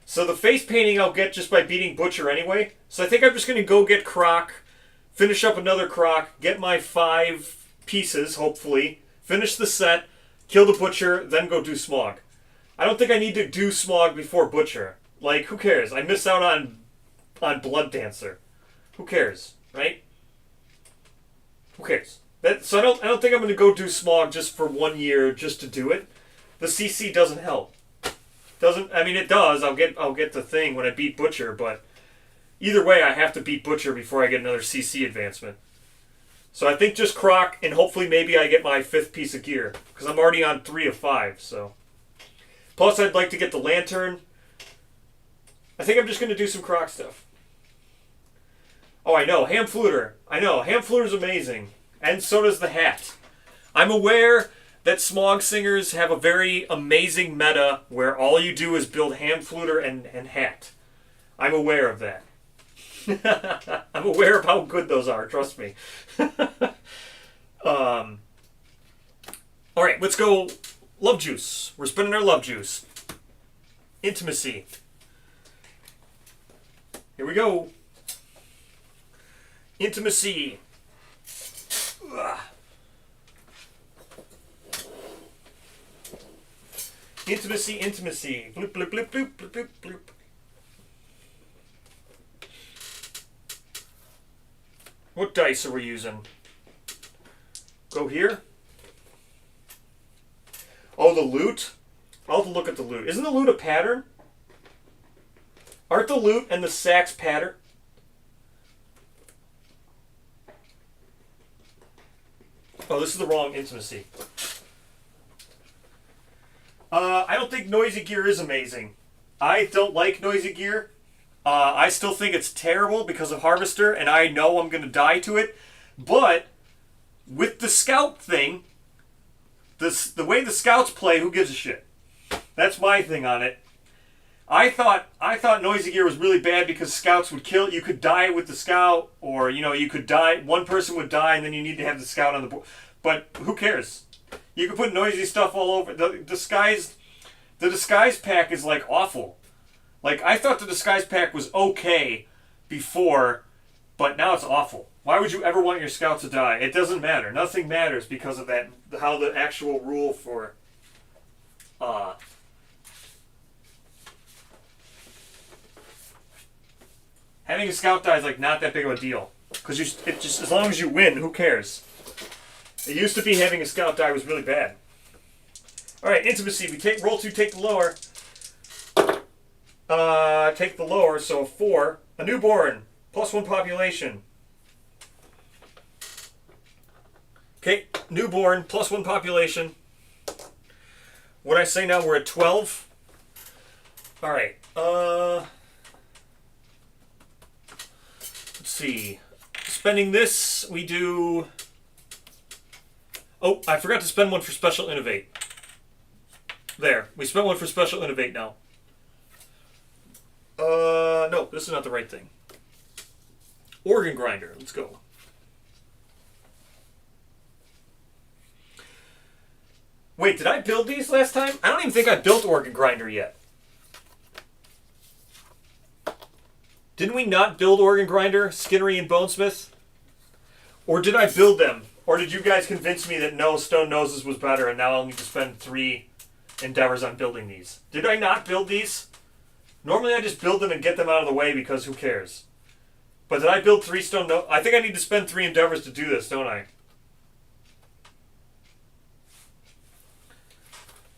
So the face painting I'll get just by beating Butcher anyway. So I think I'm just going to go get Croc, finish up another Croc, get my 5 pieces, hopefully, finish the set, kill the Butcher, then go do Smog. I don't think I need to do Smog before Butcher. Like, who cares? I miss out on Blood Dancer. Who cares, right? Who cares? So I don't think I'm going to go do Smog just for 1 year just to do it. The CC doesn't help. I mean, it does. I'll get the thing when I beat Butcher, but either way, I have to beat Butcher before I get another CC advancement. So I think just Croc, and hopefully maybe I get my 5th piece of gear, because I'm already on 3 of 5, so. Plus, I'd like to get the Lantern. I think I'm just going to do some Croc stuff. Oh, I know. Ham Fluter. I know. Ham Fluter's amazing. And so does the hat. I'm aware that Smog Singers have a very amazing meta where all you do is build Ham Fluter and hat. I'm aware of that. I'm aware of how good those are, trust me. Alright, let's go Love Juice. We're spinning our Love Juice. Intimacy. Here we go. Intimacy. Ugh. Intimacy, intimacy. Bloop, bloop, bloop, bloop, bloop, bloop, bloop. What dice are we using? Go here. Oh, the loot? I'll have to look at the loot. Isn't the loot a pattern? Aren't the loot and the sacks pattern? Oh, this is the wrong intimacy. I don't think Noisy Gear is amazing. I don't like Noisy Gear. I still think it's terrible because of Harvester, and I know I'm going to die to it. But with the Scout thing, the way the Scouts play, who gives a shit? That's my thing on it. I thought Noisy Gear was really bad because Scouts would kill. You could die with the Scout, or you could die. One person would die, and then you need to have the Scout on the board. But who cares? You can put noisy stuff all over. The disguise pack is like awful. Like, I thought the disguise pack was okay before, but now it's awful. Why would you ever want your Scout to die? It doesn't matter. Nothing matters because of that. How the actual rule for having a Scout die is like not that big of a deal because it just as long as you win, who cares? It used to be having a Scout die was really bad. All right, intimacy. We roll 2, take the lower. Take the lower, so 4. A newborn, +1 population. Okay, newborn, +1 population. What I say now, we're at 12. All right. Let's see. Spending this, we do... Oh, I forgot to spend one for Special Innovate. There. We spent one for Special Innovate now. No, this is not the right thing. Organ Grinder. Let's go. Wait, did I build these last time? I don't even think I built Organ Grinder yet. Didn't we not build Organ Grinder, Skinnery, and Bonesmith? Or did I build them? Or did you guys convince me that no, Stone Noses was better and now I'll need to spend 3 endeavors on building these? Did I not build these? Normally I just build them and get them out of the way because who cares? But did I build 3 Stone Noses? I think I need to spend 3 endeavors to do this, don't I?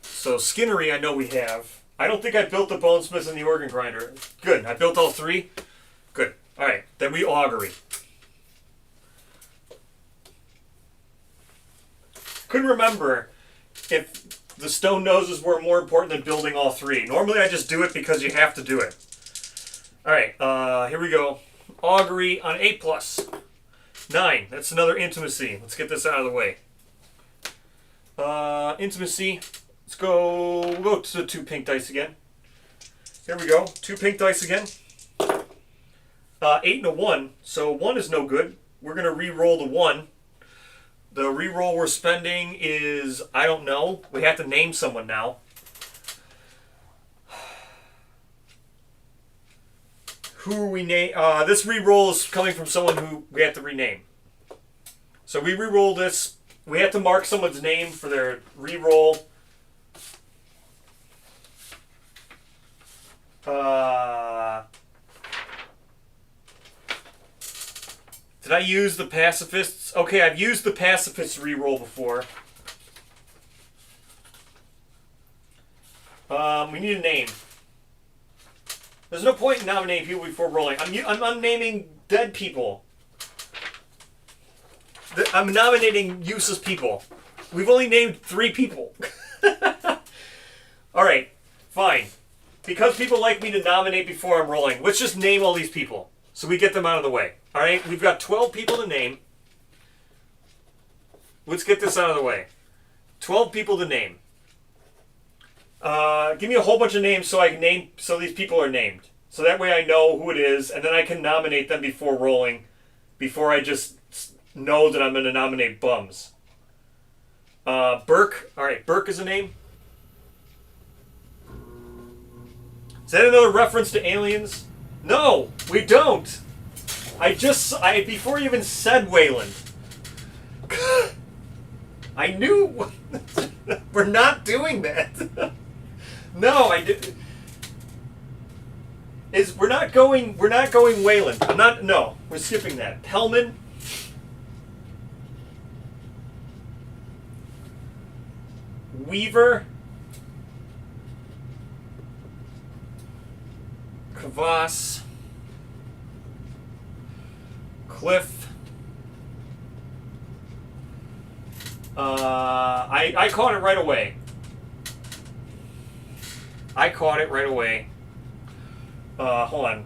So Skinnery I know we have. I don't think I built the Bonesmith and the Organ Grinder. Good. I built all 3? Good. Alright. Then we augury. Couldn't remember if the Stone Noses were more important than building all 3. Normally I just do it because you have to do it. Alright. Here we go. Augury on 8+. 9. That's another intimacy. Let's get this out of the way. Intimacy. Let's go. We'll go to the 2 pink dice again. Here we go. 2 pink dice again. 8 and a 1. So 1 is no good. We're going to re-roll the 1. The re-roll we're spending is, I don't know. We have to name someone now. Who we name? This re-roll is coming from someone who we have to rename. So we re-roll this. We have to mark someone's name for their re-roll. Did I use the pacifists? Okay, I've used the pacifists re-roll before. We need a name. There's no point in nominating people before rolling. I'm naming dead people. I'm nominating useless people. We've only named 3 people. Alright, fine. Because people like me to nominate before I'm rolling, let's just name all these people. So we get them out of the way. Alright, we've got 12 people to name. Let's get this out of the way. 12 people to name. Give me a whole bunch of names so I can name, so these people are named. So that way I know who it is, and then I can nominate them before rolling, before I just know that I'm going to nominate bums. Burke. Alright, Burke is a name. Is that another reference to aliens? No, we don't. Before you even said Wayland. I knew. We're not doing that. No, I didn't. We're not going Wayland. No, we're skipping that. Hellman. Weaver. Kvass. Cliff. I caught it right away. Hold on.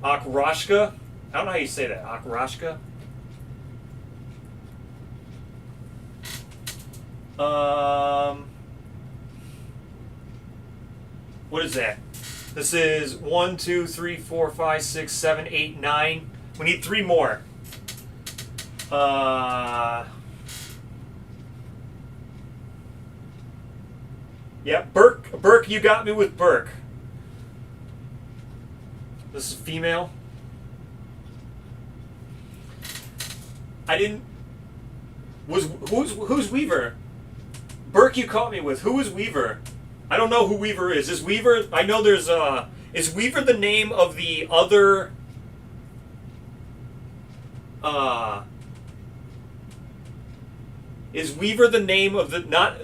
Akroshka. I don't know how you say that. Akroshka. What is that? This is 1, 2, 3, 4, 5, 6, 7, 8, 9. We need 3 more. Yeah, Burke. Burke, you got me with Burke. This is female. I didn't. Who's Weaver? Burke, you caught me with. Who is Weaver? I don't know who Weaver is. Is Weaver? I know there's Is Weaver the name of the other? Is Weaver the name of the not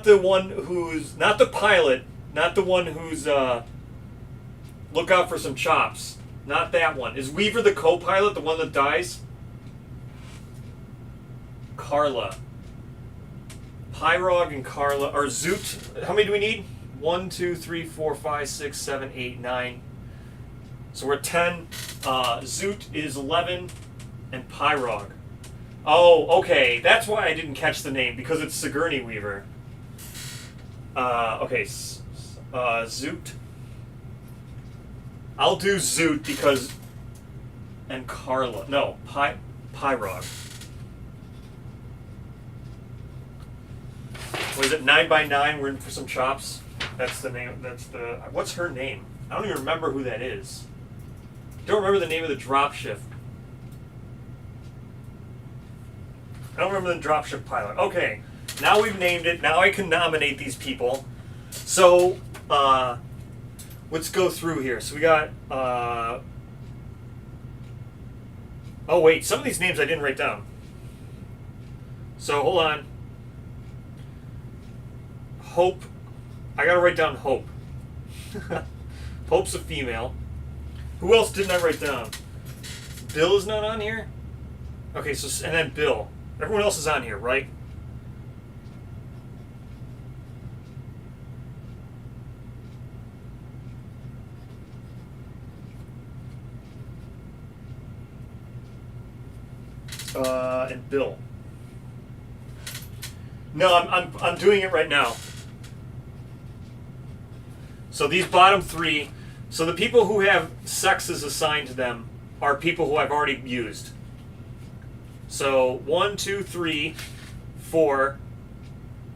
the one who's not the pilot, not the one who's look out for some chops. Not that one. Is Weaver the co-pilot, the one that dies? Carla. Pyrog and Carla, or Zoot. How many do we need? 1, 2, 3, 4, 5, 6, 7, 8, 9. So we're 10. Zoot is 11, and Pyrog. Oh, okay. That's why I didn't catch the name, because it's Sigourney Weaver. Okay. Zoot. I'll do Zoot because... And Carla. No, Pyrog. Was it 9 by 9? We're in for some chops. That's the name. That's the... What's her name? I don't even remember who that is. Don't remember the name of the dropship. I don't remember the dropship pilot. Okay, now we've named it. Now I can nominate these people. So, let's go through here. So we got, oh wait, some of these names I didn't write down. So hold on. Hope. I gotta write down Hope. Hope's a female. Who else didn't I write down? Bill is not on here? Okay, so, and then Bill. Everyone else is on here, right? And Bill. No, I'm doing it right now. So these bottom three, so the people who have sexes assigned to them are people who I've already used. So 1, 2, 3, 4,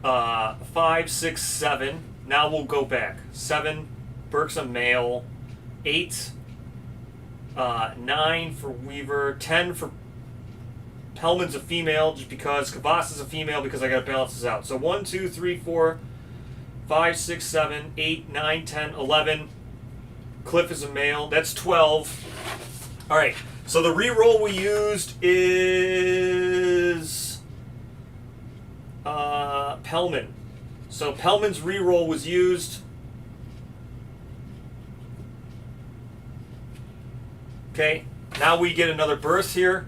5, 6, 7. Now we'll go back. 7, Burke's a male. 8, 9 for Weaver. 10 for Pellman's a female, just because Kvass is a female, because I got to balance this out. So 1, 2, 3, 4, 5, 6, 7, 8, 9, 10, 11. Cliff is a male. That's 12. All right. So the reroll we used is Pellman. So Pellman's reroll was used. Okay. Now we get another berth here.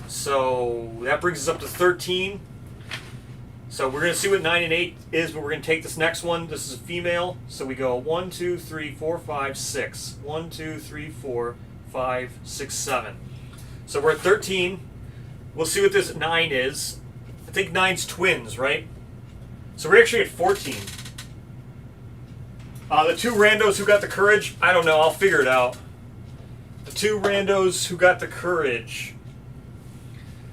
So that brings us up to 13. So we're going to see what 9 and 8 is, but we're going to take this next one. This is a female. So we go 1, 2, 3, 4, 5, 6. 1, 2, 3, 4, 5, 6, 7. So we're at 13. We'll see what this 9 is. I think 9's twins, right? So we're actually at 14. The 2 randos who got the courage, I don't know. I'll figure it out. The 2 randos who got the courage.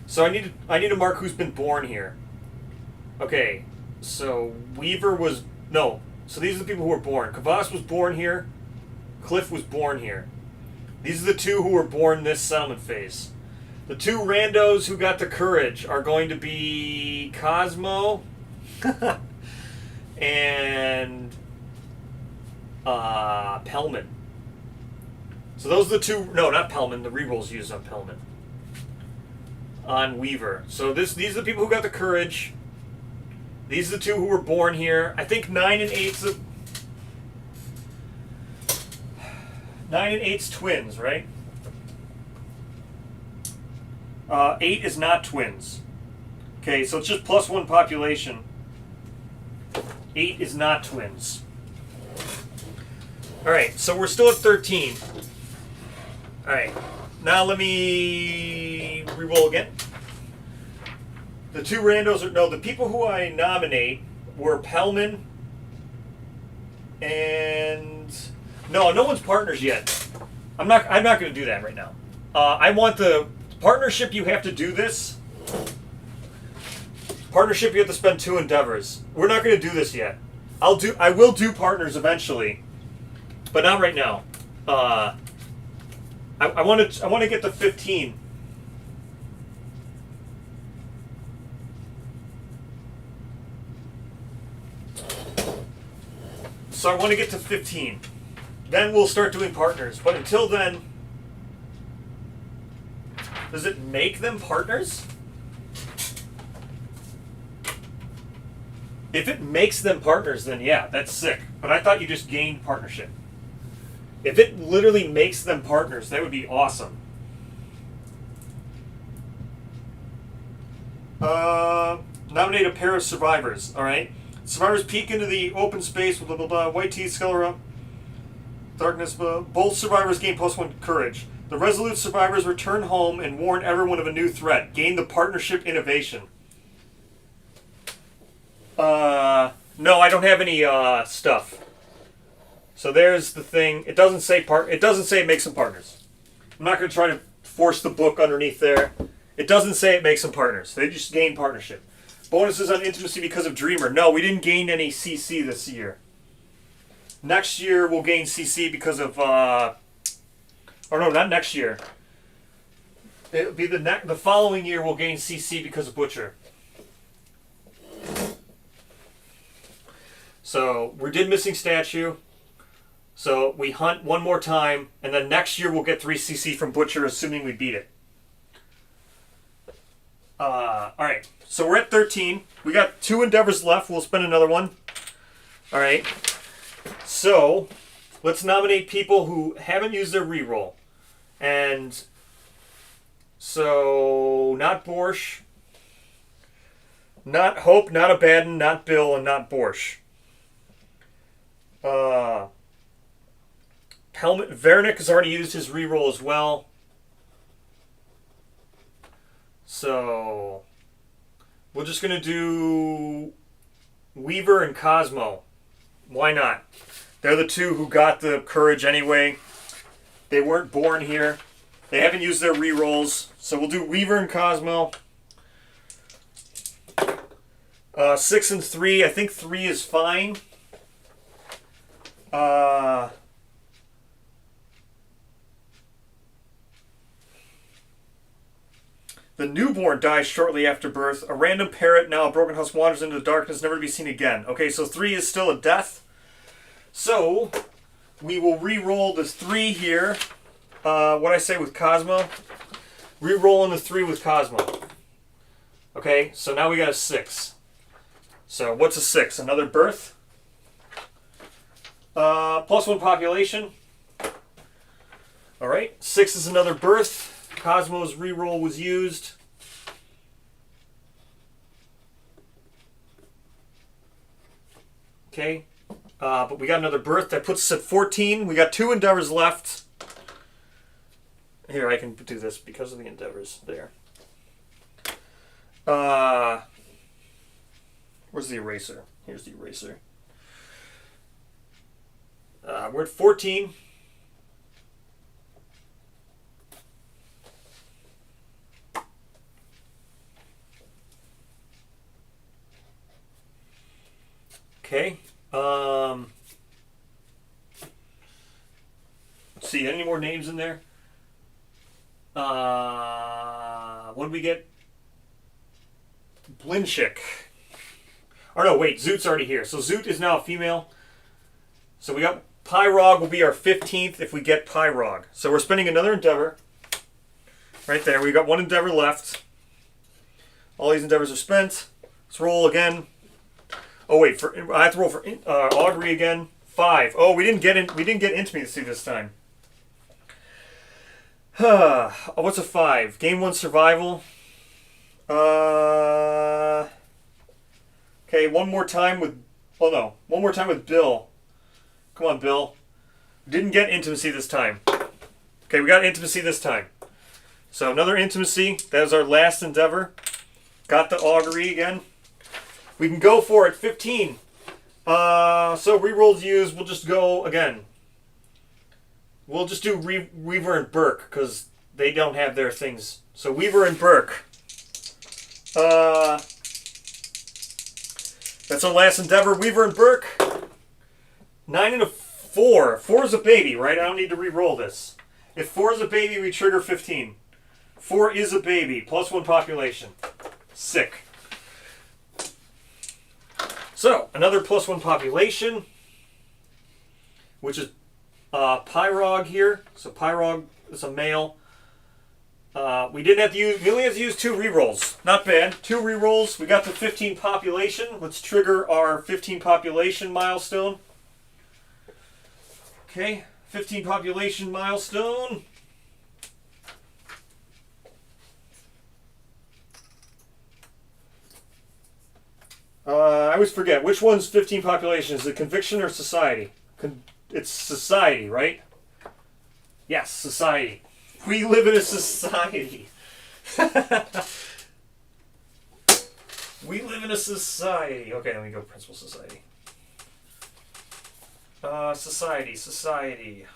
So I need to mark who's been born here. Okay, so Weaver was... No, so these are the people who were born. Kvass was born here. Cliff was born here. These are the 2 who were born this settlement phase. The 2 randos who got the courage are going to be Cosmo and Pellman. So those are the 2... No, not Pellman. The rerolls used on Pellman. On Weaver. So these are the people who got the courage. These are the 2 who were born here. I think 9 and 8's 9 and 8's twins, right? 8 is not twins. Okay, so it's just +1 population. 8 is not twins. All right, so we're still at 13. All right, now let me re-roll again. The 2 randos are... No, the people who I nominate were Pellman and... No one's partners yet. I'm not going to do that right now. I want the partnership. You have to do this. Partnership, you have to spend 2 endeavors. We're not going to do this yet. I will do partners eventually, but not right now. I want to get to 15. So I want to get to 15. Then we'll start doing partners. But until then, does it make them partners? If it makes them partners, then yeah, that's sick. But I thought you just gained partnership. If it literally makes them partners, that would be awesome. Nominate a pair of survivors, all right? Survivors peek into the open space with blah, blah, blah, white teeth, sclera, darkness, blah. Both survivors gain +1 courage. The resolute survivors return home and warn everyone of a new threat. Gain the partnership innovation. No, I don't have any stuff. So there's the thing. It doesn't say it doesn't say it makes them partners. I'm not going to try to force the book underneath there. It doesn't say it makes them partners. They just gain partnership. Bonuses on intimacy because of Dreamer. No, we didn't gain any CC this year. Next year we'll gain CC because of, or no, not next year. It'll be the following year we'll gain CC because of Butcher. So we did missing statue. So we hunt one more time, and then next year we'll get 3 CC from Butcher, assuming we beat it. Alright, so we're at 13. We got 2 endeavors left. We'll spend another one. Alright. So, let's nominate people who haven't used their reroll. And so, not Borsch, not Hope, not Abaddon, not Bill, and not Borsch. Helmet Vernick has already used his reroll as well. So, we're just going to do Weaver and Cosmo. Why not? They're the 2 who got the courage anyway. They weren't born here. They haven't used their rerolls. So we'll do Weaver and Cosmo. 6 and 3. I think 3 is fine. The newborn dies shortly after birth. A random parrot, now a broken house, wanders into the darkness, never to be seen again. Okay, so 3 is still a death. So, we will re-roll this 3 here. What I say with Cosmo? Re-rolling the 3 with Cosmo. Okay, so now we got a 6. So, what's a 6? Another birth? +1 population. Alright, 6 is another birth. Cosmo's reroll was used. Okay. But we got another birth. That puts us at 14. We got 2 endeavors left. Here, I can do this because of the endeavors. There. Where's the eraser? Here's the eraser. We're at 14. Okay. Let's see, any more names in there? What did we get? Blinchik. Or no, wait, Zoot's already here. So Zoot is now a female. So we got Pyrog will be our 15th if we get Pyrog. So we're spending another endeavor. Right there. We got 1 endeavor left. All these endeavors are spent. Let's roll again. Oh wait, I have to roll for augury again. 5. Oh, we didn't get intimacy this time. What's a 5? Game 1 survival. Okay, one more time with. Oh no, one more time with Bill. Come on, Bill. Didn't get intimacy this time. Okay, we got intimacy this time. So another intimacy. That was our last endeavor. Got the augury again. We can go for it. 15. So rerolls used. We'll just go again. We'll just do Weaver and Burke because they don't have their things. So Weaver and Burke. That's our last endeavor. Weaver and Burke. 9 and a 4. 4 is a baby, right? I don't need to re-roll this. If 4 is a baby, we trigger 15. 4 is a baby. +1 population. Sick. So, another +1 population, which is Pyrog here. So Pyrog is a male. We didn't have to use. We only have to use 2 rerolls. Not bad. 2 rerolls. We got the 15 population. Let's trigger our 15 population milestone. Okay, 15 population milestone. I always forget. Which one's 15 population? Is it conviction or society? It's society, right? Yes, society. We live in a society. We live in a society. Okay, let me go principal society. Society.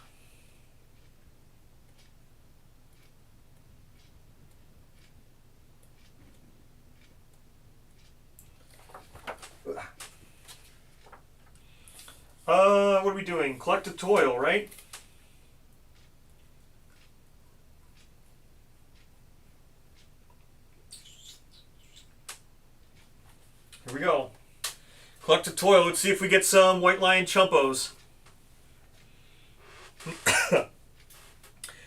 What are we we doing? Collective toil, right? Here we go. Collective toil. Let's see if we get some White Lion Chumpos.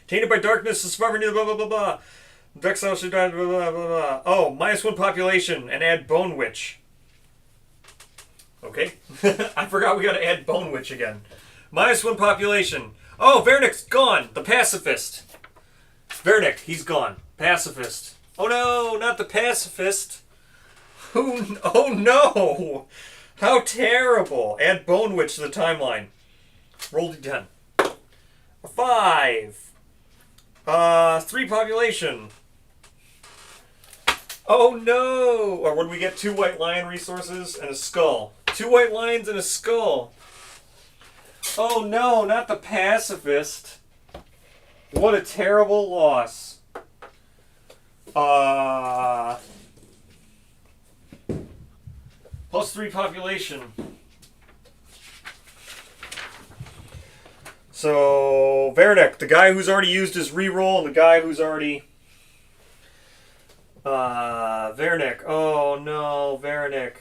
Tainted by darkness, the survivor near blah blah blah blah. Vexile should die, blah blah blah blah. Oh, -1 population and add Bone Witch. Okay. I forgot we gotta add Bone Witch again. -1 population. Oh, Vernick's gone. The pacifist. Vernick, he's gone. Pacifist. Oh no, not the pacifist. Oh no! How terrible! Add Bone Witch to the timeline. Roll d10. A 5. 3 population. Oh no! Or what do we get? 2 White Lion resources and a skull. 2 White Lions and a skull. Oh no, not the pacifist. What a terrible loss. +3 population. So, Vernick, the guy who's already used his reroll and the guy who's already... Vernick. Oh no, Vernick.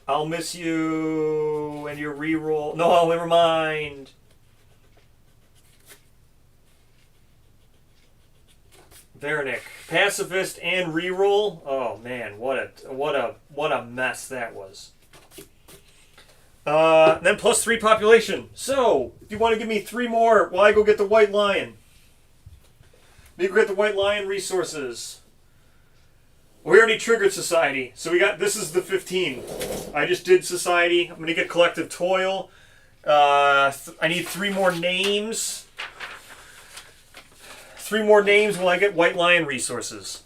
I'll miss you and your reroll. No, never mind. Vernick, pacifist and reroll. Oh man, what a mess that was. Then +3 population. So, if you want to give me 3 more, while I go get the White Lion. Let me go get the White Lion resources. We already triggered Society, so we got, this is the 15. I just did Society. I'm going to get Collective Toil. I need 3 more names. 3 more names while I get White Lion resources.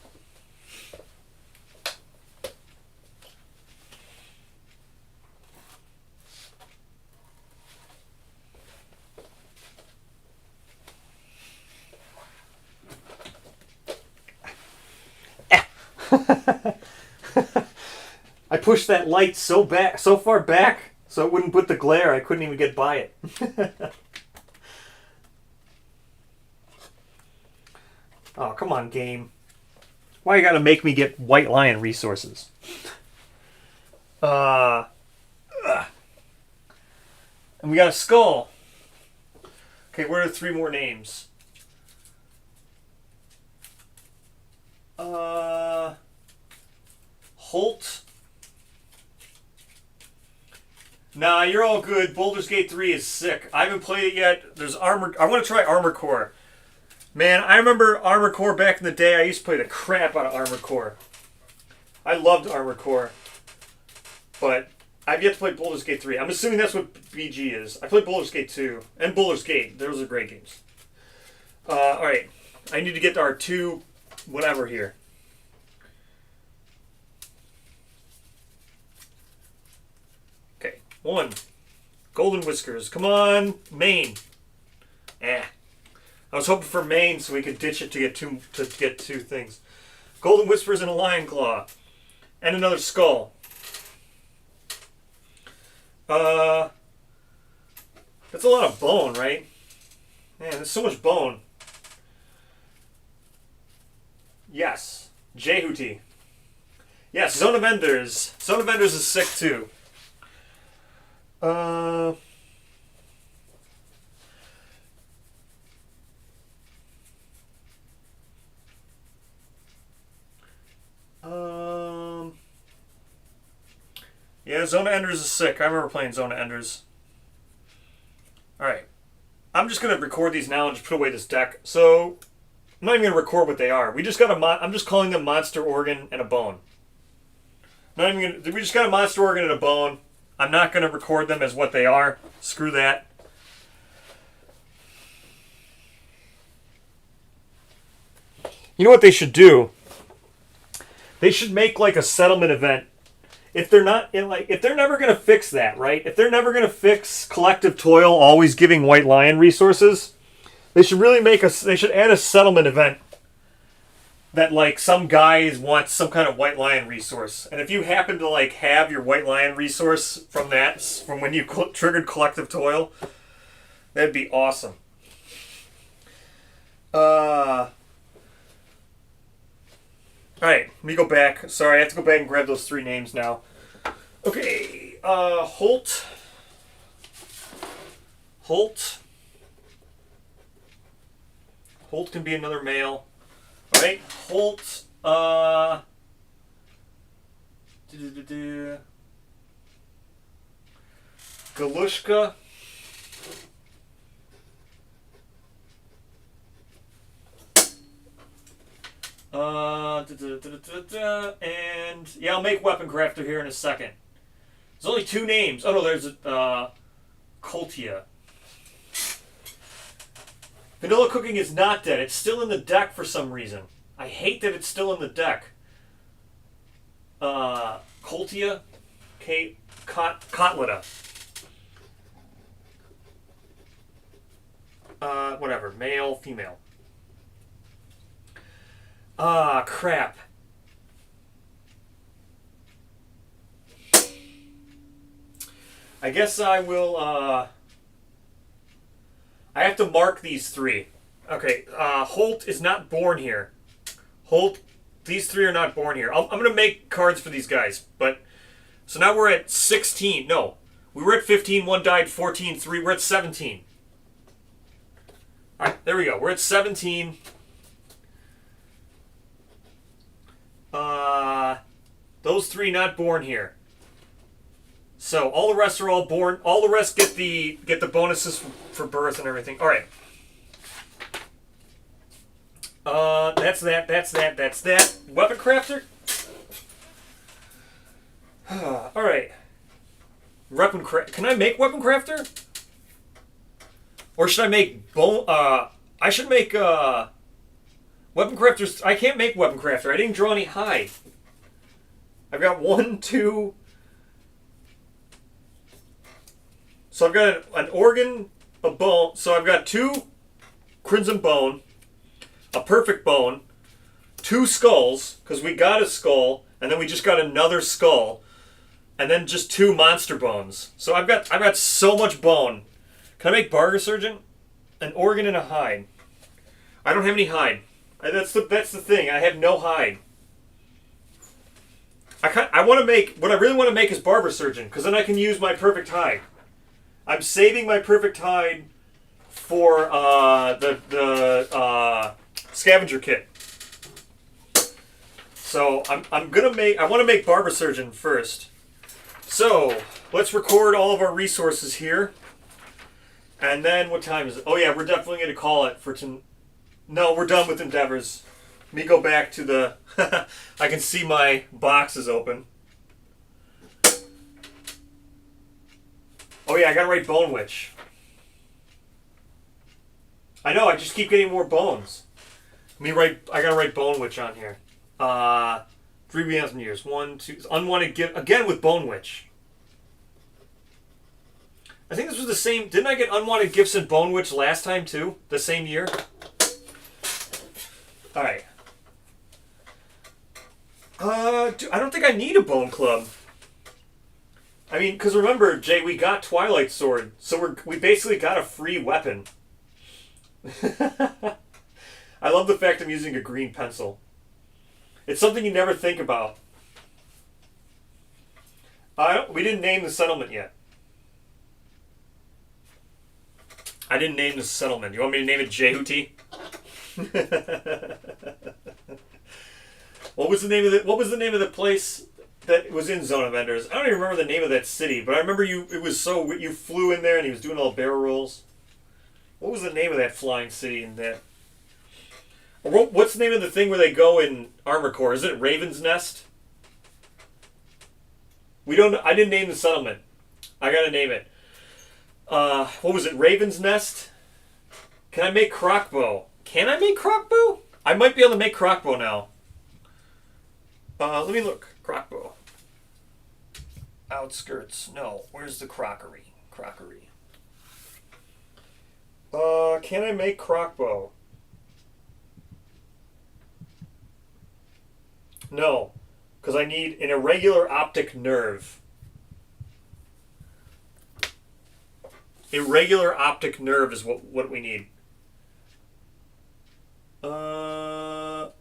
I pushed that light so far back, so it wouldn't put the glare. I couldn't even get by it. Oh, come on, game. Why you gotta make me get White Lion resources? And we got a skull. Okay, where are the 3 more names? Holt. Nah, you're all good. Baldur's Gate 3 is sick. I haven't played it yet. There's Armor... I want to try Armor Core. Man, I remember Armor Core back in the day. I used to play the crap out of Armor Core. I loved Armor Core. But I've yet to play Baldur's Gate 3. I'm assuming that's what BG is. I played Baldur's Gate 2 and Baldur's Gate. Those are great games. Alright. I need to get to our 2 whatever here. Okay. 1. Golden Whiskers. Come on. Maine. I was hoping for Maine so we could ditch it to get 2 things. Golden Whispers and a Lion Claw. And another skull. That's a lot of bone, right? Man, there's so much bone. Yes. Jehuti. Yes, Zone of Enders. Zone of Enders is sick too. Yeah, Zone of Enders is sick. I remember playing Zone of Enders. Alright. I'm just going to record these now and just put away this deck. So, I'm not even going to record what they are. We just got a I'm just calling them Monster Organ and a Bone. Not even gonna, we just got a Monster Organ and a Bone. I'm not going to record them as what they are. Screw that. You know what they should do? They should make like a settlement event. If they're not if they're never going to fix that, right? If they're never going to fix Collective Toil always giving White Lion resources, they should really they should add a settlement event that like some guys want some kind of White Lion resource, and if you happen to like have your White Lion resource from that from when you triggered Collective Toil, that'd be awesome. All right, let me go back. Sorry, I have to go back and grab those 3 names now. Okay, Holt. Holt can be another male. All right, Holt. Galushka. And yeah, I'll make Weapon Crafter here in a second. There's only 2 names. Oh no, there's Coltia. Vanilla Cooking is not dead. It's still in the deck for some reason. I hate that it's still in the deck. Coltia, Cotleta. Whatever. Male, female. Crap. I guess I will, I have to mark these 3. Okay, Holt is not born here. Holt, these 3 are not born here. I'm going to make cards for these guys, but, so now we're at 16. No, we were at 15, 1 died, 14, 3, we're at 17. Alright, there we go. We're at 17. Those 3 not born here. So all the rest are all born. All the rest get the bonuses for birth and everything. All right. That's that. Weapon Crafter. All right. Can I make Weapon Crafter? Or should I make bone? I should make Weapon Crafters. I can't make Weapon Crafter. I didn't draw any hide. I've got 1, 2. So I've got an organ, a bone. So I've got 2 crimson bone, a perfect bone, 2 skulls, because we got a skull, and then we just got another skull, and then just 2 monster bones. So I've got so much bone. Can I make Barter Surgeon? An organ and a hide. I don't have any hide. That's the thing. I have no hide. I want to make, what I really want to make is Barber Surgeon, because then I can use my perfect hide. I'm saving my perfect hide for the scavenger kit. So I'm gonna make. I want to make Barber Surgeon first. So let's record all of our resources here, and then what time is it? Oh yeah, we're definitely gonna call it for No, we're done with endeavors. Let me go back to the. I can see my boxes open. Oh yeah, I gotta write Bone Witch. I know, I just keep getting more bones. I gotta write Bone Witch on here. 3,000 years. 1, 2, unwanted gift again with Bone Witch. I think this was the same. Didn't I get unwanted gifts in Bone Witch last time too? The same year. All right. I don't think I need a Bone Club. I mean, because remember, Jay, we got Twilight Sword, so we basically got a free weapon. I love the fact I'm using a green pencil. It's something you never think about. We didn't name the settlement yet. I didn't name the settlement. You want me to name it Jehuti? What was the name of the place that was in Zone of Enders? I don't even remember the name of that city, but I remember you flew in there and he was doing all barrel rolls. What was the name of that flying city in that? What's the name of the thing where they go in Armor Core? Is it Raven's Nest? I didn't name the settlement. I gotta name it. What was it? Raven's Nest? Can I make Crockbow? Can I make Crockbow? I might be able to make Crockbow now. Let me look. Crockbow. Outskirts. No. Where's the crockery? Crockery. Can I make Crockbow? No, because I need an irregular optic nerve. Irregular optic nerve is what we need. No,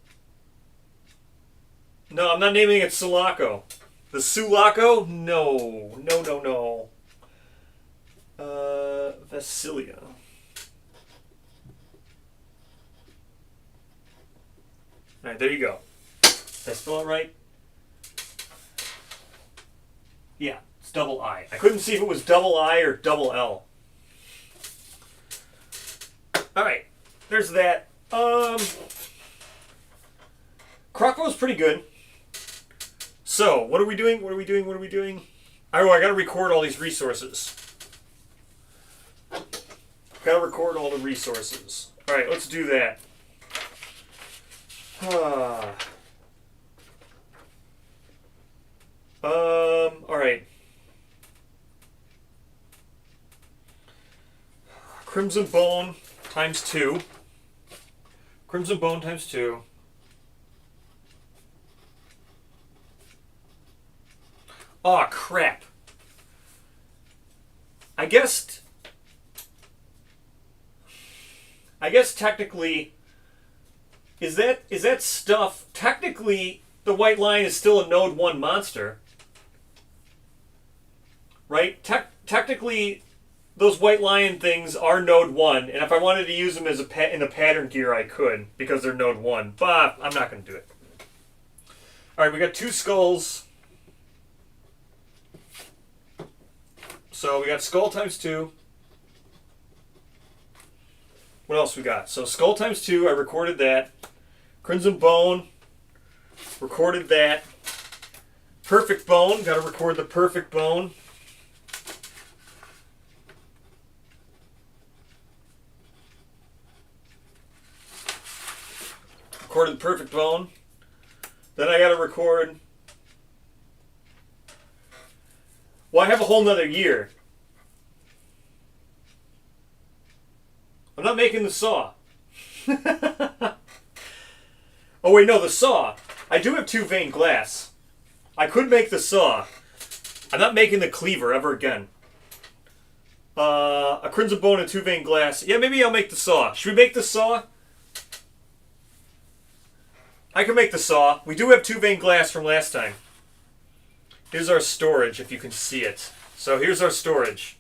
I'm not naming it Sulaco. The Sulaco? No. No. Vasilia. Alright, there you go. Did I spell it right? Yeah, it's double I. I couldn't see if it was double I or double L. Alright, there's that. Croc was pretty good. So, what are we doing? Oh, I gotta record all these resources. Gotta record all the resources. Alright, let's do that. Alright. Crimson Bone times 2. Crimson Bone times 2. Aw, crap. I guess technically is that stuff technically the White Lion is still a node 1 monster. Right? Technically those White Lion things are node 1, and if I wanted to use them as in the pattern gear I could because they're node 1, but I'm not going to do it. All right, we got 2 skulls. So we got skull times 2. What else we got? So skull times 2, I recorded that. Crimson Bone, recorded that. Perfect Bone, got to record the Perfect Bone. Recorded the Perfect Bone. Then I got to record... Well, I have a whole nother year. I'm not making the saw. Oh, wait, no, the saw. I do have 2 veined glass. I could make the saw. I'm not making the cleaver ever again. A Crimson Bone and 2 veined glass. Yeah, maybe I'll make the saw. Should we make the saw? I can make the saw. We do have 2 veined glass from last time. Here's our storage, if you can see it. So here's our storage.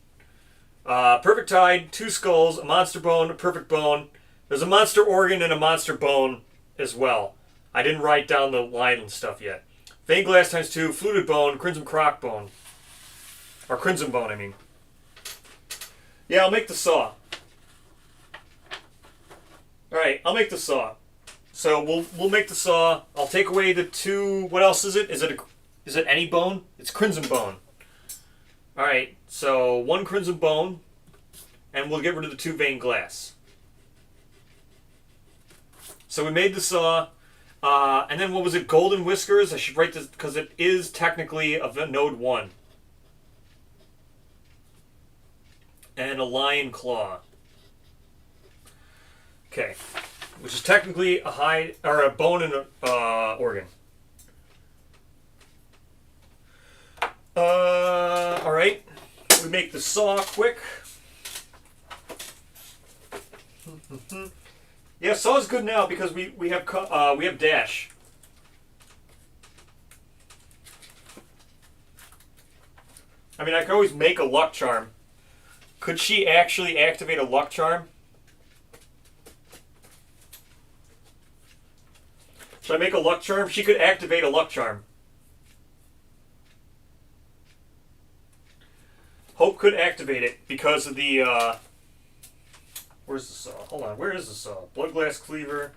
Perfect Tide, 2 skulls, a monster bone, a perfect bone. There's a monster organ and a monster bone as well. I didn't write down the line and stuff yet. Veined glass times 2, fluted bone, crimson croc bone. Or crimson bone, I mean. Yeah, I'll make the saw. Alright, I'll make the saw. So we'll make the saw. I'll take away the 2... What else is it? Is it any bone? It's crimson bone. Alright, so 1 crimson bone, and we'll get rid of the 2 veined glass. So we made the saw, and then what was it, golden whiskers? I should write this, because it is technically of a node 1. And a lion claw. Okay, which is technically a hide, or a bone and a organ. Alright. We make the saw quick. Yeah, saw's good now because we have dash. I mean, I could always make a luck charm. Could she actually activate a luck charm? Should I make a luck charm? She could activate a luck charm. Hope could activate it because of the, where's the saw? Hold on, where is the saw? Blood glass cleaver.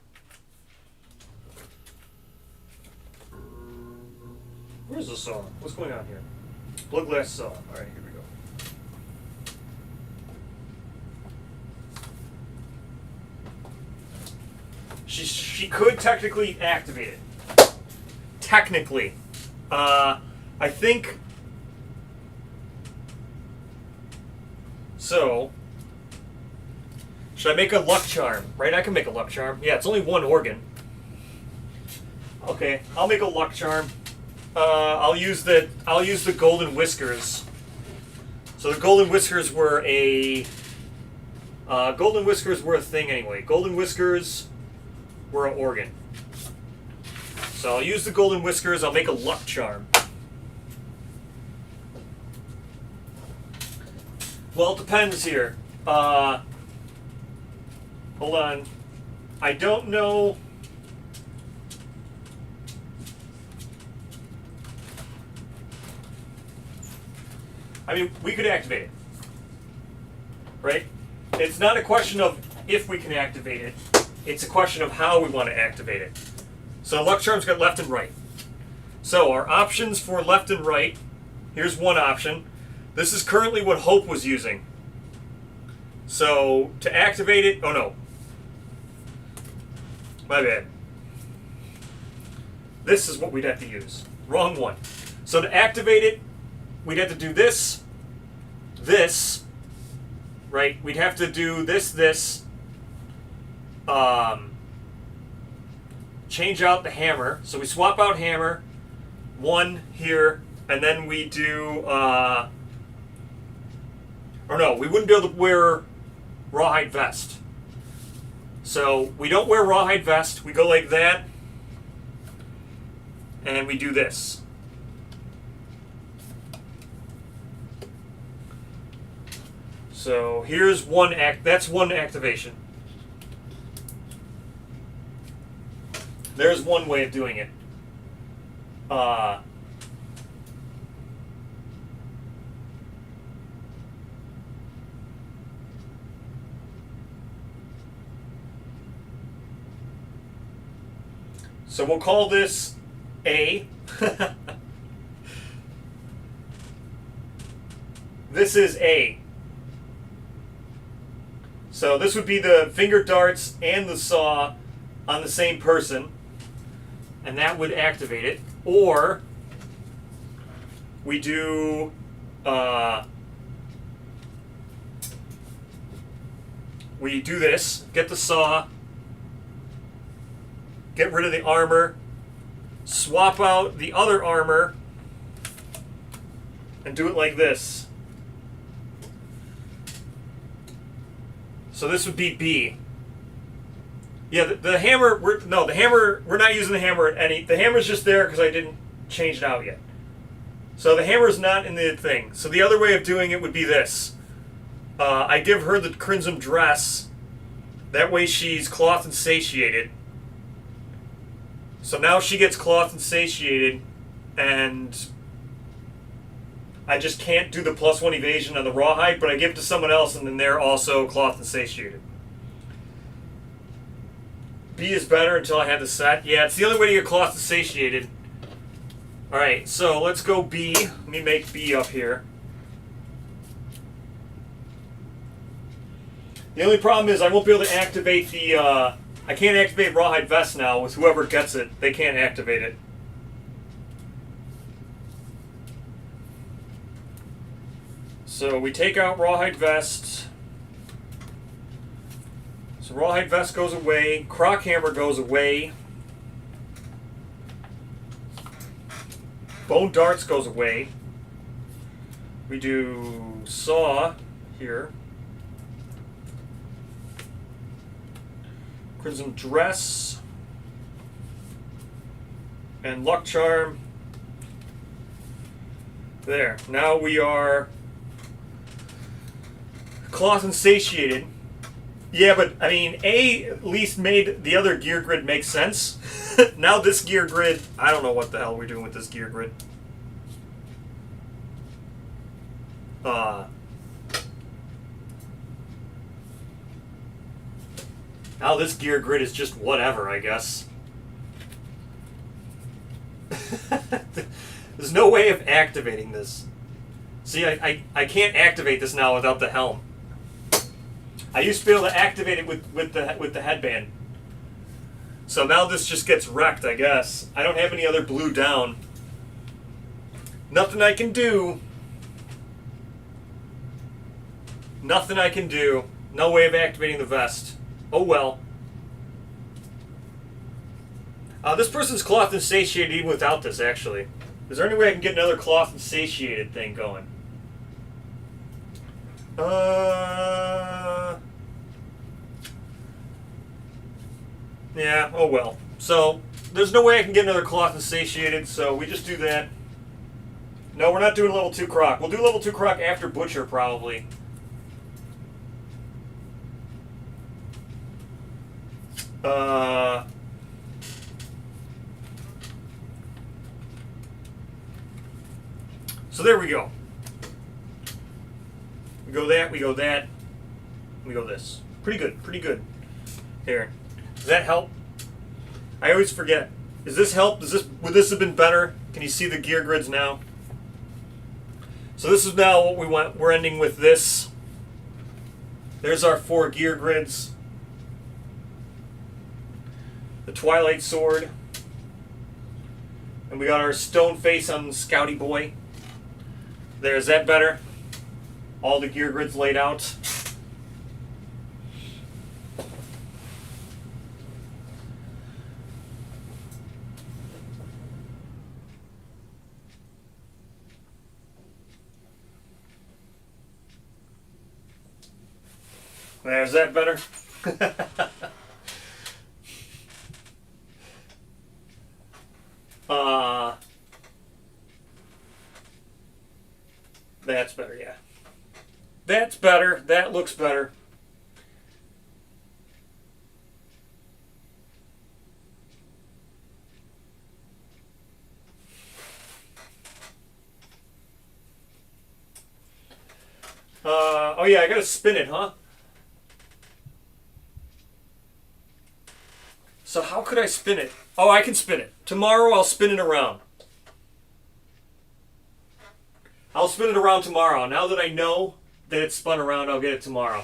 Where's the saw? What's going on here? Blood glass saw. Alright, here we go. She could technically activate it. Technically. I think... So, should I make a luck charm? Right, I can make a luck charm. Yeah, it's only 1 organ. Okay, I'll make a luck charm. I'll use the golden whiskers. So the golden whiskers were a thing anyway. Golden whiskers were an organ. So I'll use the golden whiskers. I'll make a luck charm. Well, it depends here. Hold on. I don't know. I mean, we could activate it, right? It's not a question of if we can activate it. It's a question of how we want to activate it. So luck charm's got left and right. So our options for left and right, here's one option. This is currently what Hope was using. So to activate it, oh no. My bad. This is what we'd have to use. Wrong one. So to activate it, we'd have to do this, right? We'd have to do this, change out the hammer. So we swap out hammer, one here, and then we do, or no, we wouldn't be able to wear rawhide vest. So we don't wear rawhide vest, we go like that, and we do this. So here's one that's one activation. There's one way of doing it. So we'll call this A. This is A. So this would be the finger darts and the saw on the same person, and that would activate it. Or we do this, get the saw, get rid of the armor, swap out the other armor, and do it like this. So this would be B. Yeah, the hammer, we're not using the hammer at any, the hammer's just there because I didn't change it out yet. So the hammer's not in the thing. So the other way of doing it would be this. I give her the crimson dress, that way she's cloth and satiated. So now she gets cloth and satiated, and I just can't do the +1 evasion on the rawhide, but I give it to someone else, and then they're also cloth and satiated. B is better until I had the set. Yeah, it's the only way to get cloth and satiated. Alright, so let's go B. Let me make B up here. The only problem is I won't be able to activate the, I can't activate rawhide vest now with whoever gets it. They can't activate it. So we take out rawhide vest. So rawhide vest goes away. Croc hammer goes away. Bone darts goes away. We do saw here. Crimson dress. And luck charm. There. Now we are cloth and satiated. Yeah, but I mean, A at least made the other gear grid make sense. Now this gear grid, I don't know what the hell we're doing with this gear grid. Now this gear grid is just whatever, I guess. There's no way of activating this. See, I can't activate this now without the helm. I used to be able to activate it with the headband. So now this just gets wrecked, I guess. I don't have any other blue down. Nothing I can do. Nothing I can do. No way of activating the vest. Oh well. This person's cloth and satiated even without this, actually. Is there any way I can get another cloth and satiated thing going? Yeah, oh well. So, there's no way I can get another cloth and satiated, so we just do that. No, we're not doing level 2 Croc. We'll do level 2 Croc after Butcher, probably. So there we go. We go that, we go that, we go this. Pretty good, pretty good. Here. Does that help? I always forget. Does this help? Would this have been better? Can you see the gear grids now? So this is now what we want. We're ending with this. There's our 4 gear grids. The Twilight Sword. And we got our stone face on Scouty Boy. There's that better. All the gear grids laid out. There's that better. That's better, yeah. That's better. That looks better. Oh yeah, I gotta spin it, huh? So how could I spin it? Oh, I can spin it. Tomorrow I'll spin it around. I'll spin it around tomorrow. Now that I know that it's spun around, I'll get it tomorrow.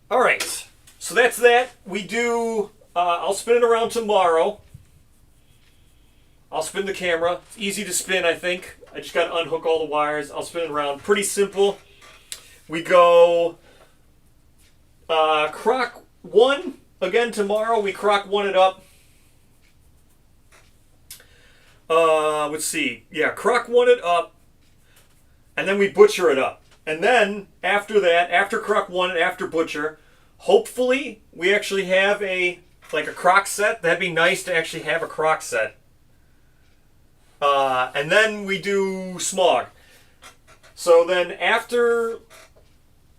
Alright, so that's that. We do, I'll spin it around tomorrow. I'll spin the camera. It's easy to spin, I think. I just got to unhook all the wires. I'll spin it around. Pretty simple. We go Croc 1 again tomorrow. We Croc 1 it up. Let's see. Yeah, Croc 1 it up. And then we Butcher it up. And then, after that, after Croc 1 and after Butcher, hopefully we actually have a Croc set. That'd be nice to actually have a Croc set. And then we do Smog. So then after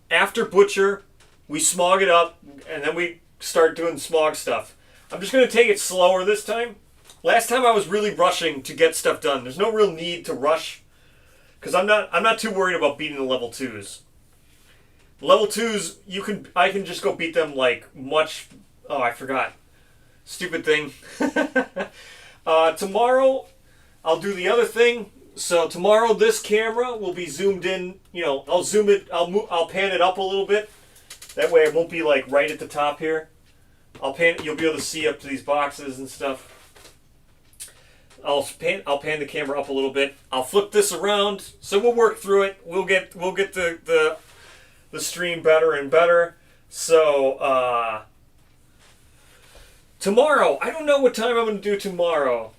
Butcher, we Smog it up, and then we start doing Smog stuff. I'm just going to take it slower this time. Last time I was really rushing to get stuff done. There's no real need to rush, because I'm not too worried about beating the level 2s. Level 2s, I can just go beat them much. Oh, I forgot. Stupid thing. Tomorrow, I'll do the other thing. So tomorrow, this camera will be zoomed in. I'll zoom it. I'll pan it up a little bit. That way, it won't be right at the top here. You'll be able to see up to these boxes and stuff. I'll pan the camera up a little bit. I'll flip this around, so we'll work through it. We'll get the stream better and better. So tomorrow, I don't know what time I'm going to do tomorrow.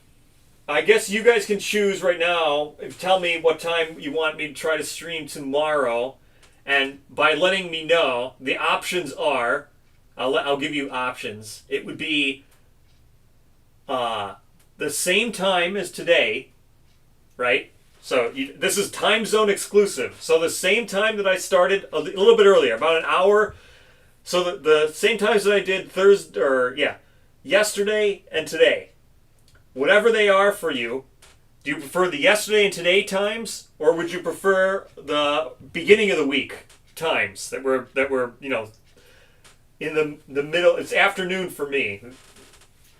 I guess you guys can choose right now. Tell me what time you want me to try to stream tomorrow, and by letting me know, the options are. I'll give you options. It would be the same time as today, right? So this is time zone exclusive. So the same time that I started a little bit earlier, about an hour. So the same times that I did yesterday and today. Whatever they are for you, do you prefer the yesterday and today times, or would you prefer the beginning of the week times that were in the middle? It's afternoon for me.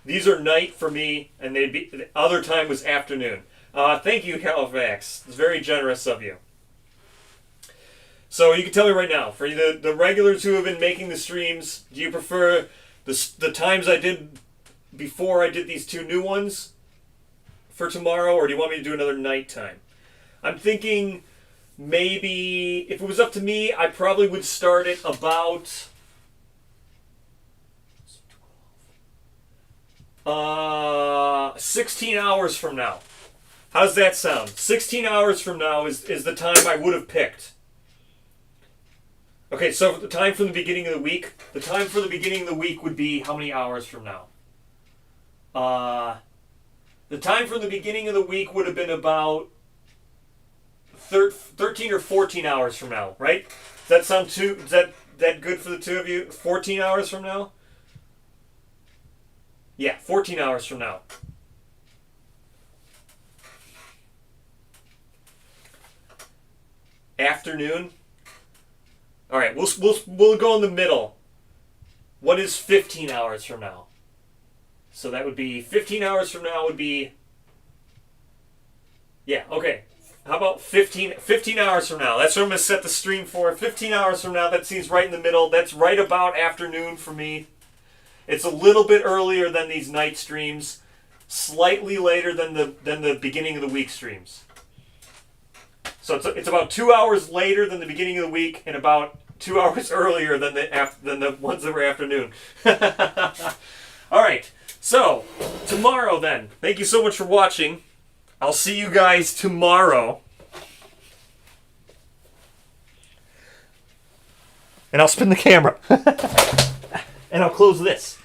These are night for me, and the other time was afternoon. Thank you, Halifax. It's very generous of you. So you can tell me right now, for the regulars who have been making the streams, do you prefer the times I did before I did these 2 new ones for tomorrow, or do you want me to do another night time? I'm thinking maybe, if it was up to me, I probably would start it about 16 hours from now. How's that sound? 16 hours from now is the time I would have picked. Okay, so the time from the beginning of the week. The time for the beginning of the week would be how many hours from now? The time from the beginning of the week would have been about 13 or 14 hours from now, right? Does that sound is that good for the two of you? 14 hours from now? Yeah, 14 hours from now. Afternoon? All right, we'll go in the middle. What is 15 hours from now? So that would be 15 hours from now would be, yeah, okay. How about 15 hours from now? That's what I'm going to set the stream for. 15 hours from now, that seems right in the middle. That's right about afternoon for me. It's a little bit earlier than these night streams, slightly later than the beginning of the week streams. So it's about 2 hours later than the beginning of the week, and about 2 hours earlier than the ones that were afternoon. All right. So tomorrow then. Thank you so much for watching. I'll see you guys tomorrow. And I'll spin the camera. And I'll close this.